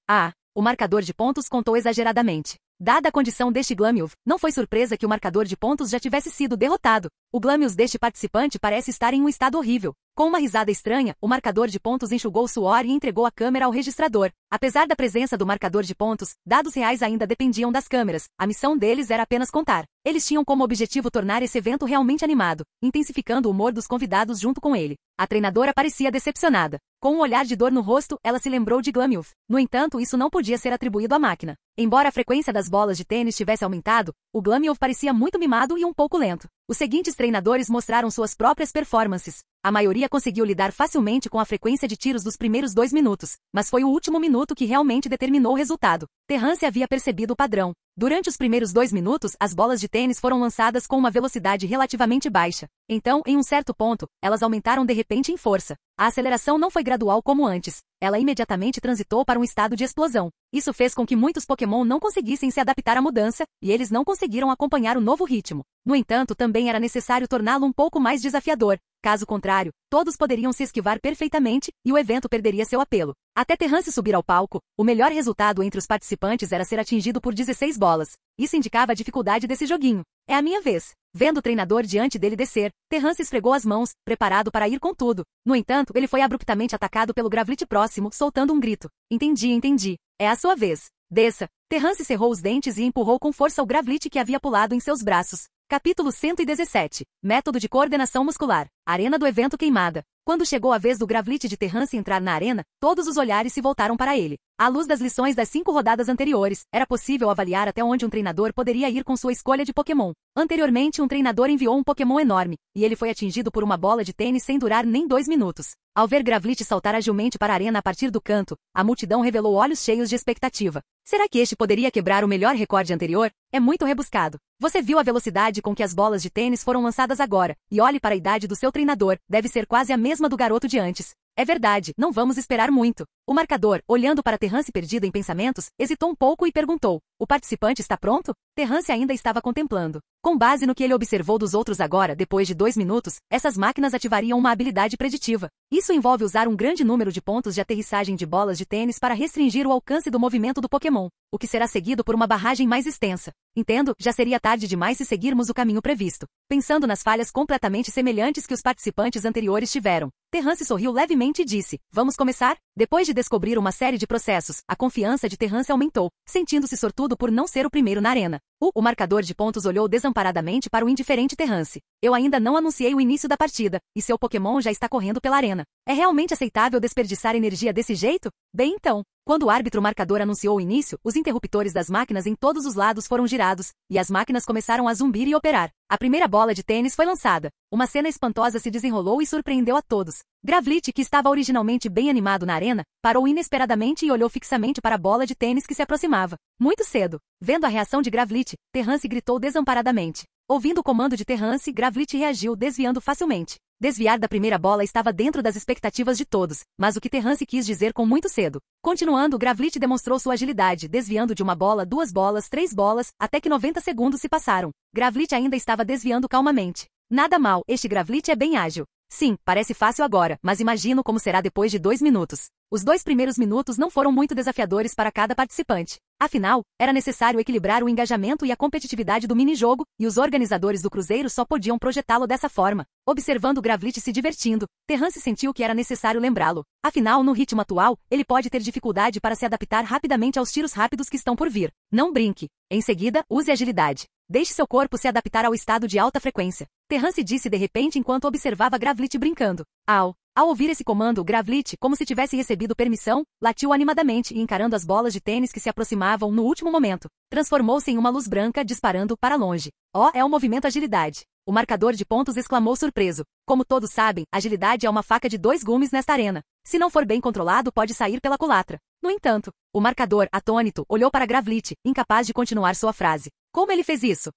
O marcador de pontos contou exageradamente. Dada a condição deste Glamilf, não foi surpresa que o marcador de pontos já tivesse sido derrotado. O Glamilf deste participante parece estar em um estado horrível. Com uma risada estranha, o marcador de pontos enxugou suor e entregou a câmera ao registrador. Apesar da presença do marcador de pontos, dados reais ainda dependiam das câmeras. A missão deles era apenas contar. Eles tinham como objetivo tornar esse evento realmente animado, intensificando o humor dos convidados junto com ele. A treinadora parecia decepcionada. Com um olhar de dor no rosto, ela se lembrou de Glamilf. No entanto, isso não podia ser atribuído à máquina. Embora a frequência das bolas de tênis tivesse aumentado, o Glamilf parecia muito mimado e um pouco lento. Os seguintes treinadores mostraram suas próprias performances. A maioria conseguiu lidar facilmente com a frequência de tiros dos primeiros 2 minutos, mas foi o último minuto que realmente determinou o resultado. Terrance havia percebido o padrão. Durante os primeiros 2 minutos, as bolas de tênis foram lançadas com uma velocidade relativamente baixa. Então, em um certo ponto, elas aumentaram de repente em força. A aceleração não foi gradual como antes. Ela imediatamente transitou para um estado de explosão. Isso fez com que muitos Pokémon não conseguissem se adaptar à mudança, e eles não conseguiram acompanhar o novo ritmo. No entanto, também era necessário torná-lo um pouco mais desafiador. Caso contrário, todos poderiam se esquivar perfeitamente, e o evento perderia seu apelo. Até Terrance subir ao palco, o melhor resultado entre os participantes era ser atingido por 16 bolas. Isso indicava a dificuldade desse joguinho. É a minha vez. Vendo o treinador diante dele descer, Terrance esfregou as mãos, preparado para ir com tudo. No entanto, ele foi abruptamente atacado pelo Gravlit próximo, soltando um grito. Entendi. É a sua vez. Desça. Terrance cerrou os dentes e empurrou com força o Gravlit que havia pulado em seus braços. Capítulo 117. Método de coordenação muscular. Arena do evento queimada. Quando chegou a vez do Gravlit de Terrance entrar na arena, todos os olhares se voltaram para ele. À luz das lições das 5 rodadas anteriores, era possível avaliar até onde um treinador poderia ir com sua escolha de Pokémon. Anteriormente, um treinador enviou um Pokémon enorme, e ele foi atingido por uma bola de tênis sem durar nem 2 minutos. Ao ver Gravlit saltar agilmente para a arena a partir do canto, a multidão revelou olhos cheios de expectativa. Será que este poderia quebrar o melhor recorde anterior? É muito rebuscado. Você viu a velocidade com que as bolas de tênis foram lançadas agora, e olhe para a idade do seu treinador, deve ser quase a mesma do garoto de antes. É verdade, não vamos esperar muito. O marcador, olhando para Terrance perdido em pensamentos, hesitou um pouco e perguntou: o participante está pronto? Terrance ainda estava contemplando. Com base no que ele observou dos outros agora, depois de 2 minutos, essas máquinas ativariam uma habilidade preditiva. Isso envolve usar um grande número de pontos de aterrissagem de bolas de tênis para restringir o alcance do movimento do Pokémon, o que será seguido por uma barragem mais extensa. Entendo, já seria tarde demais se seguirmos o caminho previsto. Pensando nas falhas completamente semelhantes que os participantes anteriores tiveram, Terrance sorriu levemente e disse: vamos começar? Depois de descobrir uma série de processos, a confiança de Terrance aumentou, sentindo-se sortudo por não ser o primeiro na arena. O marcador de pontos olhou desamparadamente para o indiferente Terrance. Eu ainda não anunciei o início da partida, e seu Pokémon já está correndo pela arena. É realmente aceitável desperdiçar energia desse jeito? Bem então. Quando o árbitro marcador anunciou o início, os interruptores das máquinas em todos os lados foram girados, e as máquinas começaram a zumbir e operar. A primeira bola de tênis foi lançada. Uma cena espantosa se desenrolou e surpreendeu a todos. Gravlit, que estava originalmente bem animado na arena, parou inesperadamente e olhou fixamente para a bola de tênis que se aproximava. Muito cedo. Vendo a reação de Gravlit, Terrance gritou desamparadamente. Ouvindo o comando de Terrance, Gravlit reagiu desviando facilmente. Desviar da primeira bola estava dentro das expectativas de todos, mas o que Terrance quis dizer com muito cedo. Continuando, Gravlit demonstrou sua agilidade, desviando de uma bola, 2 bolas, 3 bolas, até que 90 segundos se passaram. Gravlit ainda estava desviando calmamente. Nada mal, este Gravlit é bem ágil. Sim, parece fácil agora, mas imagino como será depois de 2 minutos. Os 2 primeiros minutos não foram muito desafiadores para cada participante. Afinal, era necessário equilibrar o engajamento e a competitividade do minijogo, e os organizadores do Cruzeiro só podiam projetá-lo dessa forma. Observando Gravlit se divertindo, Terrance sentiu que era necessário lembrá-lo. Afinal, no ritmo atual, ele pode ter dificuldade para se adaptar rapidamente aos tiros rápidos que estão por vir. Não brinque. Em seguida, use agilidade. Deixe seu corpo se adaptar ao estado de alta frequência. Terrance disse de repente enquanto observava Gravlit brincando. Ao ouvir esse comando, Gravlit, como se tivesse recebido permissão, latiu animadamente e encarando as bolas de tênis que se aproximavam no último momento. Transformou-se em uma luz branca disparando para longe. É o movimento agilidade. O marcador de pontos exclamou surpreso. Como todos sabem, agilidade é uma faca de 2 gumes nesta arena. Se não for bem controlado, pode sair pela culatra. No entanto, o marcador, atônito, olhou para Gravlit, incapaz de continuar sua frase. Como ele fez isso?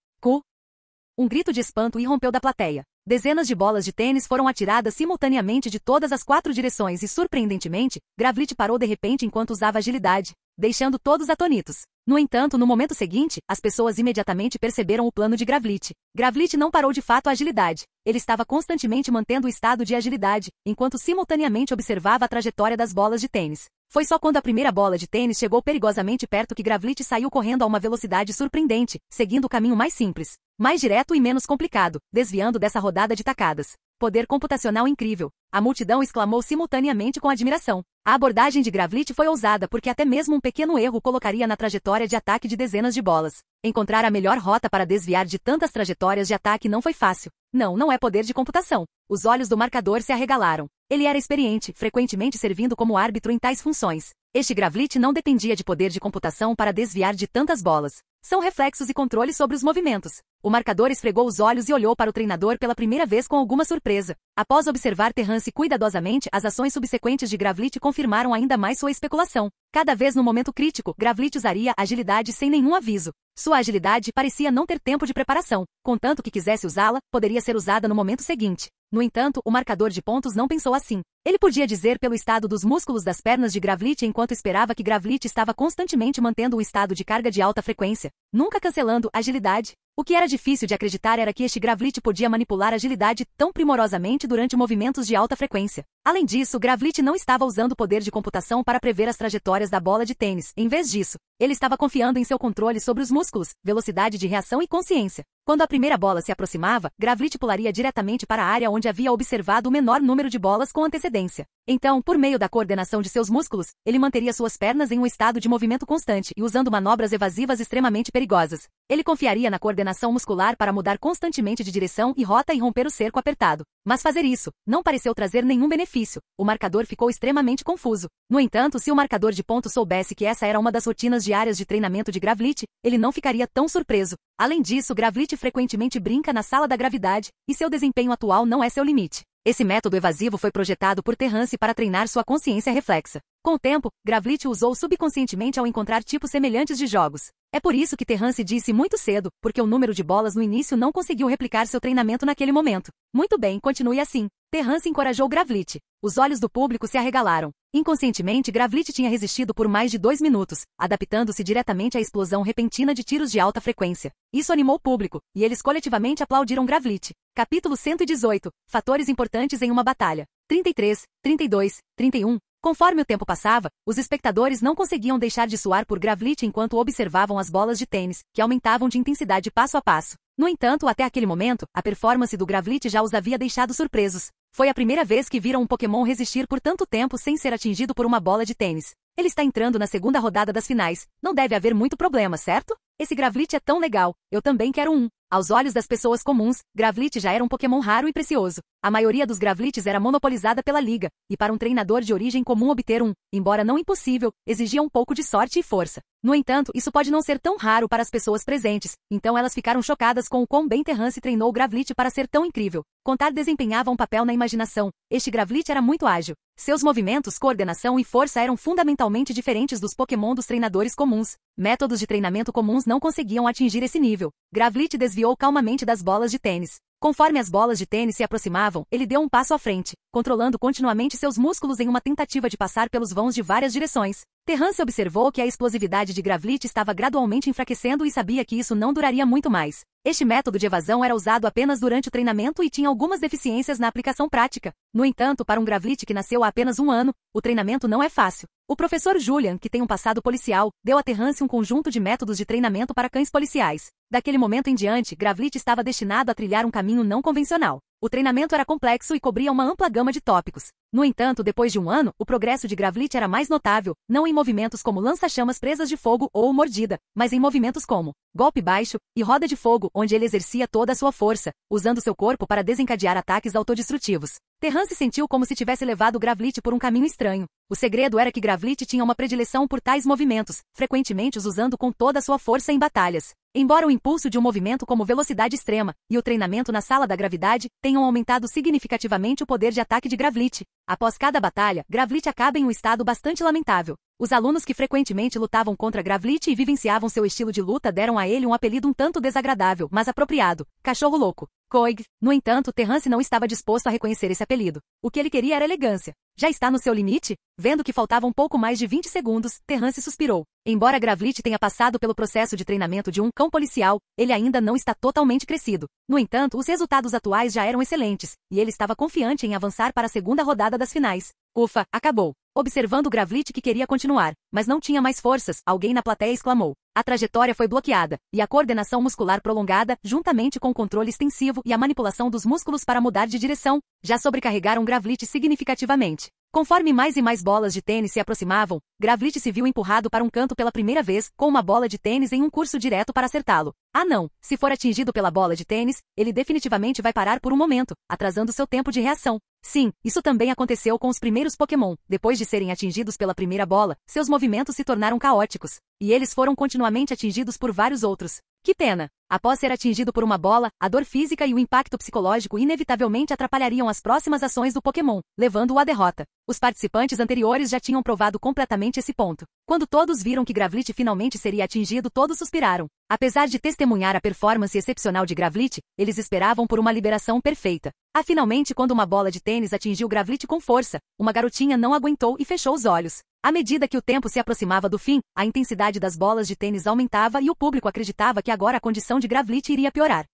Um grito de espanto irrompeu da plateia. Dezenas de bolas de tênis foram atiradas simultaneamente de todas as 4 direções e, surpreendentemente, Gravlit parou de repente enquanto usava agilidade, deixando todos atônitos. No entanto, no momento seguinte, as pessoas imediatamente perceberam o plano de Gravlit. Gravlit não parou de fato a agilidade. Ele estava constantemente mantendo o estado de agilidade, enquanto simultaneamente observava a trajetória das bolas de tênis. Foi só quando a primeira bola de tênis chegou perigosamente perto que Gravlit saiu correndo a uma velocidade surpreendente, seguindo o caminho mais simples, mais direto e menos complicado, desviando dessa rodada de tacadas. Poder computacional incrível. A multidão exclamou simultaneamente com admiração. A abordagem de Gravlit foi ousada porque até mesmo um pequeno erro colocaria na trajetória de ataque de dezenas de bolas. Encontrar a melhor rota para desviar de tantas trajetórias de ataque não foi fácil. Não é poder de computação. Os olhos do marcador se arregalaram. Ele era experiente, frequentemente servindo como árbitro em tais funções. Este Gravlit não dependia de poder de computação para desviar de tantas bolas. São reflexos e controle sobre os movimentos. O marcador esfregou os olhos e olhou para o treinador pela primeira vez com alguma surpresa. Após observar Terrance cuidadosamente, as ações subsequentes de Gravlit confirmaram ainda mais sua especulação. Cada vez no momento crítico, Gravlit usaria agilidade sem nenhum aviso. Sua agilidade parecia não ter tempo de preparação. Contanto que quisesse usá-la, poderia ser usada no momento seguinte. No entanto, o marcador de pontos não pensou assim. Ele podia dizer pelo estado dos músculos das pernas de Gravlit enquanto esperava que Gravlit estava constantemente mantendo um estado de carga de alta frequência, nunca cancelando agilidade. O que era difícil de acreditar era que este Gravlit podia manipular agilidade tão primorosamente durante movimentos de alta frequência. Além disso, Gravlit não estava usando o poder de computação para prever as trajetórias da bola de tênis. Em vez disso, Ele estava confiando em seu controle sobre os músculos, velocidade de reação e consciência. Quando a primeira bola se aproximava, Gravlit pularia diretamente para a área onde havia observado o menor número de bolas com antecedência. Então, por meio da coordenação de seus músculos, ele manteria suas pernas em um estado de movimento constante e usando manobras evasivas extremamente perigosas. Ele confiaria na coordenação muscular para mudar constantemente de direção e rota e romper o cerco apertado. Mas fazer isso não pareceu trazer nenhum benefício. O marcador ficou extremamente confuso. No entanto, se o marcador de pontos soubesse que essa era uma das rotinas diárias de treinamento de Gravlit, ele não ficaria tão surpreso. Além disso, Gravlit frequentemente brinca na sala da gravidade, e seu desempenho atual não é seu limite. Esse método evasivo foi projetado por Terrance para treinar sua consciência reflexa. Com o tempo, Gravlit usou subconscientemente ao encontrar tipos semelhantes de jogos. É por isso que Terrance disse muito cedo, porque o número de bolas no início não conseguiu replicar seu treinamento naquele momento. Muito bem, continue assim. Terrance encorajou Gravlit. Os olhos do público se arregalaram. Inconscientemente, Gravlit tinha resistido por mais de 2 minutos, adaptando-se diretamente à explosão repentina de tiros de alta frequência. Isso animou o público, e eles coletivamente aplaudiram Gravlit. Capítulo 118. Fatores importantes em uma batalha. 33, 32, 31. Conforme o tempo passava, os espectadores não conseguiam deixar de suar por Gravlit enquanto observavam as bolas de tênis, que aumentavam de intensidade passo a passo. No entanto, até aquele momento, a performance do Gravlit já os havia deixado surpresos. Foi a primeira vez que viram um Pokémon resistir por tanto tempo sem ser atingido por uma bola de tênis. Ele está entrando na segunda rodada das finais. Não deve haver muito problema, certo? Esse Gravlit é tão legal. Eu também quero um. Aos olhos das pessoas comuns, Gravlit já era um Pokémon raro e precioso. A maioria dos Gravlits era monopolizada pela liga, e para um treinador de origem comum obter um, embora não impossível, exigia um pouco de sorte e força. No entanto, isso pode não ser tão raro para as pessoas presentes, então elas ficaram chocadas com o quão bem Terrance treinou o Gravlit para ser tão incrível. Contar desempenhava um papel na imaginação. Este Gravlit era muito ágil. Seus movimentos, coordenação e força eram fundamentalmente diferentes dos Pokémon dos treinadores comuns. Métodos de treinamento comuns não conseguiam atingir esse nível. Gravlit desviou calmamente das bolas de tênis. Conforme as bolas de tênis se aproximavam, ele deu um passo à frente, controlando continuamente seus músculos em uma tentativa de passar pelos vãos de várias direções. Terrance observou que a explosividade de Gravlit estava gradualmente enfraquecendo e sabia que isso não duraria muito mais. Este método de evasão era usado apenas durante o treinamento e tinha algumas deficiências na aplicação prática. No entanto, para um Gravlit que nasceu há apenas 1 ano, o treinamento não é fácil. O professor Julian, que tem um passado policial, deu a Terrance um conjunto de métodos de treinamento para cães policiais. Daquele momento em diante, Gravlit estava destinado a trilhar um caminho não convencional. O treinamento era complexo e cobria uma ampla gama de tópicos. No entanto, depois de 1 ano, o progresso de Gravlit era mais notável, não em movimentos como lança-chamas presas de fogo ou mordida, mas em movimentos como golpe baixo e roda de fogo, onde ele exercia toda a sua força, usando seu corpo para desencadear ataques autodestrutivos. Terrance sentiu como se tivesse levado Gravlit por um caminho estranho. O segredo era que Gravlit tinha uma predileção por tais movimentos, frequentemente os usando com toda a sua força em batalhas. Embora o impulso de um movimento como velocidade extrema e o treinamento na sala da gravidade tenham aumentado significativamente o poder de ataque de Gravlit, após cada batalha, Gravlit acaba em um estado bastante lamentável. Os alunos que frequentemente lutavam contra Gravlit e vivenciavam seu estilo de luta deram a ele um apelido um tanto desagradável, mas apropriado: cachorro louco. Coig. No entanto, Terrance não estava disposto a reconhecer esse apelido. O que ele queria era elegância. Já está no seu limite? Vendo que faltavam pouco mais de 20 segundos, Terrance suspirou. Embora Gravlit tenha passado pelo processo de treinamento de um cão policial, ele ainda não está totalmente crescido. No entanto, os resultados atuais já eram excelentes, e ele estava confiante em avançar para a segunda rodada das finais. Ufa, acabou. Observando Gravlit que queria continuar, mas não tinha mais forças, alguém na plateia exclamou. A trajetória foi bloqueada, e a coordenação muscular prolongada, juntamente com o controle extensivo e a manipulação dos músculos para mudar de direção, já sobrecarregaram Gravlit significativamente. Conforme mais e mais bolas de tênis se aproximavam, Gravlit se viu empurrado para um canto pela primeira vez, com uma bola de tênis em um curso direto para acertá-lo. Ah não, se for atingido pela bola de tênis, ele definitivamente vai parar por um momento, atrasando seu tempo de reação. Sim, isso também aconteceu com os primeiros Pokémon. Depois de serem atingidos pela primeira bola, seus movimentos se tornaram caóticos, e eles foram continuamente atingidos por vários outros. Que pena! Após ser atingido por uma bola, a dor física e o impacto psicológico inevitavelmente atrapalhariam as próximas ações do Pokémon, levando-o à derrota. Os participantes anteriores já tinham provado completamente esse ponto. Quando todos viram que Gravlit finalmente seria atingido, todos suspiraram. Apesar de testemunhar a performance excepcional de Gravlit, eles esperavam por uma liberação perfeita. Finalmente, quando uma bola de tênis atingiu Gravlit com força, uma garotinha não aguentou e fechou os olhos. À medida que o tempo se aproximava do fim, a intensidade das bolas de tênis aumentava e o público acreditava que agora a condição de Gravlit iria piorar.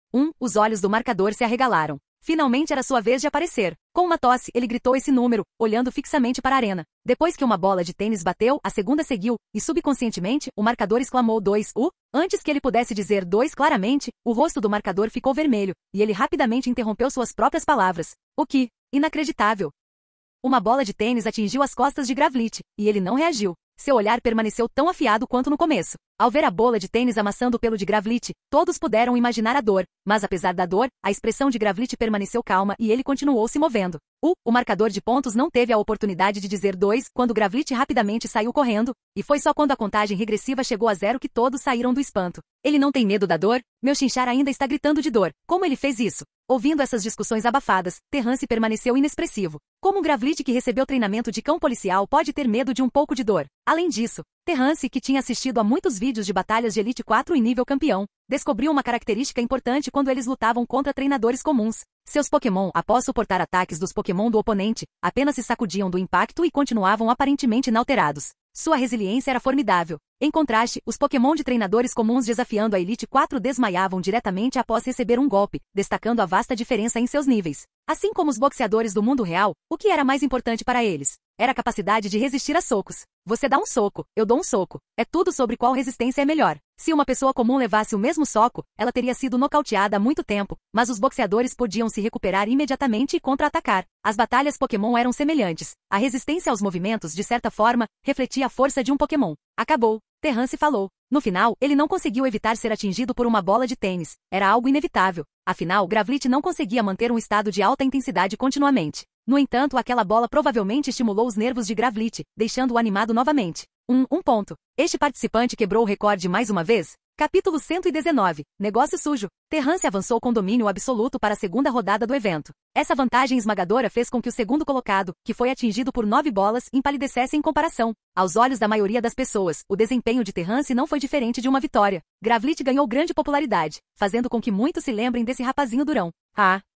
Os olhos do marcador se arregalaram. Finalmente era sua vez de aparecer. Com uma tosse, ele gritou esse número, olhando fixamente para a arena. Depois que uma bola de tênis bateu, a segunda seguiu, e subconscientemente, o marcador exclamou 2, Antes que ele pudesse dizer 2 claramente, o rosto do marcador ficou vermelho, e ele rapidamente interrompeu suas próprias palavras. O que? Inacreditável! Uma bola de tênis atingiu as costas de Gravlit, e ele não reagiu. Seu olhar permaneceu tão afiado quanto no começo. Ao ver a bola de tênis amassando o pelo de Gravlit, todos puderam imaginar a dor, mas apesar da dor, a expressão de Gravlit permaneceu calma e ele continuou se movendo. O marcador de pontos não teve a oportunidade de dizer 2 quando Gravlit rapidamente saiu correndo, e foi só quando a contagem regressiva chegou a 0 que todos saíram do espanto. Ele não tem medo da dor? Meu Chinchar ainda está gritando de dor. Como ele fez isso? Ouvindo essas discussões abafadas, Terrance permaneceu inexpressivo. Como um Gravlit que recebeu treinamento de cão policial pode ter medo de um pouco de dor? Além disso, Terrance, que tinha assistido a muitos vídeos de batalhas de Elite 4 em nível campeão, descobriu uma característica importante quando eles lutavam contra treinadores comuns. Seus Pokémon, após suportar ataques dos Pokémon do oponente, apenas se sacudiam do impacto e continuavam aparentemente inalterados. Sua resiliência era formidável. Em contraste, os Pokémon de treinadores comuns desafiando a Elite 4 desmaiavam diretamente após receber um golpe, destacando a vasta diferença em seus níveis. Assim como os boxeadores do mundo real, o que era mais importante para eles? Era a capacidade de resistir a socos. Você dá um soco, eu dou um soco. É tudo sobre qual resistência é melhor. Se uma pessoa comum levasse o mesmo soco, ela teria sido nocauteada há muito tempo, mas os boxeadores podiam se recuperar imediatamente e contra-atacar. As batalhas Pokémon eram semelhantes. A resistência aos movimentos, de certa forma, refletia a força de um Pokémon. Acabou. Terrance falou. No final, ele não conseguiu evitar ser atingido por uma bola de tênis. Era algo inevitável. Afinal, Gravlit não conseguia manter um estado de alta intensidade continuamente. No entanto, aquela bola provavelmente estimulou os nervos de Gravlit, deixando-o animado novamente. Um ponto. Este participante quebrou o recorde mais uma vez? Capítulo 119. Negócio sujo. Terrance avançou com domínio absoluto para a segunda rodada do evento. Essa vantagem esmagadora fez com que o segundo colocado, que foi atingido por 9 bolas, empalidecesse em comparação. Aos olhos da maioria das pessoas, o desempenho de Terrance não foi diferente de uma vitória. Gravlit ganhou grande popularidade, fazendo com que muitos se lembrem desse rapazinho durão.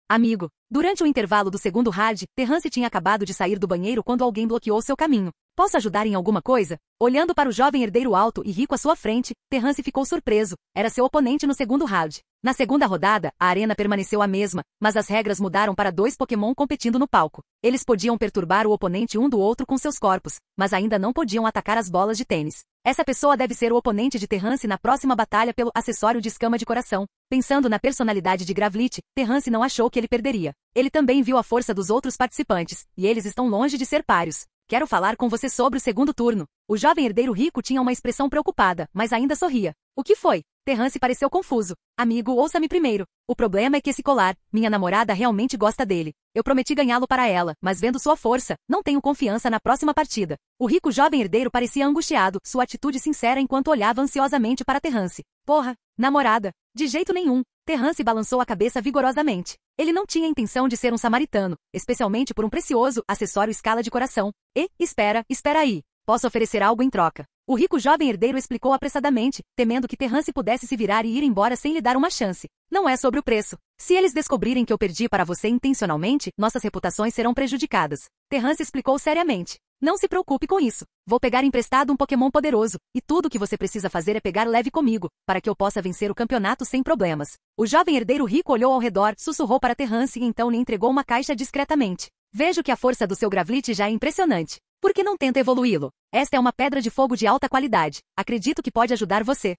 Amigo. Durante o intervalo do segundo round, Terrance tinha acabado de sair do banheiro quando alguém bloqueou seu caminho. Posso ajudar em alguma coisa? Olhando para o jovem herdeiro alto e rico à sua frente, Terrance ficou surpreso. Era seu oponente no segundo round. Na segunda rodada, a arena permaneceu a mesma, mas as regras mudaram para 2 Pokémon competindo no palco. Eles podiam perturbar o oponente um do outro com seus corpos, mas ainda não podiam atacar as bolas de tênis. Essa pessoa deve ser o oponente de Terrance na próxima batalha pelo acessório de escama de coração. Pensando na personalidade de Gravlit, Terrance não achou que ele perderia. Ele também viu a força dos outros participantes, e eles estão longe de ser páreos. Quero falar com você sobre o segundo turno. O jovem herdeiro rico tinha uma expressão preocupada, mas ainda sorria. O que foi? Terrance pareceu confuso. Amigo, ouça-me primeiro. O problema é que esse colar, minha namorada realmente gosta dele. Eu prometi ganhá-lo para ela, mas vendo sua força, não tenho confiança na próxima partida. O rico jovem herdeiro parecia angustiado, sua atitude sincera enquanto olhava ansiosamente para Terrance. Porra, namorada. De jeito nenhum. Terrance balançou a cabeça vigorosamente. Ele não tinha intenção de ser um samaritano, especialmente por um precioso acessório escala de coração. Espera aí. Posso oferecer algo em troca. O rico jovem herdeiro explicou apressadamente, temendo que Terrance pudesse se virar e ir embora sem lhe dar uma chance. Não é sobre o preço. Se eles descobrirem que eu perdi para você intencionalmente, nossas reputações serão prejudicadas. Terrance explicou seriamente. Não se preocupe com isso. Vou pegar emprestado um Pokémon poderoso, e tudo o que você precisa fazer é pegar leve comigo, para que eu possa vencer o campeonato sem problemas. O jovem herdeiro rico olhou ao redor, sussurrou para Terrance e então lhe entregou uma caixa discretamente. Vejo que a força do seu Gravlit já é impressionante. Por que não tenta evoluí-lo? Esta é uma pedra de fogo de alta qualidade. Acredito que pode ajudar você.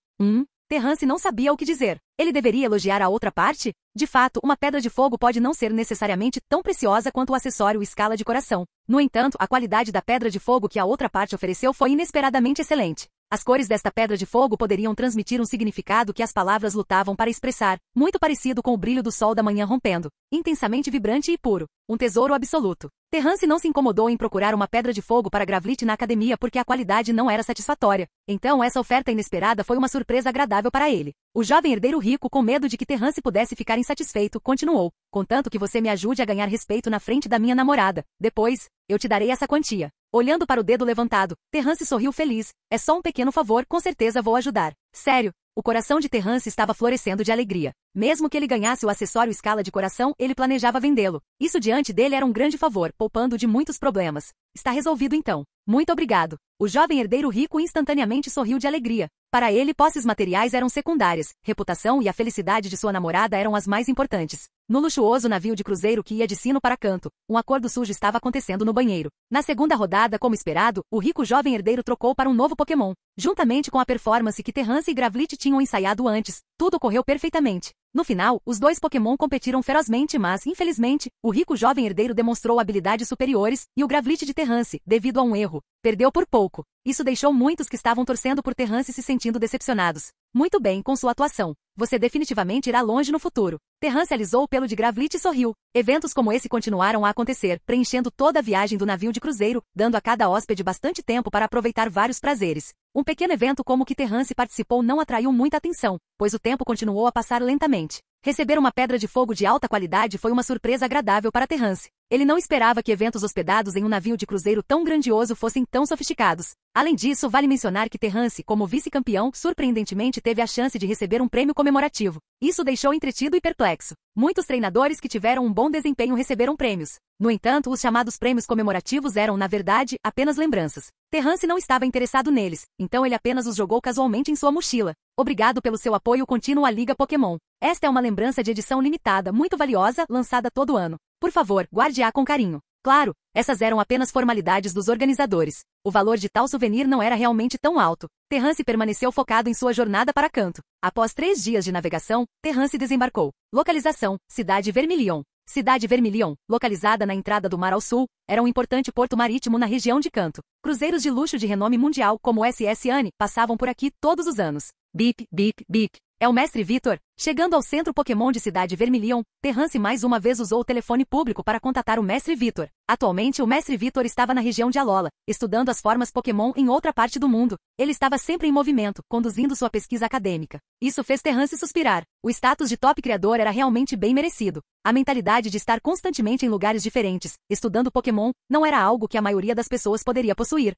Terrance não sabia o que dizer. Ele deveria elogiar a outra parte? De fato, uma pedra de fogo pode não ser necessariamente tão preciosa quanto o acessório escala de coração. No entanto, a qualidade da pedra de fogo que a outra parte ofereceu foi inesperadamente excelente. As cores desta pedra de fogo poderiam transmitir um significado que as palavras lutavam para expressar, muito parecido com o brilho do sol da manhã rompendo, intensamente vibrante e puro, um tesouro absoluto. Terrance não se incomodou em procurar uma pedra de fogo para Gravlit na academia porque a qualidade não era satisfatória. Então essa oferta inesperada foi uma surpresa agradável para ele. O jovem herdeiro rico, com medo de que Terrance pudesse ficar insatisfeito, continuou. Contanto que você me ajude a ganhar respeito na frente da minha namorada. Depois, eu te darei essa quantia. Olhando para o dedo levantado, Terrance sorriu feliz. É só um pequeno favor, com certeza vou ajudar. Sério. O coração de Terrance estava florescendo de alegria. Mesmo que ele ganhasse o acessório escala de coração, ele planejava vendê-lo. Isso diante dele era um grande favor, poupando de muitos problemas. Está resolvido então. Muito obrigado. O jovem herdeiro rico instantaneamente sorriu de alegria. Para ele, posses materiais eram secundárias. Reputação e a felicidade de sua namorada eram as mais importantes. No luxuoso navio de cruzeiro que ia de sino para canto, um acordo sujo estava acontecendo no banheiro. Na segunda rodada, como esperado, o rico jovem herdeiro trocou para um novo Pokémon. Juntamente com a performance que Terrance e Gravlit tinham ensaiado antes, tudo correu perfeitamente. No final, os dois Pokémon competiram ferozmente, mas, infelizmente, o rico jovem herdeiro demonstrou habilidades superiores, e o Gravlit de Terrance, devido a um erro, perdeu por pouco. Isso deixou muitos que estavam torcendo por Terrance se sentindo decepcionados. Muito bem com sua atuação. Você definitivamente irá longe no futuro. Terrance alisou o pelo de Gravlit e sorriu. Eventos como esse continuaram a acontecer, preenchendo toda a viagem do navio de cruzeiro, dando a cada hóspede bastante tempo para aproveitar vários prazeres. Um pequeno evento como o que Terrance participou não atraiu muita atenção, pois o tempo continuou a passar lentamente. Receber uma pedra de fogo de alta qualidade foi uma surpresa agradável para Terrance. Ele não esperava que eventos hospedados em um navio de cruzeiro tão grandioso fossem tão sofisticados. Além disso, vale mencionar que Terrance, como vice-campeão, surpreendentemente teve a chance de receber um prêmio comemorativo. Isso o deixou entretido e perplexo. Muitos treinadores que tiveram um bom desempenho receberam prêmios. No entanto, os chamados prêmios comemorativos eram, na verdade, apenas lembranças. Terrance não estava interessado neles, então ele apenas os jogou casualmente em sua mochila. Obrigado pelo seu apoio contínuo à Liga Pokémon. Esta é uma lembrança de edição limitada, muito valiosa, lançada todo ano. Por favor, guarde-a com carinho. Claro, essas eram apenas formalidades dos organizadores. O valor de tal souvenir não era realmente tão alto. Terrance permaneceu focado em sua jornada para Canto. Após 3 dias de navegação, Terrance desembarcou. Localização: Cidade Vermilion. Cidade Vermilion, localizada na entrada do mar ao sul, era um importante porto marítimo na região de Canto. Cruzeiros de luxo de renome mundial como o SS Anne passavam por aqui todos os anos. Bip, bip, bip. É o Mestre Vitor. Chegando ao centro Pokémon de Cidade Vermilion, Terrance mais uma vez usou o telefone público para contatar o Mestre Vitor. Atualmente, o Mestre Vitor estava na região de Alola, estudando as formas Pokémon em outra parte do mundo. Ele estava sempre em movimento, conduzindo sua pesquisa acadêmica. Isso fez Terrance suspirar. O status de top criador era realmente bem merecido. A mentalidade de estar constantemente em lugares diferentes, estudando Pokémon, não era algo que a maioria das pessoas poderia possuir.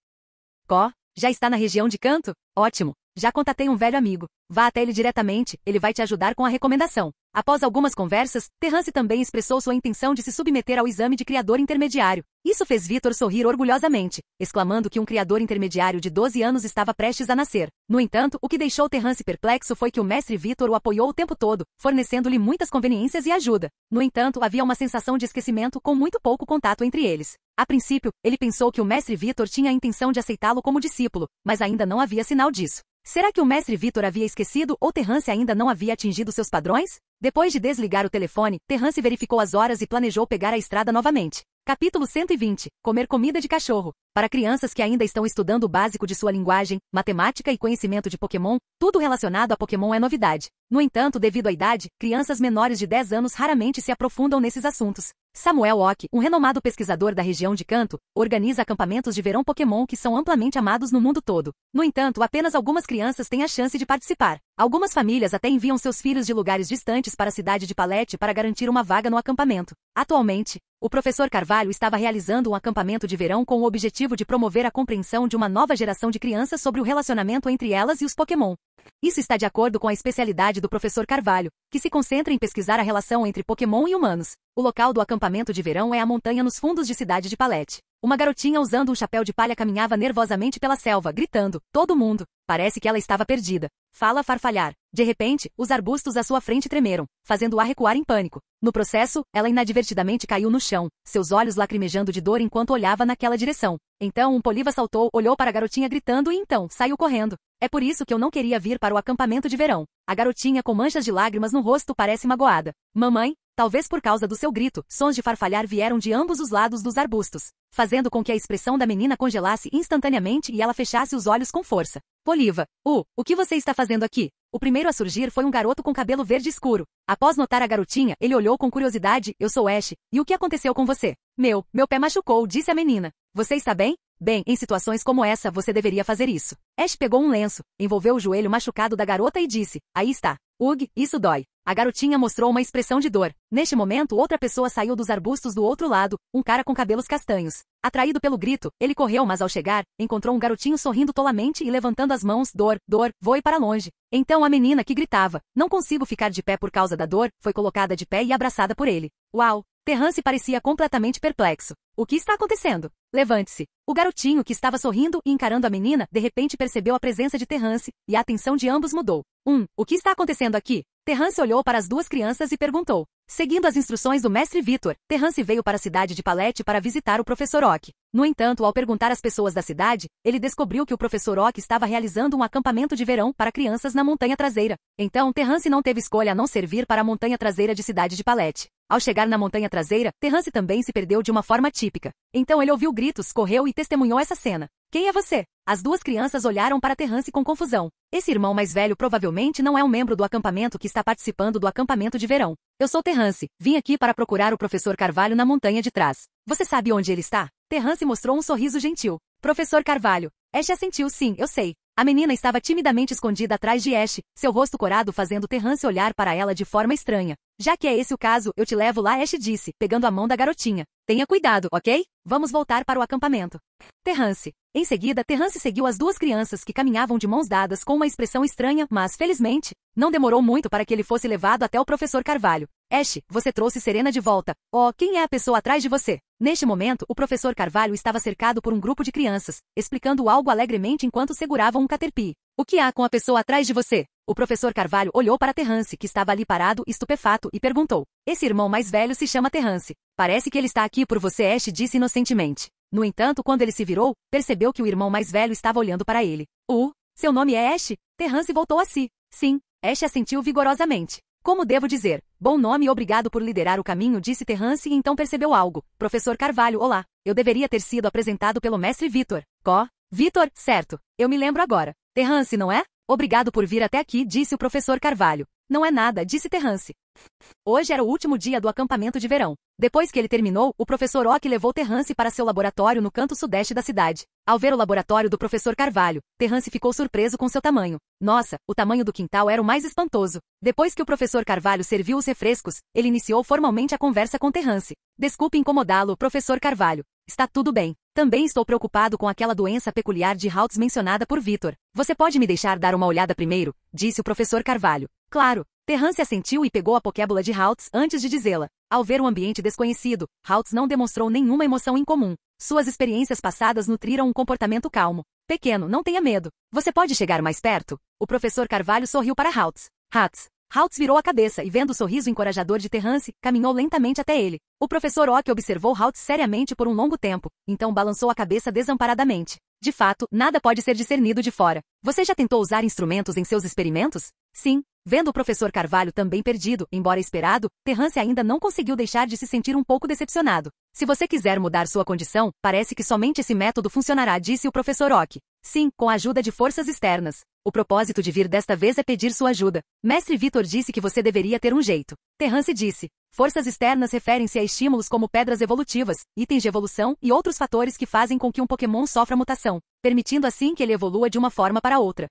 Já está na região de Canto? Ótimo. Já contatei um velho amigo. Vá até ele diretamente, ele vai te ajudar com a recomendação. Após algumas conversas, Terrance também expressou sua intenção de se submeter ao exame de criador intermediário. Isso fez Vitor sorrir orgulhosamente, exclamando que um criador intermediário de 12 anos estava prestes a nascer. No entanto, o que deixou Terrance perplexo foi que o Mestre Vitor o apoiou o tempo todo, fornecendo-lhe muitas conveniências e ajuda. No entanto, havia uma sensação de esquecimento com muito pouco contato entre eles. A princípio, ele pensou que o Mestre Vitor tinha a intenção de aceitá-lo como discípulo, mas ainda não havia sinal disso. Será que o Mestre Vitor havia esquecido ou Terrance ainda não havia atingido seus padrões? Depois de desligar o telefone, Terrance verificou as horas e planejou pegar a estrada novamente. Capítulo 120. Comer comida de cachorro. Para crianças que ainda estão estudando o básico de sua linguagem, matemática e conhecimento de Pokémon, tudo relacionado a Pokémon é novidade. No entanto, devido à idade, crianças menores de 10 anos raramente se aprofundam nesses assuntos. Samuel Ock, um renomado pesquisador da região de Canto, organiza acampamentos de verão Pokémon que são amplamente amados no mundo todo. No entanto, apenas algumas crianças têm a chance de participar. Algumas famílias até enviam seus filhos de lugares distantes para a cidade de Palete para garantir uma vaga no acampamento. Atualmente, o professor Carvalho estava realizando um acampamento de verão com o objetivo de promover a compreensão de uma nova geração de crianças sobre o relacionamento entre elas e os Pokémon. Isso está de acordo com a especialidade do professor Carvalho, que se concentra em pesquisar a relação entre Pokémon e humanos. O local do acampamento de verão é a montanha nos fundos de Cidade de Palete. Uma garotinha usando um chapéu de palha caminhava nervosamente pela selva, gritando: "Todo mundo!" Parece que ela estava perdida. Fala farfalhar. De repente, os arbustos à sua frente tremeram, fazendo-a recuar em pânico. No processo, ela inadvertidamente caiu no chão, seus olhos lacrimejando de dor enquanto olhava naquela direção. Então um Poliva saltou, olhou para a garotinha gritando e então saiu correndo. É por isso que eu não queria vir para o acampamento de verão. A garotinha com manchas de lágrimas no rosto parece magoada. Mamãe? Talvez por causa do seu grito, sons de farfalhar vieram de ambos os lados dos arbustos, fazendo com que a expressão da menina congelasse instantaneamente e ela fechasse os olhos com força. Poliva, o que você está fazendo aqui? O primeiro a surgir foi um garoto com cabelo verde escuro. Após notar a garotinha, ele olhou com curiosidade: "Eu sou Ash, e o que aconteceu com você?" Meu pé machucou", disse a menina. "Você está bem?" "Bem, em situações como essa você deveria fazer isso." Ash pegou um lenço, envolveu o joelho machucado da garota e disse: "Aí está. Ugh, isso dói." A garotinha mostrou uma expressão de dor. Neste momento, outra pessoa saiu dos arbustos do outro lado, um cara com cabelos castanhos. Atraído pelo grito, ele correu, mas ao chegar, encontrou um garotinho sorrindo tolamente e levantando as mãos: "Dor, voe para longe." Então a menina que gritava: "Não consigo ficar de pé por causa da dor", foi colocada de pé e abraçada por ele. Uau! Terrance parecia completamente perplexo. O que está acontecendo? Levante-se. O garotinho, que estava sorrindo e encarando a menina, de repente percebeu a presença de Terrance, e a atenção de ambos mudou. O que está acontecendo aqui? Terrance olhou para as duas crianças e perguntou: Seguindo as instruções do mestre Vitor, Terrance veio para a cidade de Palette para visitar o professor Oak. No entanto, ao perguntar às pessoas da cidade, ele descobriu que o professor Oak estava realizando um acampamento de verão para crianças na montanha traseira. Então, Terrance não teve escolha a não servir para a montanha traseira de cidade de Palette. Ao chegar na montanha traseira, Terrance também se perdeu de uma forma típica. Então ele ouviu gritos, correu e testemunhou essa cena. Quem é você? As duas crianças olharam para Terrance com confusão. Esse irmão mais velho provavelmente não é um membro do acampamento que está participando do acampamento de verão. Eu sou Terrance, vim aqui para procurar o professor Carvalho na montanha de trás. Você sabe onde ele está? Terrance mostrou um sorriso gentil. Professor Carvalho. Ash assentiu sim, eu sei. A menina estava timidamente escondida atrás de Ash, seu rosto corado fazendo Terrance olhar para ela de forma estranha. Já que é esse o caso, eu te levo lá, Ash disse, pegando a mão da garotinha. Tenha cuidado, ok? Vamos voltar para o acampamento. Terrance. Em seguida, Terrance seguiu as duas crianças que caminhavam de mãos dadas com uma expressão estranha, mas, felizmente, não demorou muito para que ele fosse levado até o professor Carvalho. Ash, você trouxe Serena de volta. Oh, quem é a pessoa atrás de você? Neste momento, o professor Carvalho estava cercado por um grupo de crianças, explicando algo alegremente enquanto seguravam um caterpie. O que há com a pessoa atrás de você? O professor Carvalho olhou para Terrance, que estava ali parado, estupefato, e perguntou. Esse irmão mais velho se chama Terrance. Parece que ele está aqui por você, Ash disse inocentemente. No entanto, quando ele se virou, percebeu que o irmão mais velho estava olhando para ele. Seu nome é Ash? Terrance voltou a si. Sim, Ash assentiu vigorosamente. Como devo dizer? Bom nome e obrigado por liderar o caminho, disse Terrance e então percebeu algo. Professor Carvalho, olá. Eu deveria ter sido apresentado pelo mestre Vitor. Vitor, certo. Eu me lembro agora. Terrance, não é? Obrigado por vir até aqui, disse o professor Carvalho. Não é nada, disse Terrance. Hoje era o último dia do acampamento de verão. Depois que ele terminou, o professor Oak levou Terrance para seu laboratório no canto sudeste da cidade. Ao ver o laboratório do professor Carvalho, Terrance ficou surpreso com seu tamanho. Nossa, o tamanho do quintal era o mais espantoso. Depois que o professor Carvalho serviu os refrescos, ele iniciou formalmente a conversa com Terrance. Desculpe incomodá-lo, professor Carvalho. Está tudo bem. Também estou preocupado com aquela doença peculiar de Haltz mencionada por Vitor. Você pode me deixar dar uma olhada primeiro? Disse o professor Carvalho. Claro. Terrance assentiu e pegou a pokébola de Haltz antes de dizê-la. Ao ver um ambiente desconhecido, Haltz não demonstrou nenhuma emoção incomum. Suas experiências passadas nutriram um comportamento calmo. Pequeno, não tenha medo. Você pode chegar mais perto? O professor Carvalho sorriu para Haltz. Haltz virou a cabeça e, vendo o sorriso encorajador de Terrance, caminhou lentamente até ele. O professor Oak observou Haltz seriamente por um longo tempo, então balançou a cabeça desamparadamente. De fato, nada pode ser discernido de fora. Você já tentou usar instrumentos em seus experimentos? Sim. Vendo o professor Carvalho também perdido, embora esperado, Terrance ainda não conseguiu deixar de se sentir um pouco decepcionado. Se você quiser mudar sua condição, parece que somente esse método funcionará, disse o professor Oak. Sim, com a ajuda de forças externas. O propósito de vir desta vez é pedir sua ajuda. Mestre Vitor disse que você deveria ter um jeito. Terrance disse. Forças externas referem-se a estímulos como pedras evolutivas, itens de evolução e outros fatores que fazem com que um Pokémon sofra mutação, permitindo assim que ele evolua de uma forma para outra.